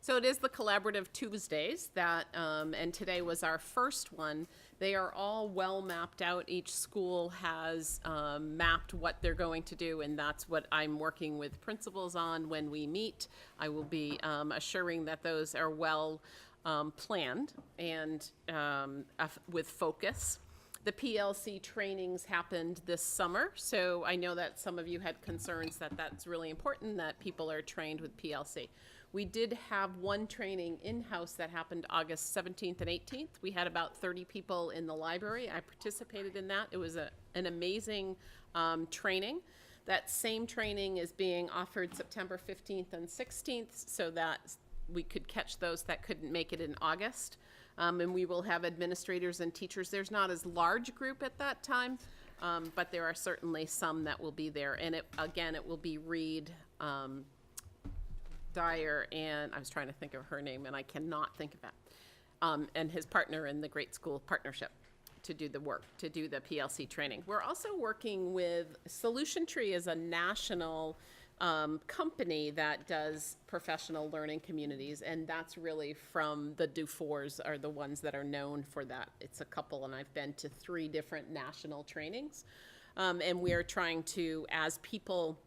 So it is the collaborative Tuesdays that, and today was our first one. They are all well mapped out. Each school has mapped what they're going to do, and that's what I'm working with principals on when we meet. I will be assuring that those are well planned and with focus. The PLC trainings happened this summer, so I know that some of you had concerns that that's really important, that people are trained with PLC. We did have one training in-house that happened August 17th and 18th. We had about 30 people in the library. I participated in that. It was an amazing training. That same training is being offered September 15th and 16th, so that we could catch those that couldn't make it in August. And we will have administrators and teachers. There's not as large a group at that time, but there are certainly some that will be there. And it will be Reed, Dyer, and I was trying to think of her name, and I cannot think of that, and his partner in the Great School Partnership to do the work, to do the PLC training. We're also working with Solution Tree as a national company that does professional learning communities, and that's really from the Dufours are the ones that are known for that. It's a couple, and I've been to 3 different national trainings. And we are trying to, as people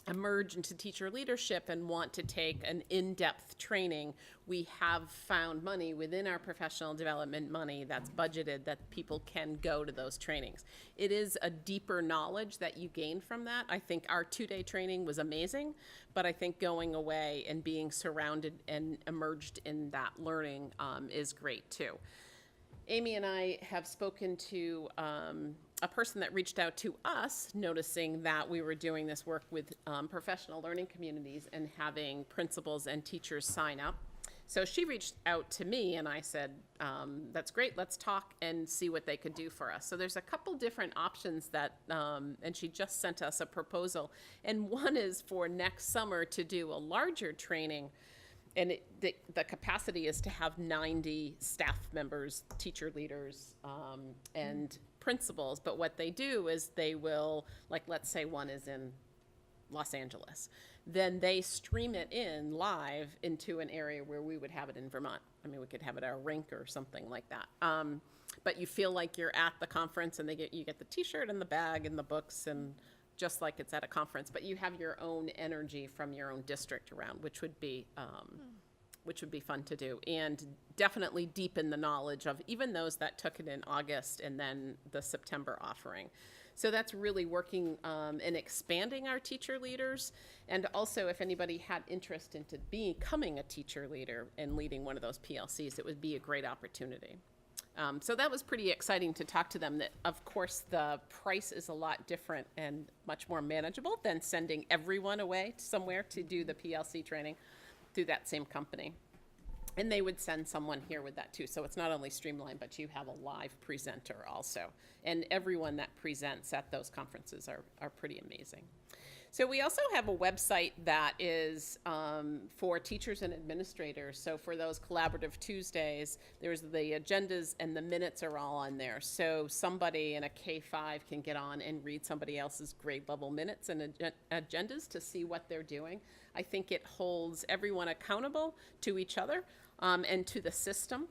emerge into teacher leadership and want to take an in-depth training, we have found money within our professional development money that's budgeted that people can go to those trainings. It is a deeper knowledge that you gain from that. I think our 2-day training was amazing, but I think going away and being surrounded and immersed in that learning is great too. Amy and I have spoken to a person that reached out to us, noticing that we were doing this work with professional learning communities and having principals and teachers sign up. So she reached out to me and I said, that's great, let's talk and see what they could do for us. So there's a couple different options that, and she just sent us a proposal. And one is for next summer to do a larger training. And the capacity is to have 90 staff members, teacher leaders, and principals. But what they do is they will, like, let's say one is in Los Angeles. Then they stream it in live into an area where we would have it in Vermont. I mean, we could have it at a rink or something like that. But you feel like you're at the conference, and you get the T-shirt and the bag and the books, and just like it's at a conference, but you have your own energy from your own district around, which would be fun to do, and definitely deepen the knowledge of even those that took it in August and then the September offering. So that's really working and expanding our teacher leaders, and also if anybody had interest into becoming a teacher leader and leading one of those PLCs, it would be a great opportunity. So that was pretty exciting to talk to them. That, of course, the price is a lot different and much more manageable than sending everyone away somewhere to do the PLC training through that same company. And they would send someone here with that too. So it's not only streamlined, but you have a live presenter also. And everyone that presents at those conferences are pretty amazing. So we also have a website that is for teachers and administrators. So for those collaborative Tuesdays, there's the agendas and the minutes are all on there. So somebody in a K-5 can get on and read somebody else's grade level minutes and agendas to see what they're doing. I think it holds everyone accountable to each other and to the system.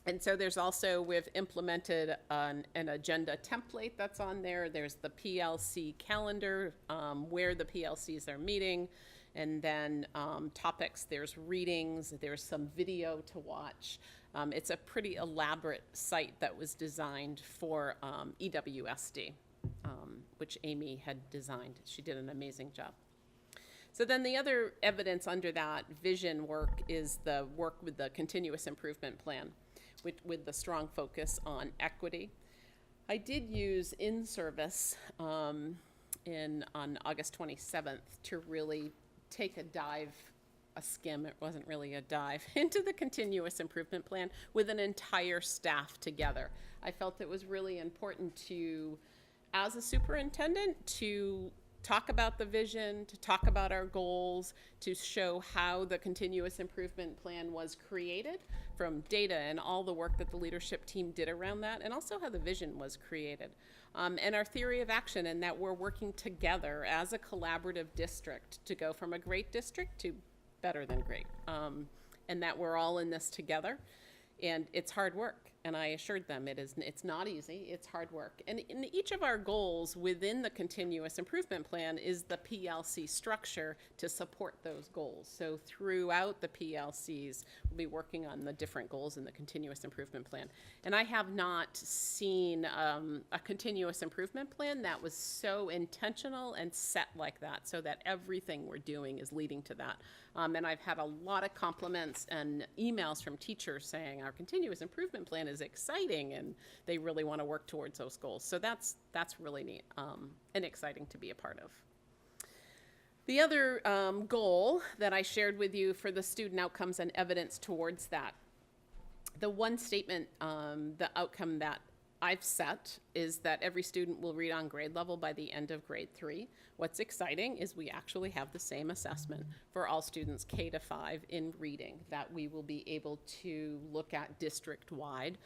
And so there's also, we've implemented an agenda template that's on there. There's the PLC calendar, where the PLCs are meeting, and then topics, there's readings, there's some video to watch. It's a pretty elaborate site that was designed for EWSD, which Amy had designed. She did an amazing job. So then the other evidence under that vision work is the work with the continuous improvement plan, with the strong focus on equity. I did use in-service on August 27th to really take a skim, it wasn't really a dive, into the continuous improvement plan with an entire staff together. I felt it was really important to, as a superintendent, to talk about the vision, to talk about our goals, to show how the continuous improvement plan was created from data and all the work that the leadership team did around that, and also how the vision was created. And our theory of action, and that we're working together as a collaborative district to go from a great district to better than great. And that we're all in this together, and it's hard work. And I assured them it's not easy, it's hard work. And in each of our goals within the continuous improvement plan is the PLC structure to support those goals. So throughout the PLCs, we'll be working on the different goals in the continuous improvement plan. And I have not seen a continuous improvement plan that was so intentional and set like that, so that everything we're doing is leading to that. And I've had a lot of compliments and emails from teachers saying our continuous improvement plan is exciting and they really want to work towards those goals. So that's really neat and exciting to be a part of. The other goal that I shared with you for the student outcomes and evidence towards that, the one statement, the outcome that I've set is that every student will read on grade level by the end of grade 3. What's exciting is we actually have the same assessment for all students K-5 in reading that we will be able to look at district-wide.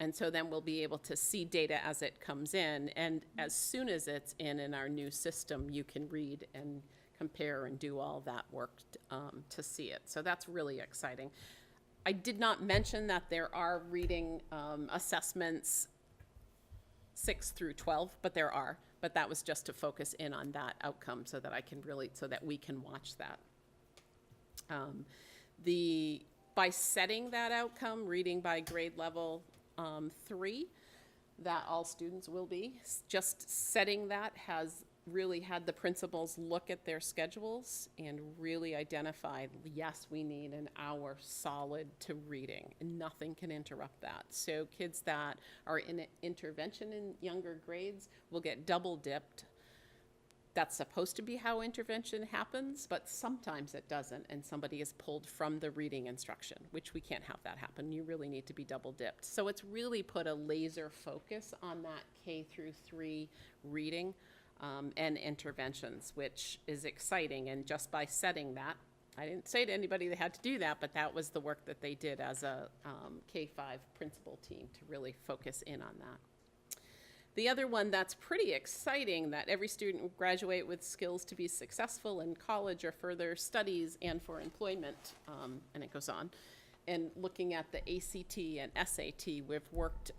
And so then we'll be able to see data as it comes in, and as soon as it's in our new system, you can read and compare and do all that work to see it. So that's really exciting. I did not mention that there are reading assessments 6 through 12, but there are. But that was just to focus in on that outcome so that so that we can watch that. By setting that outcome, reading by grade level 3, that all students will be, just setting that has really had the principals look at their schedules and really identified, yes, we need an hour solid to reading, and nothing can interrupt that. So kids that are in intervention in younger grades will get double dipped. That's supposed to be how intervention happens, but sometimes it doesn't, and somebody is pulled from the reading instruction, which we can't have that happen. You really need to be double dipped. So it's really put a laser focus on that K through 3 reading and interventions, which is exciting. And just by setting that, I didn't say to anybody they had to do that, but that was the work that they did as a K-5 principal team to really focus in on that. The other one that's pretty exciting, that every student will graduate with skills to be successful in college or further studies and for employment, and it goes on. And looking at the ACT and SAT, we've worked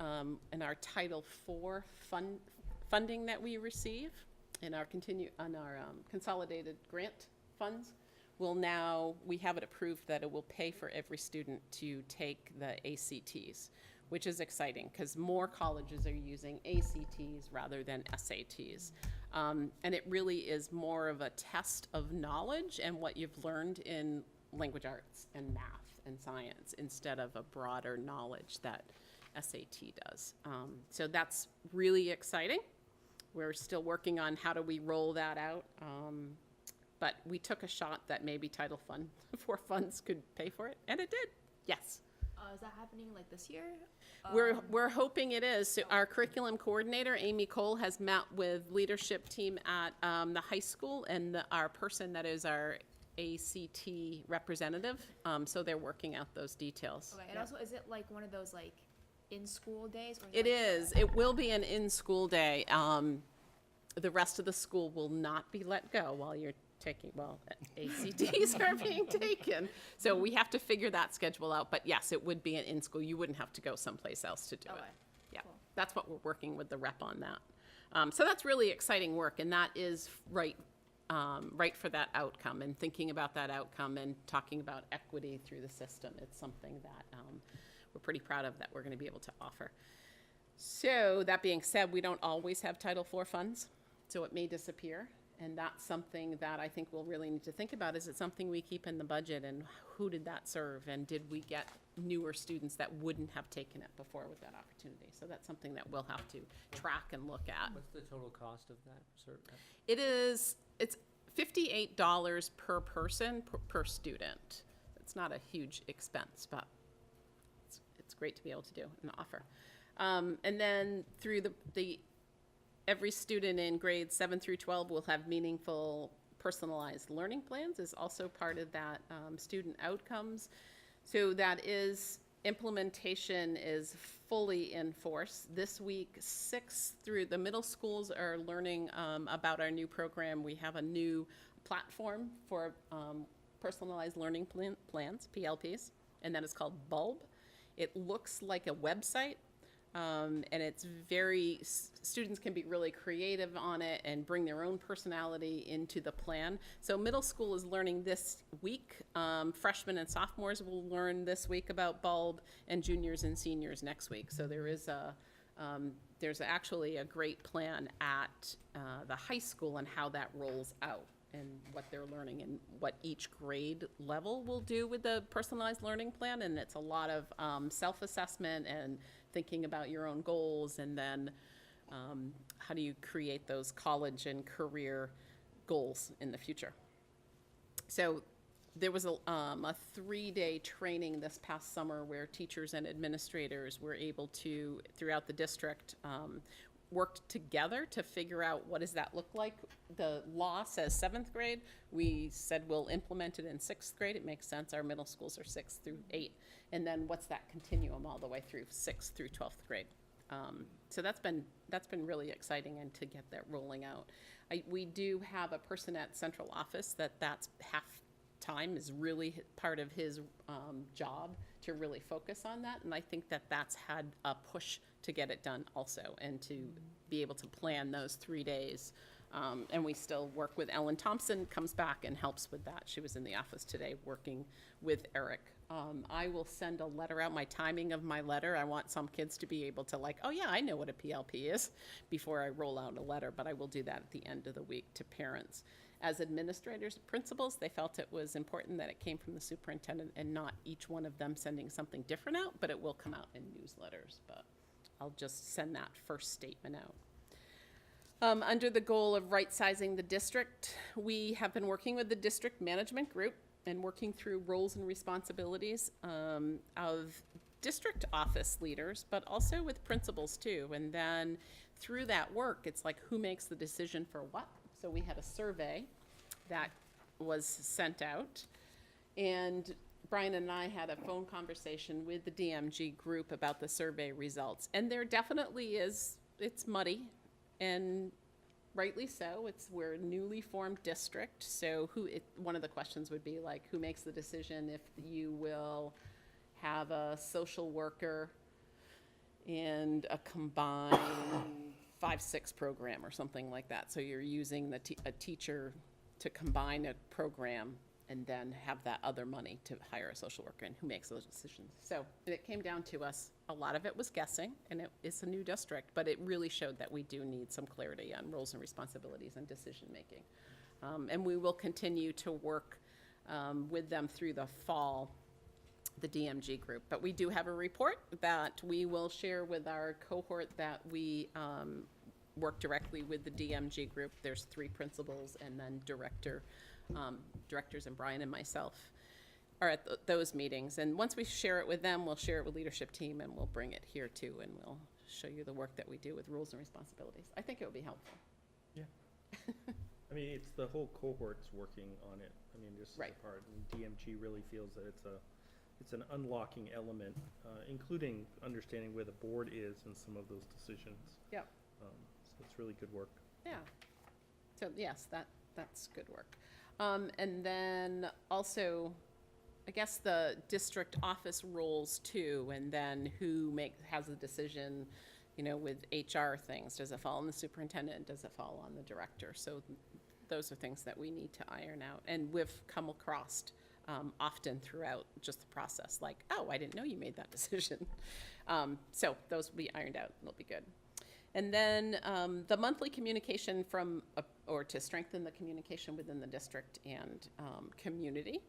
in our Title IV funding that we receive in our consolidated grant funds. We have it approved that it will pay for every student to take the ACTs, which is exciting because more colleges are using ACTs rather than SATs. And it really is more of a test of knowledge and what you've learned in language arts and math and science instead of a broader knowledge that SAT does. So that's really exciting. We're still working on how do we roll that out. But we took a shot that maybe Title IV funds could pay for it, and it did, yes. Is that happening like this year? We're hoping it is. So our curriculum coordinator, Amy Cole, has met with leadership team at the high school and our person that is our ACT representative. So they're working out those details. Okay, and also, is it like one of those like in-school days? Or It is. It will be an in-school day. The rest of the school will not be let go while you're taking, ACTs are being taken. So we have to figure that schedule out. But yes, it would be an in-school. You wouldn't have to go someplace else to do it. Yeah, cool. That's what we're working with the rep on that. So that's really exciting work, and that is right for that outcome, and thinking about that outcome and talking about equity through the system. It's something that we're pretty proud of that we're going to be able to offer. So that being said, we don't always have Title IV funds, so it may disappear. And that's something that I think we'll really need to think about. Is it something we keep in the budget, and who did that serve? And did we get newer students that wouldn't have taken it before with that opportunity? So that's something that we'll have to track and look at. What's the total cost of that, sir? It's $58 per person per student. It's not a huge expense, but it's great to be able to do and offer. And then through every student in grades 7 through 12 will have meaningful personalized learning plans is also part of that student outcomes. So that is, implementation is fully in force. This week, 6 through the middle schools are learning about our new program. We have a new platform for personalized learning plans, PLPs, and that is called Bulb. It looks like a website. And it's students can be really creative on it and bring their own personality into the plan. So middle school is learning this week. Freshmen and sophomores will learn this week about Bulb, and juniors and seniors next week. So there's actually a great plan at the high school and how that rolls out and what they're learning and what each grade level will do with the personalized learning plan. And it's a lot of self-assessment and thinking about your own goals, and then how do you create those college and career goals in the future. So there was a 3-day training this past summer where teachers and administrators were able to, throughout the district, worked together to figure out what does that look like. The law says 7th grade. We said we'll implement it in 6th grade. It makes sense. Our middle schools are 6th through 8. And then what's that continuum all the way through 6th through 12th grade? So that's been really exciting, and to get that rolling out. We do have a person at central office that's half time is really part of his job to really focus on that, and I think that's had a push to get it done also, and to be able to plan those 3 days. And we still work with Ellen Thompson, comes back and helps with that. She was in the office today working with Eric. I will send a letter out, my timing of my letter. I want some kids to be able to oh yeah, I know what a PLP is before I roll out a letter, but I will do that at the end of the week to parents. As administrators and principals, they felt it was important that it came from the superintendent and not each one of them sending something different out, but it will come out in newsletters, but I'll just send that first statement out. Under the goal of right-sizing the district, we have been working with the district management group and working through roles and responsibilities of district office leaders, but also with principals too. And then through that work, it's who makes the decision for what? So we had a survey that was sent out, and Brian and I had a phone conversation with the DMG group about the survey results. And there definitely is, it's muddy, and rightly so. We're a newly formed district, so one of the questions would be who makes the decision if you will have a social worker and a combined 5-6 program or something like that. So you're using a teacher to combine a program and then have that other money to hire a social worker, and who makes those decisions. So it came down to us. A lot of it was guessing, and it's a new district, but it really showed that we do need some clarity on roles and responsibilities and decision-making. And we will continue to work with them through the fall, the DMG group. But we do have a report that we will share with our cohort that we work directly with the DMG group. There's 3 principals, and then directors, and Brian and myself are at those meetings. And once we share it with them, we'll share it with leadership team, and we'll bring it here too, and we'll show you the work that we do with rules and responsibilities. I think it would be helpful. Yeah. I mean, it's the whole cohort's working on it. I mean, this is a part, and DMG really feels that it's an unlocking element, including understanding where the board is in some of those decisions. Yep. So it's really good work. Yeah. So yes, that's good work. And then also, I guess the district office roles too, and then who has the decision, with HR things. Does it fall on the superintendent? Does it fall on the director? So those are things that we need to iron out. And we've come across often throughout just the process, oh, I didn't know you made that decision. So those will be ironed out, and it'll be good. And then the monthly communication or to strengthen the communication within the district and community.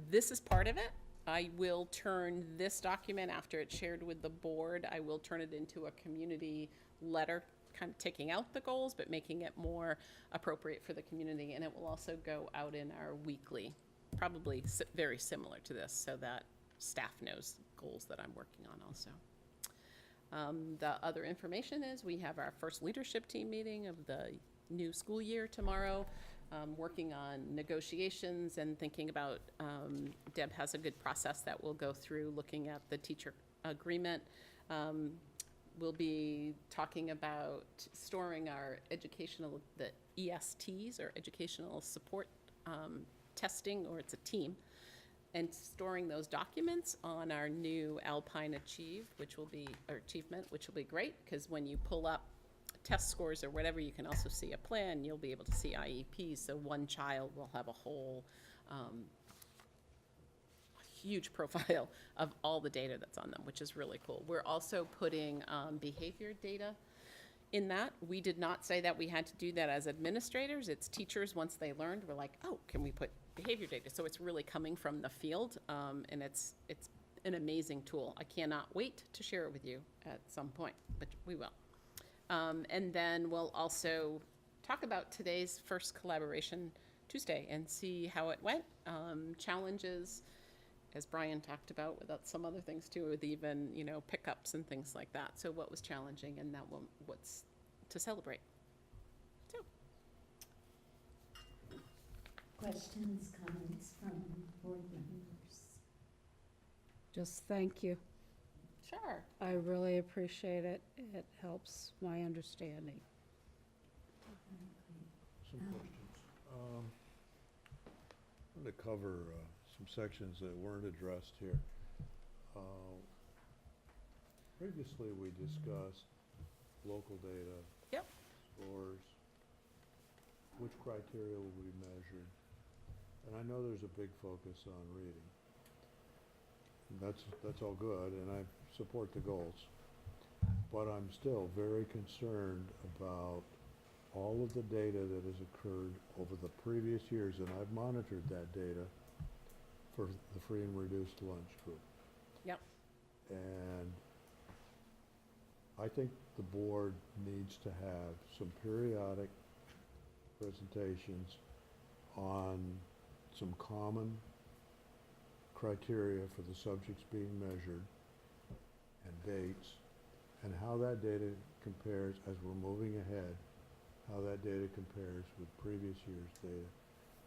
This is part of it. I will turn this document, after it's shared with the board, I will turn it into a community letter, kind of taking out the goals, but making it more appropriate for the community. And it will also go out in our weekly, probably very similar to this, so that staff knows goals that I'm working on also. The other information is we have our first leadership team meeting of the new school year tomorrow, working on negotiations and thinking about, Deb has a good process that we'll go through looking at the teacher agreement. We'll be talking about storing our the ESTs, or educational support testing, or it's a team, and storing those documents on our new Alpine achievement, which will be great, because when you pull up test scores or whatever, you can also see a plan. You'll be able to see IEPs, so one child will have a whole huge profile of all the data that's on them, which is really cool. We're also putting behavior data in that. We did not say that we had to do that as administrators. It's teachers, once they learned, we're like, oh, can we put behavior data? So it's really coming from the field, and it's an amazing tool. I cannot wait to share it with you at some point, but we will. And then we'll also talk about today's first collaboration Tuesday and see how it went. Challenges, as Brian talked about, without some other things too, with even, pickups and things like that. So what was challenging, and what's to celebrate. So, Questions, comments from board members? Just thank you. sure. I really appreciate it. It helps my understanding. Some questions. I'm going to cover some sections that weren't addressed here. Previously, we discussed local data. Yep. Scores, which criteria will be measured. And I know there's a big focus on reading. And that's all good, and I support the goals. But I'm still very concerned about all of the data that has occurred over the previous years, and I've monitored that data for the free and reduced lunch group. Yep. And I think the board needs to have some periodic presentations on some common criteria for the subjects being measured and dates, and how that data compares as we're moving ahead, how that data compares with previous year's data.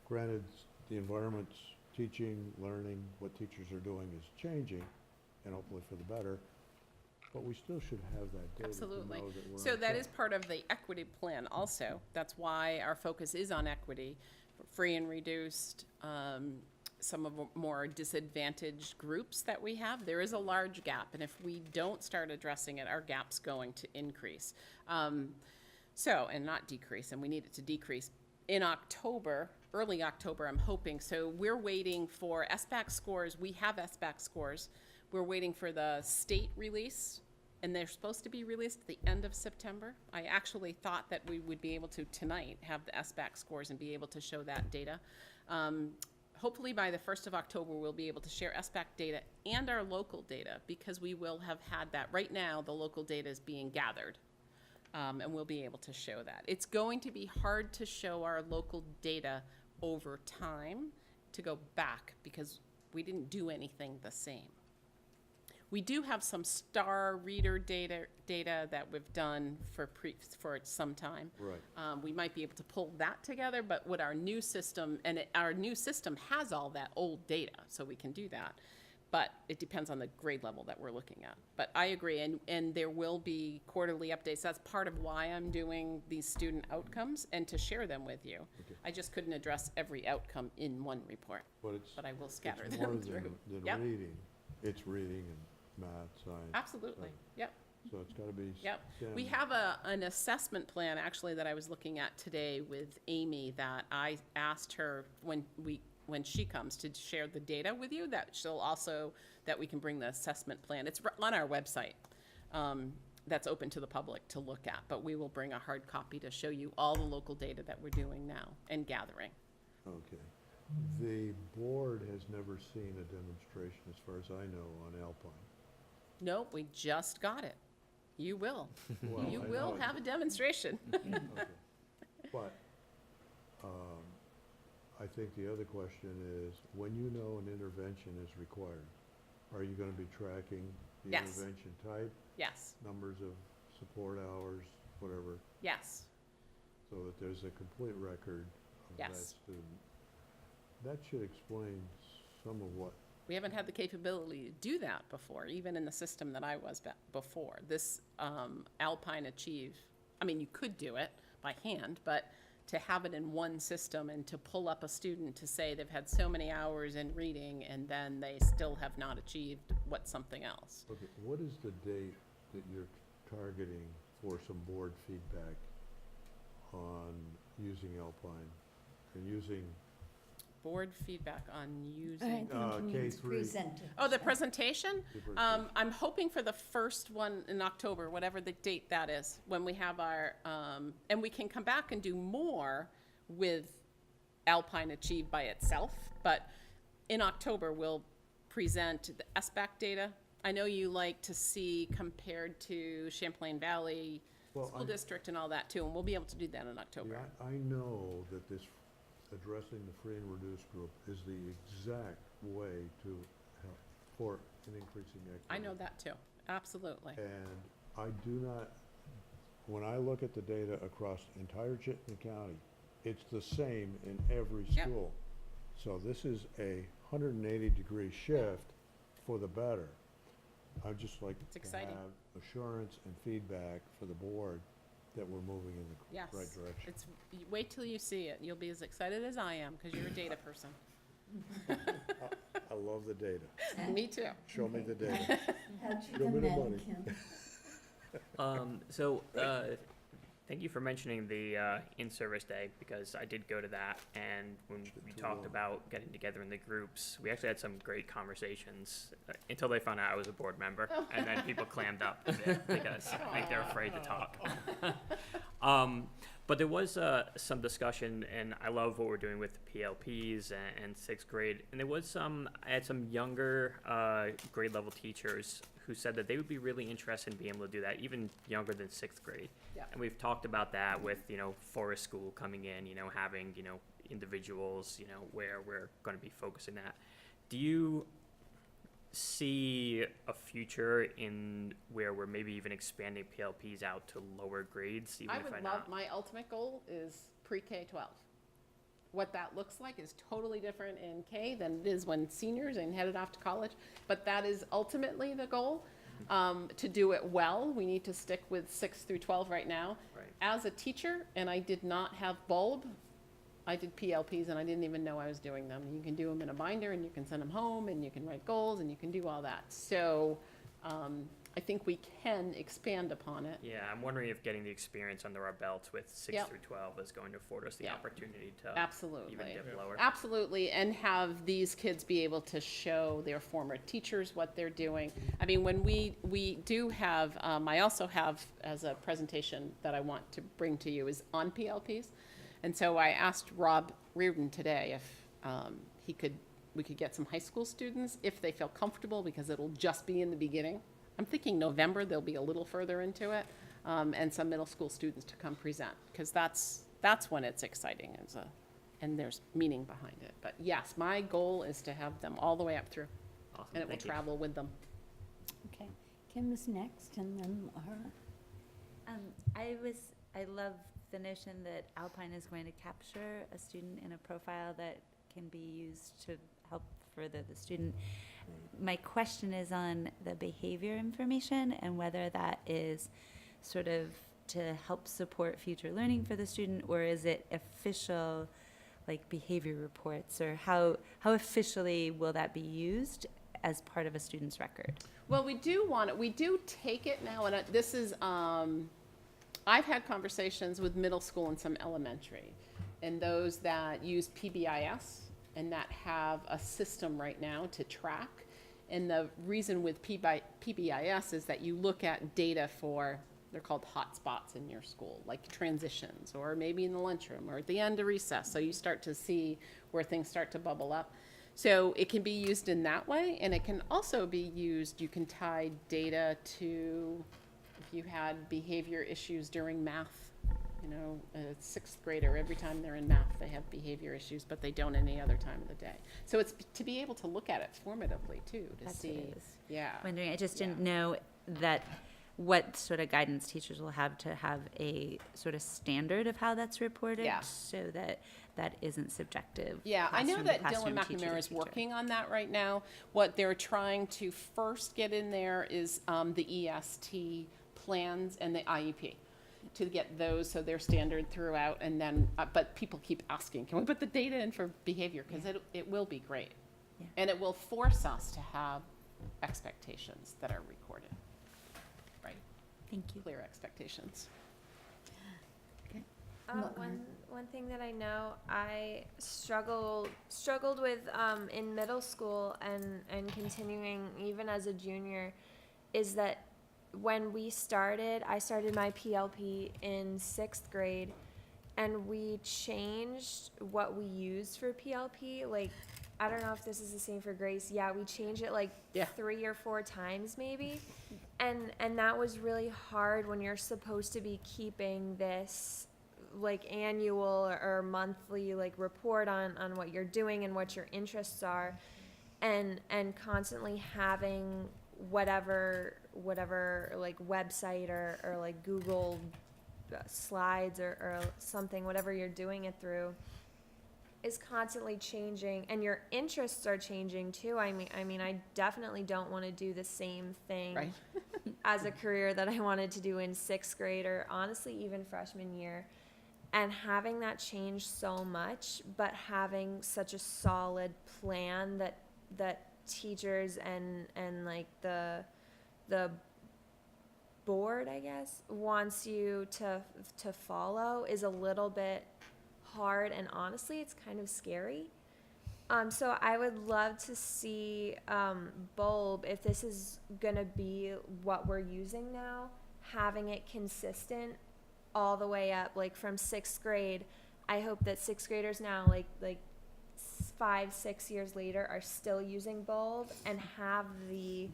Granted, the environment's teaching, learning, what teachers are doing is changing, and hopefully for the better, but we still should have that data Absolutely. to know that we're So on that track. is part of the equity plan also. That's why our focus is on equity, free and reduced, some of the more disadvantaged groups that we have. There is a large gap, and if we don't start addressing it, our gap's going to increase. And not decrease, and we need it to decrease. In October, early October, I'm hoping, so we're waiting for SBAC scores. We have SBAC scores. We're waiting for the state release, and they're supposed to be released at the end of September. I actually thought that we would be able to tonight have the SBAC scores and be able to show that data. Hopefully by the 1st of October, we'll be able to share SBAC data and our local data, because we will have had that. Right now, the local data is being gathered, and we'll be able to show that. It's going to be hard to show our local data over time to go back, because we didn't do anything the same. We do have some star reader data that we've done for some time. Right. We might be able to pull that together, but what our new system, our new system has all that old data, so we can do that. But it depends on the grade level that we're looking at. But I agree, and there will be quarterly updates. That's part of why I'm doing these student outcomes, and to share them with you. Okay. I just couldn't address every outcome in one report, but I will scatter it's them more through. than Yep. reading. It's reading and math, science. Absolutely, yep. So it's got to be. Yep. STEM. We have an assessment plan, actually, that I was looking at today with Amy, that I asked her when she comes to share the data with you, that we can bring the assessment plan. It's on our website. That's open to the public to look at, but we will bring a hard copy to show you all the local data that we're doing now and gathering. Okay. The board has never seen a demonstration, as far as I know, on Alpine. Nope, we just got it. You will. Well, You I will know. have a demonstration. Okay. But I think the other question is, when you know an intervention is required, are you going to be tracking the Yes. intervention type, Yes, numbers of support hours, whatever, yes, so that there's a complete record of that Yes. student? That should explain some of what. we haven't had the capability to do that before, even in the system that I was before. This Alpine Achieve, I mean, you could do it by hand, but to have it in one system and to pull up a student to say they've had so many hours in reading and then they still have not achieved what's something else. Okay, what is the date that you're targeting for some board feedback on using Alpine and using? Board feedback on I using. think he means K3. presented. Oh, the presentation? The presentation. I'm hoping for the first one in October, whatever the date that is, when we have our, and we can come back and do more with Alpine Achieve by itself, but in October, we'll present the SBAC data. I know you like to see compared to Champlain Valley Well, School I- District and all that too, and we'll be able to do that in October. Yeah, I know that this addressing the free and reduced group is the exact way to help for an increasing equity. I know that too, absolutely. And I do not when I look at the data across entire Chittenden County, it's the same in every Yep. school. So this is a 180-degree shift for the better. I'd just like It's to exciting. have assurance and feedback for the board that we're moving in the Yes. right direction. It's, wait till you see it. You'll be as excited as I am, because you're a data person. I love the data. Me too. Show me the data. How'd you Show me the come in, money. Kim? Thank you for mentioning the in-service day, because I did go to that, and when we talked about getting together in the groups, we actually had some great conversations until they found out I was a board member, and then people clammed up a bit because I think they're afraid to talk. But there was some discussion, and I love what we're doing with PLPs and sixth grade. And there was I had some younger grade level teachers who said that they would be really interested in being able to do that, even younger than sixth grade. Yeah. And we've talked about that with, Forest School coming in, having, individuals, where we're going to be focusing that. Do you see a future in where we're maybe even expanding PLPs out to lower grades? Even I if would know- love, my ultimate goal is pre-K-12. What that looks like is totally different in K than it is when seniors and headed off to college, but that is ultimately the goal. To do it well, we need to stick with 6 through 12 right now. Right. As a teacher, and I did not have bulb, I did PLPs and I didn't even know I was doing them. You can do them in a binder and you can send them home and you can write goals and you can do all that. So I think we can expand upon it. Yeah, I'm wondering if getting the experience under our belts with 6 Yep. through 12 is going to afford us the Yep. opportunity to Absolutely. even dip lower. Absolutely, and have these kids be able to show their former teachers what they're doing. I mean, when we do have, I also have as a presentation that I want to bring to you is on PLPs. And so I asked Rob Reardon today if we could get some high school students, if they feel comfortable, because it'll just be in the beginning. I'm thinking November, they'll be a little further into it, and some middle school students to come present, because that's when it's exciting, and there's meaning behind it. But yes, my goal is to have them all the way up through, Awesome, and it will thank you. travel with them. Okay, Kim's next, and then Laura. I love the notion that Alpine is going to capture a student in a profile that can be used to help further the student. My question is on the behavior information and whether that is sort of to help support future learning for the student, or is it official, like behavior reports, or how officially will that be used as part of a student's record? Well, we do take it now, and this is, I've had conversations with middle school and some elementary, and those that use PBIS and that have a system right now to track. And the reason with PBIS is that you look at data for, they're called hotspots in your school, like transitions, or maybe in the lunchroom, or at the end of recess. So you start to see where things start to bubble up. So it can be used in that way, and it can also be used, you can tie data to, if you had behavior issues during math, a sixth grader, every time they're in math, they have behavior issues, but they don't any other time of the day. So it's to be able to look at it formatively too, to That's see. what I was Yeah. wondering. I just didn't know that what sort of guidance teachers will have to have a sort of standard of how that's reported, Yeah. so that that isn't subjective. Yeah, I know classroom to that Dylan classroom, teacher to McNamara is teacher. working on that right now. What they're trying to first get in there is the EST plans and the IEP, to get those so they're standard throughout, and then, but people keep asking, can we put the data in for behavior? Because it will be great. Yeah. And it will force us to have expectations that are recorded. Right, Thank you. clear expectations. Okay. One thing that I know I struggled with in middle school and continuing even as a junior is that when I started my PLP in 6th grade, and we changed what we used for PLP. Like, I don't know if this is the same for Grace. Yeah, we changed it like 3 or 4 times maybe. And that was really hard when you're supposed to be keeping this like annual or monthly like report on what you're doing and what your interests are, and constantly having whatever like website or like Google slides or something, whatever you're doing it through, is constantly changing, and your interests are changing too. I mean, I definitely don't want to do the same thing Right. as a career that I wanted to do in 6th grade or honestly even freshman year. And having that change so much, but having such a solid plan that teachers and like the board, I guess, wants you to follow is a little bit hard, and honestly it's kind of scary. So I would love to see Bulb, if this is gonna be what we're using now, having it consistent all the way up, like from 6th grade. I hope that 6th graders now, like 5-6 years later, are still using Bulb and have the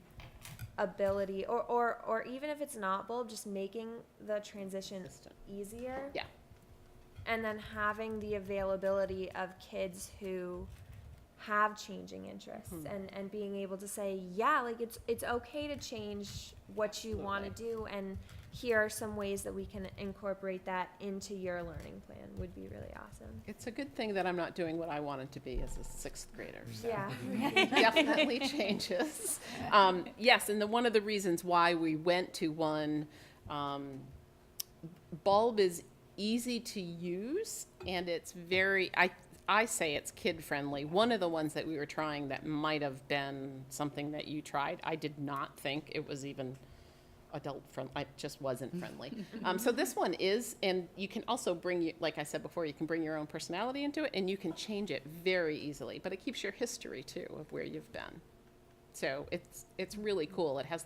ability, or even if it's not Bulb, just making the transition easier. Yeah. And then having the availability of kids who have changing interests and being able to say, yeah, like it's okay to change what you want to do, and here are some ways that we can incorporate that into your learning plan would be really awesome. It's a good thing that I'm not doing what I wanted to be as a 6th grader. So Yeah. it definitely changes. Yes, and one of the reasons why we went to one, Bulb is easy to use, and it's very, I say it's kid friendly. One of the ones that we were trying that might have been something that you tried, I did not think it was even adult friendly. It just wasn't friendly. So this one is, and you can also bring, like I said before, you can bring your own personality into it, and you can change it very easily, but it keeps your history too of where you've been. So it's really cool. It has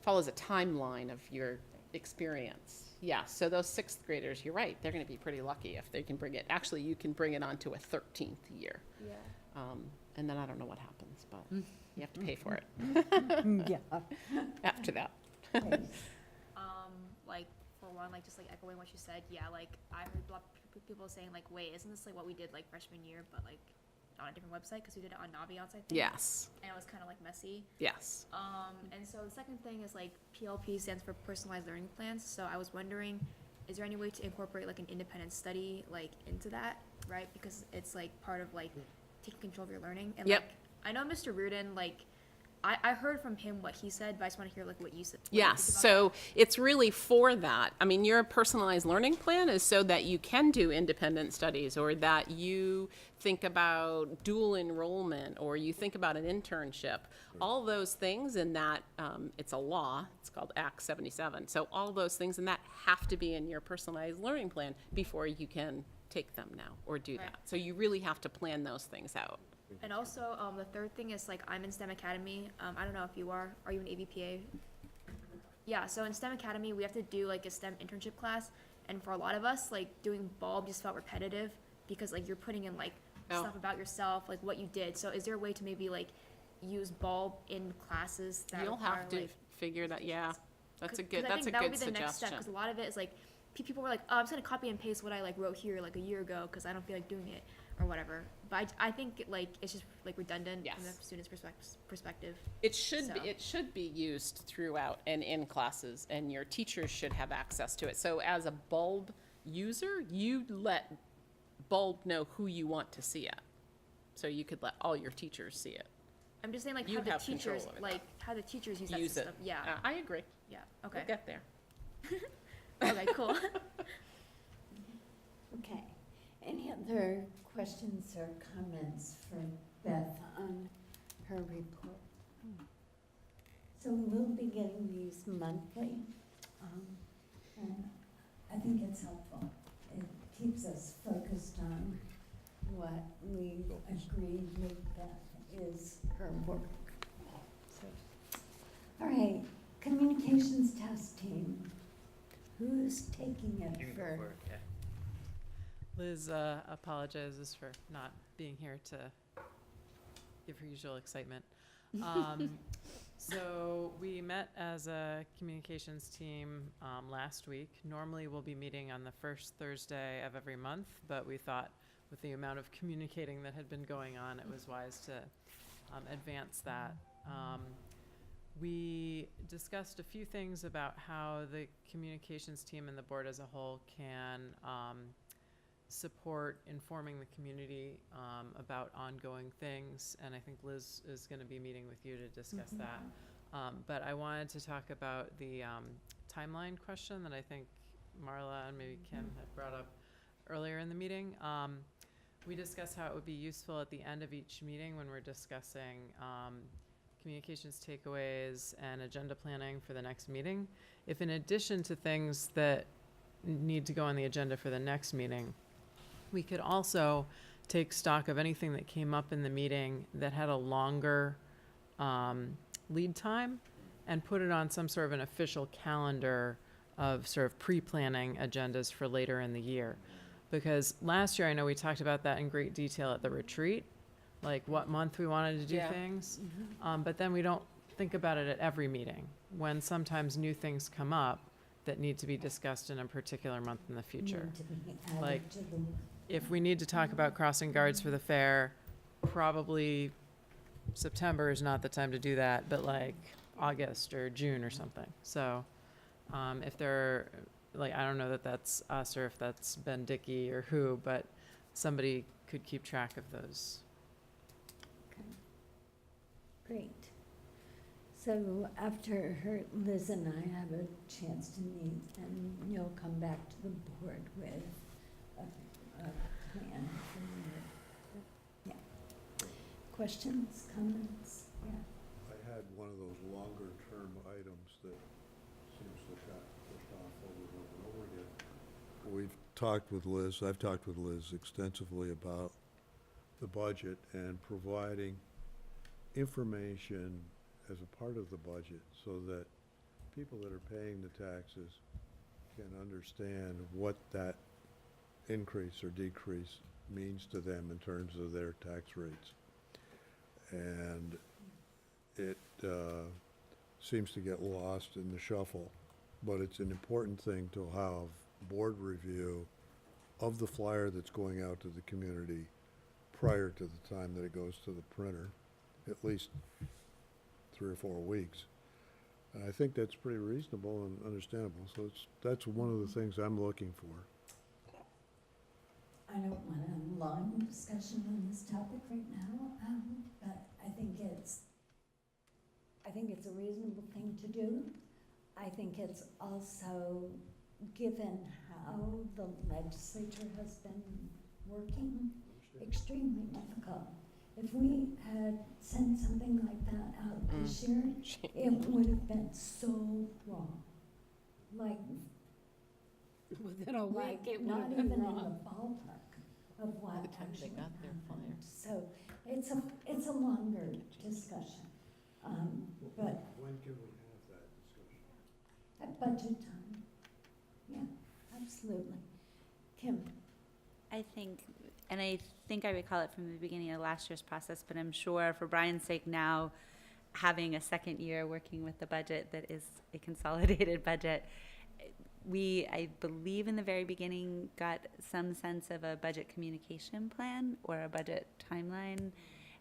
follows a timeline of your experience. Yeah, so those 6th graders, you're right, they're going to be pretty lucky if they can bring it. Actually, you can bring it on to a 13th year. Yeah. And then I don't know what happens, but you have to pay for it. Yeah. After that. Like for one, like just like echoing what you said, yeah, like I heard a lot of people saying like, wait, isn't this like what we did like freshman year, but like on a different website, because we did it on Naviance, I think. Yes. And it was kind of like messy. Yes. And so the second thing is like PLP stands for personalized learning plans. So I was wondering, is there any way to incorporate like an independent study like into that, right? Because it's like part of like taking control of your learning. And Yep. like I know Mr. Reardon, like I heard from him what he said, but I just want to hear like what you said. What you Yes, think about so it's really for that. I mean, your personalized learning plan is so that you can do independent studies, or that you think about dual enrollment, or you think about an internship. All those things in that, it's a law, it's called Act 77. So all those things in that have to be in your personalized learning plan before you can take them now or do that. So you really have to plan those things out. And also, the third thing is like I'm in STEM Academy. I don't know if you are. Are you in AVPA? Yeah. So in STEM Academy, we have to do like a STEM internship class, and for a lot of us, like doing Bulb just felt repetitive because like you're putting in like stuff about yourself, like what you did. So is there a way to maybe like use Bulb in classes that You'll require, have to like, figure that. Yeah, that's a good. I That's think a that good would be the next step, suggestion. because a lot of it is like people were like, oh, I'm just gonna copy and paste what I like wrote here like a year ago because I don't feel like doing it or whatever. But I think like it's just like redundant from the student's perspective. It should be used throughout and in classes, and your teachers should have access to it. So as a Bulb user, you let Bulb know who you want to see it. So you could let all your teachers see it. I'm just saying like You how the have control teachers over that. like how the teachers use that Use system. it. Yeah. I agree. Yeah. Okay. We'll get there. Okay. Cool. Okay. Any other questions or comments for Beth on her report? So we'll be getting these monthly, and I think it's helpful. It keeps us focused on what we agreed with Beth is her work. So, all right, communications task team. Who's taking it for? Liz apologizes for not being here to give her usual excitement. So we met as a communications team last week. Normally we'll be meeting on the first Thursday of every month, but we thought with the amount of communicating that had been going on, it was wise to advance that. We discussed a few things about how the communications team and the board as a whole can support informing the community about ongoing things, and I think Liz is going to be meeting with you to discuss that. But I wanted to talk about the timeline question that I think Marla and maybe Kim had brought up earlier in the meeting. We discussed how it would be useful at the end of each meeting when we're discussing communications takeaways and agenda planning for the next meeting. If in addition to things that need to go on the agenda for the next meeting, we could also take stock of anything that came up in the meeting that had a longer lead time and put it on some sort of an official calendar of sort of pre-planning agendas for later in the year. Because last year, I know we talked about that in great detail at the retreat, like what month we wanted to do things. But then we don't think about it at every meeting, when sometimes new things come up that need to be discussed in a particular month in the future. Like, if we need to talk about crossing guards for the fair, probably September is not the time to do that, but like August or June or something. So if there, like, I don't know that that's us or if that's Ben Dickey or who, but somebody could keep track of those. Okay. Great. So after Liz and I have a chance to meet, and you'll come back to the board with a plan for your, questions, comments? Yeah. I had one of those longer term items that seems to got pushed off over and over and over again. We've talked with Liz, I've talked with Liz extensively about the budget and providing information as a part of the budget so that people that are paying the taxes can understand what that increase or decrease means to them in terms of their tax rates. And it seems to get lost in the shuffle, but it's an important thing to have board review of the flyer that's going out to the community prior to the time that it goes to the printer, at least 3 or 4 weeks. And I think that's pretty reasonable and understandable. So that's one of the things I'm looking for. I don't want a long discussion on this topic right now, but I think it's a reasonable thing to do. I think it's also, given how the legislature has been working, extremely difficult. If we had sent something like that out this year, it would have been so wrong. Like, Within a week, it would not have even been in the wrong. ballpark of what actually happened. So it's a longer discussion. But When can we have that discussion? at budget time, yeah, absolutely. Kim? I think I recall it from the beginning of last year's process, but I'm sure for Brian's sake now, having a second year working with the budget that is a consolidated budget, we, I believe in the very beginning, got some sense of a budget communication plan or a budget timeline.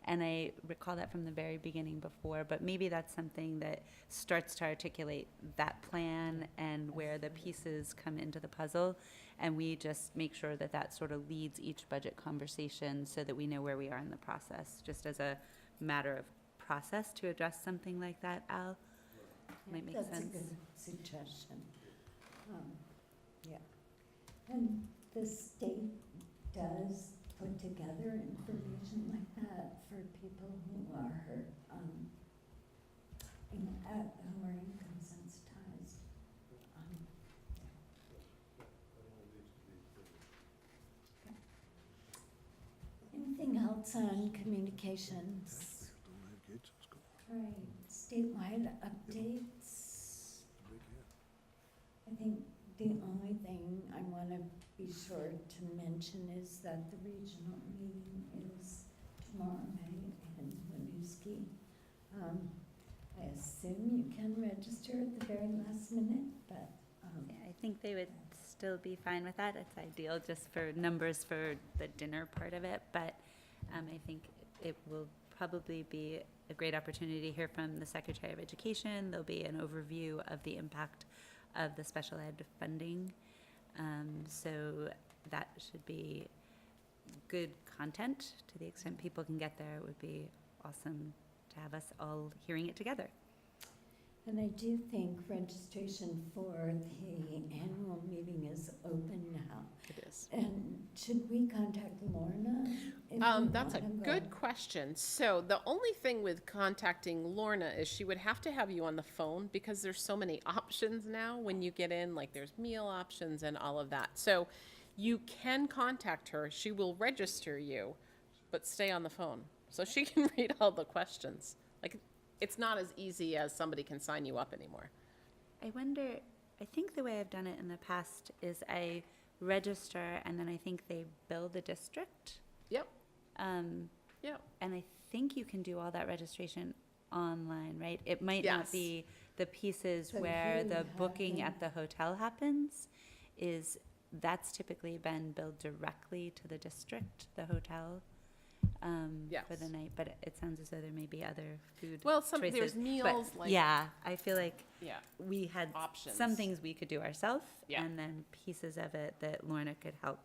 And I recall that from the very beginning before, but maybe that's something that starts to articulate that plan and where the pieces come into the puzzle. And we just make sure that that sort of leads each budget conversation so that we know where we are in the process, just as a matter of process to address something like that, Al. Might make sense. That's a good suggestion. Yeah. And the state does put together information like that for people who are who are income sensitized. Anything else on communications? Right, statewide updates. I think the only thing I want to be sure to mention is that the regional meeting is tomorrow night in Winooski. I assume you can register at the very last minute, but Yeah, I think they would still be fine with that. It's ideal just for numbers for the dinner part of it, but I think it will probably be a great opportunity to hear from the Secretary of Education. There'll be an overview of the impact of the special ed funding. So that should be good content. To the extent people can get there, it would be awesome to have us all hearing it together. And I do think registration for the annual meeting is open now. It is. And should we contact Lorna? if we That's a wanna go? good question. So the only thing with contacting Lorna is she would have to have you on the phone because there's so many options now when you get in, like there's meal options and all of that. So you can contact her. She will register you, but stay on the phone so she can read all the questions. Like, it's not as easy as somebody can sign you up anymore. I wonder, I think the way I've done it in the past is I register and then I think they bill the district. Yep. Yep. And I think you can do all that registration online, right? It might Yes. not be the pieces So where you the have booking to- at the hotel happens is, that's typically been billed directly to the district, the hotel, for the Yes. night. But it sounds as though there may be other food Well, there's choices. But meals, like- yeah, I feel like Yeah. we had Options. some things we could do ourselves, Yeah. and then pieces of it that Lorna could help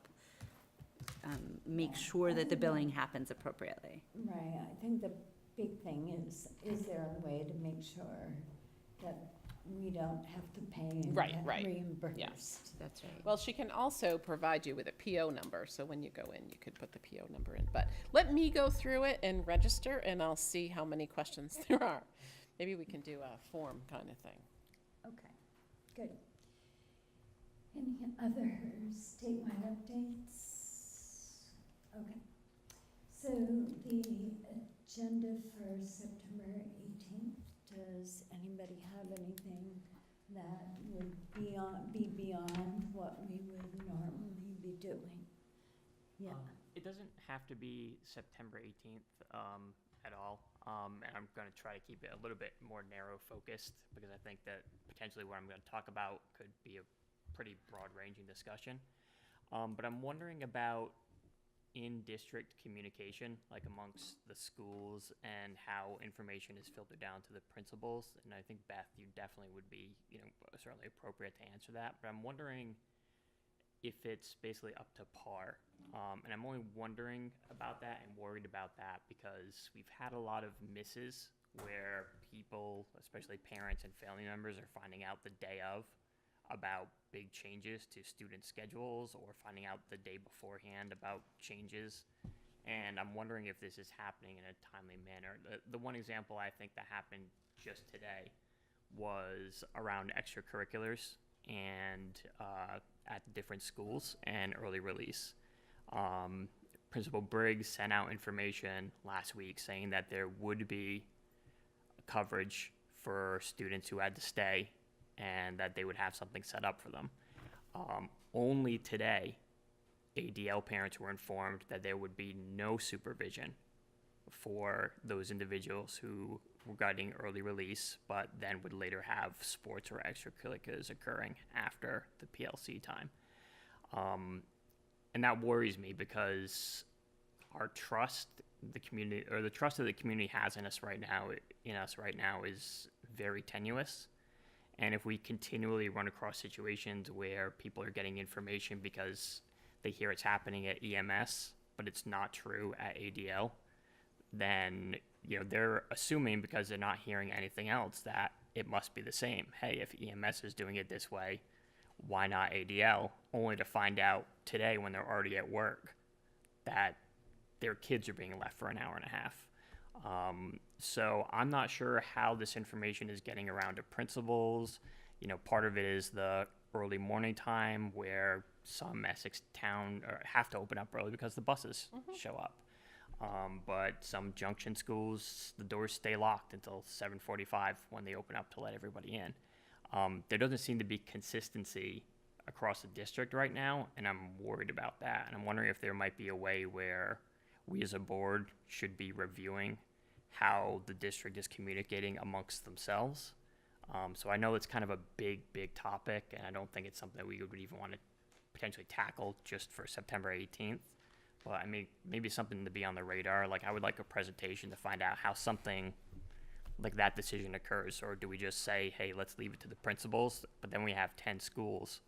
make sure that the billing happens appropriately. Right, I think the big thing is there a way to make sure that we don't have to pay and Right, get right. reimbursed? Yeah. That's right. Well, she can also provide you with a PO number, so when you go in, you could put the PO number in. But let me go through it and register, and I'll see how many questions there are. Maybe we can do a form kind of thing. Okay, good. Any other statewide updates? Okay, so the agenda for September 18th, does anybody have anything that would be beyond what we would normally be doing? Yeah. It doesn't have to be September 18th at all. And I'm going to try to keep it a little bit more narrow focused because I think that potentially what I'm going to talk about could be a pretty broad ranging discussion. But I'm wondering about in-district communication, like amongst the schools and how information is filtered down to the principals. And I think, Beth, you definitely would be, certainly appropriate to answer that. But I'm wondering if it's basically up to par. And I'm only wondering about that and worried about that because we've had a lot of misses where people, especially parents and family members, are finding out the day of about big changes to student schedules or finding out the day beforehand about changes. And I'm wondering if this is happening in a timely manner. The one example I think that happened just today was around extracurriculars and at different schools and early release. Principal Briggs sent out information last week saying that there would be coverage for students who had to stay and that they would have something set up for them. Only today, ADL parents were informed that there would be no supervision for those individuals who were getting early release, but then would later have sports or extracurriculars occurring after the PLC time. And that worries me because our trust, the community, or the trust that the community has in us right now is very tenuous. And if we continually run across situations where people are getting information because they hear it's happening at EMS, but it's not true at ADL, then they're assuming because they're not hearing anything else that it must be the same. Hey, if EMS is doing it this way, why not ADL? Only to find out today when they're already at work that their kids are being left for an hour and a half. So I'm not sure how this information is getting around to principals. Part of it is the early morning time where some Essex town have to open up early because the buses show up. But some Junction schools, the doors stay locked until 7:45 when they open up to let everybody in. There doesn't seem to be consistency across the district right now, and I'm worried about that. And I'm wondering if there might be a way where we as a board should be reviewing how the district is communicating amongst themselves. So I know it's kind of a big topic, and I don't think it's something that we would even want to potentially tackle just for September 18th. but I mean, maybe something to be on the radar. Like, I would like a presentation to find out how something like that decision occurs, or do we just say, hey, let's leave it to the principals, but then we have 10 schools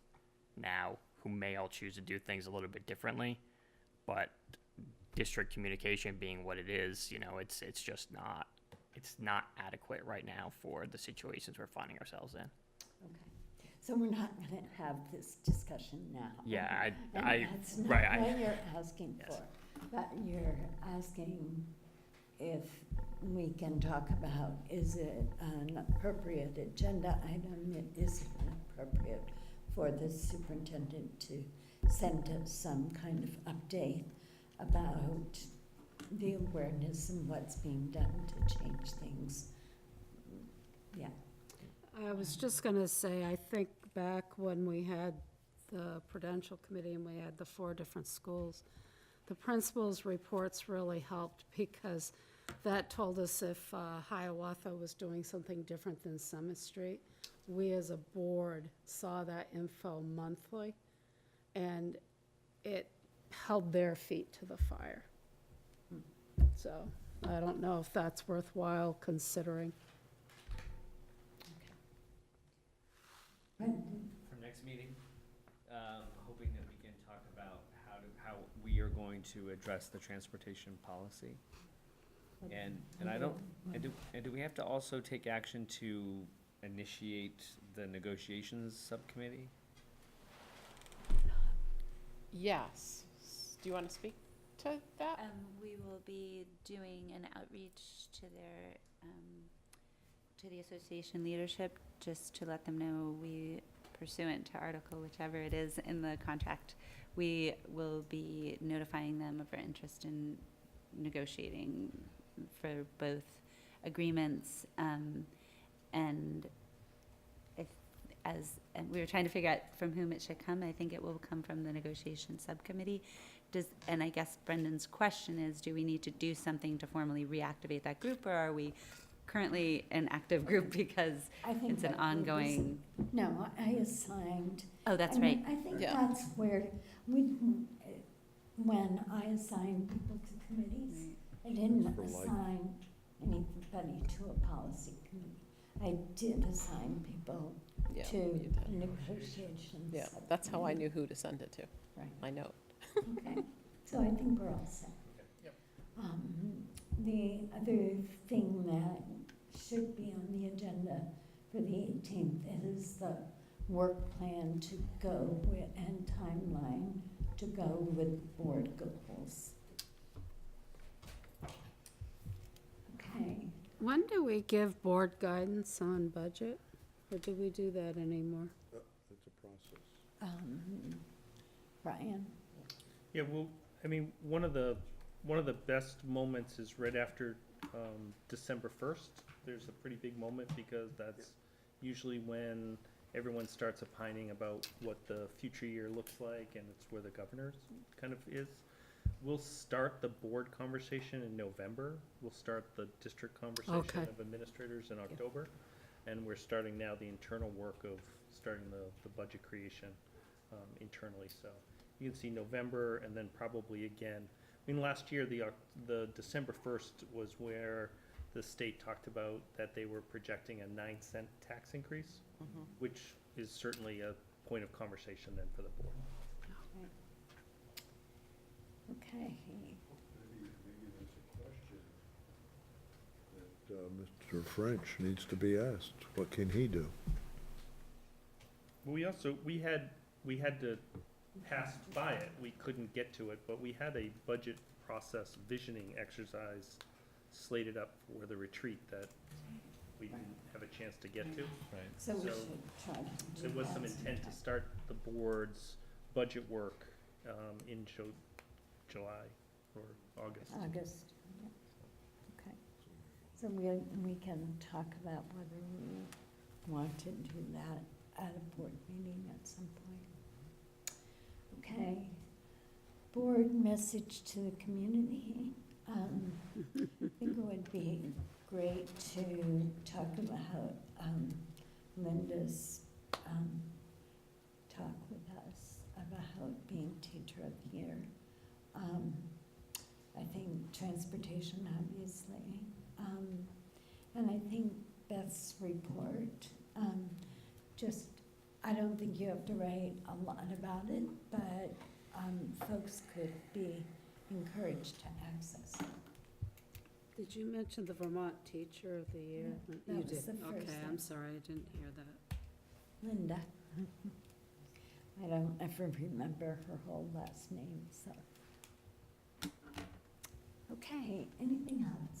now who may all choose to do things a little bit differently, but district communication being what it is, it's just not, it's not adequate right now for the situations we're finding ourselves in. Okay. So we're not going to have this discussion now. Yeah, And that's not right, what you're asking Yes. for. But you're asking if we can talk about, is it an appropriate agenda item? Is it appropriate for the superintendent to send us some kind of update about the awareness and what's being done to change things? Yeah. I was just gonna say, I think back when we had the Prudential Committee and we had the 4 different schools, the principals' reports really helped because that told us if Hiawatha was doing something different than Summit Street. We as a board saw that info monthly, and it held their feet to the fire. So I don't know if that's worthwhile considering. For next meeting, hoping that we can talk about how we are going to address the transportation policy. And do we have to also take action to initiate the negotiations subcommittee? Yes. Do you want to speak to that? We will be doing an outreach to their, to the association leadership, just to let them know we, pursuant to article whichever it is in the contract, we will be notifying them of our interest in negotiating for both agreements, and we were trying to figure out from whom it should come. I think it will come from the negotiation subcommittee. And I guess Brendan's question is, do we need to do something to formally reactivate that group, or are we currently an active group because it's an ongoing? No, I assigned. Oh, that's I mean, right. I think that's where when I assign people to committees, I didn't assign anybody to a policy committee. I did assign people to negotiations. Yeah, that's how I knew who to send it to. Right. I know. Okay, so I think we're all set. Yep. The other thing that should be on the agenda for the 18th is the work plan to go with and timeline to go with board goals. Okay. When do we give board guidance on budget, or do we do that anymore? It's a process. Brian? Yeah, well, I mean, one of the best moments is right after December 1st. There's a pretty big moment because that's usually when everyone starts opining about what the future year looks like, and it's where the governor kind of is. We'll start the board conversation in November. We'll start the district conversation of administrators in October. And we're starting now the internal work of starting the budget creation internally. So you can see November, and then probably again. I mean, last year, the December 1st was where the state talked about that they were projecting a 9-cent tax increase, which is certainly a point of conversation then for the board. Okay. Maybe there's a question that Mr. French needs to be asked. What can he do? We had to pass by it. We couldn't get to it, but we had a budget process visioning exercise slated up for the retreat that we didn't have a chance to get to. Right. So we should try to do there was that some intent to sometime. start the board's budget work in July or August. August, yeah. Okay. So we can talk about whether we want to do that at a board meeting at some point. Okay. Board message to the community. I think it would be great to talk about Linda's talk with us about being Teacher of the Year. transportation, obviously. And I think Beth's report, just, I don't think you have to write a lot about it, but folks could be encouraged to access it. Did you mention the Vermont Teacher of the Year? Yeah, You that was did. the first Okay, I'm one. sorry, I didn't hear that. Linda. I don't ever remember her whole last name, so. Okay, anything else?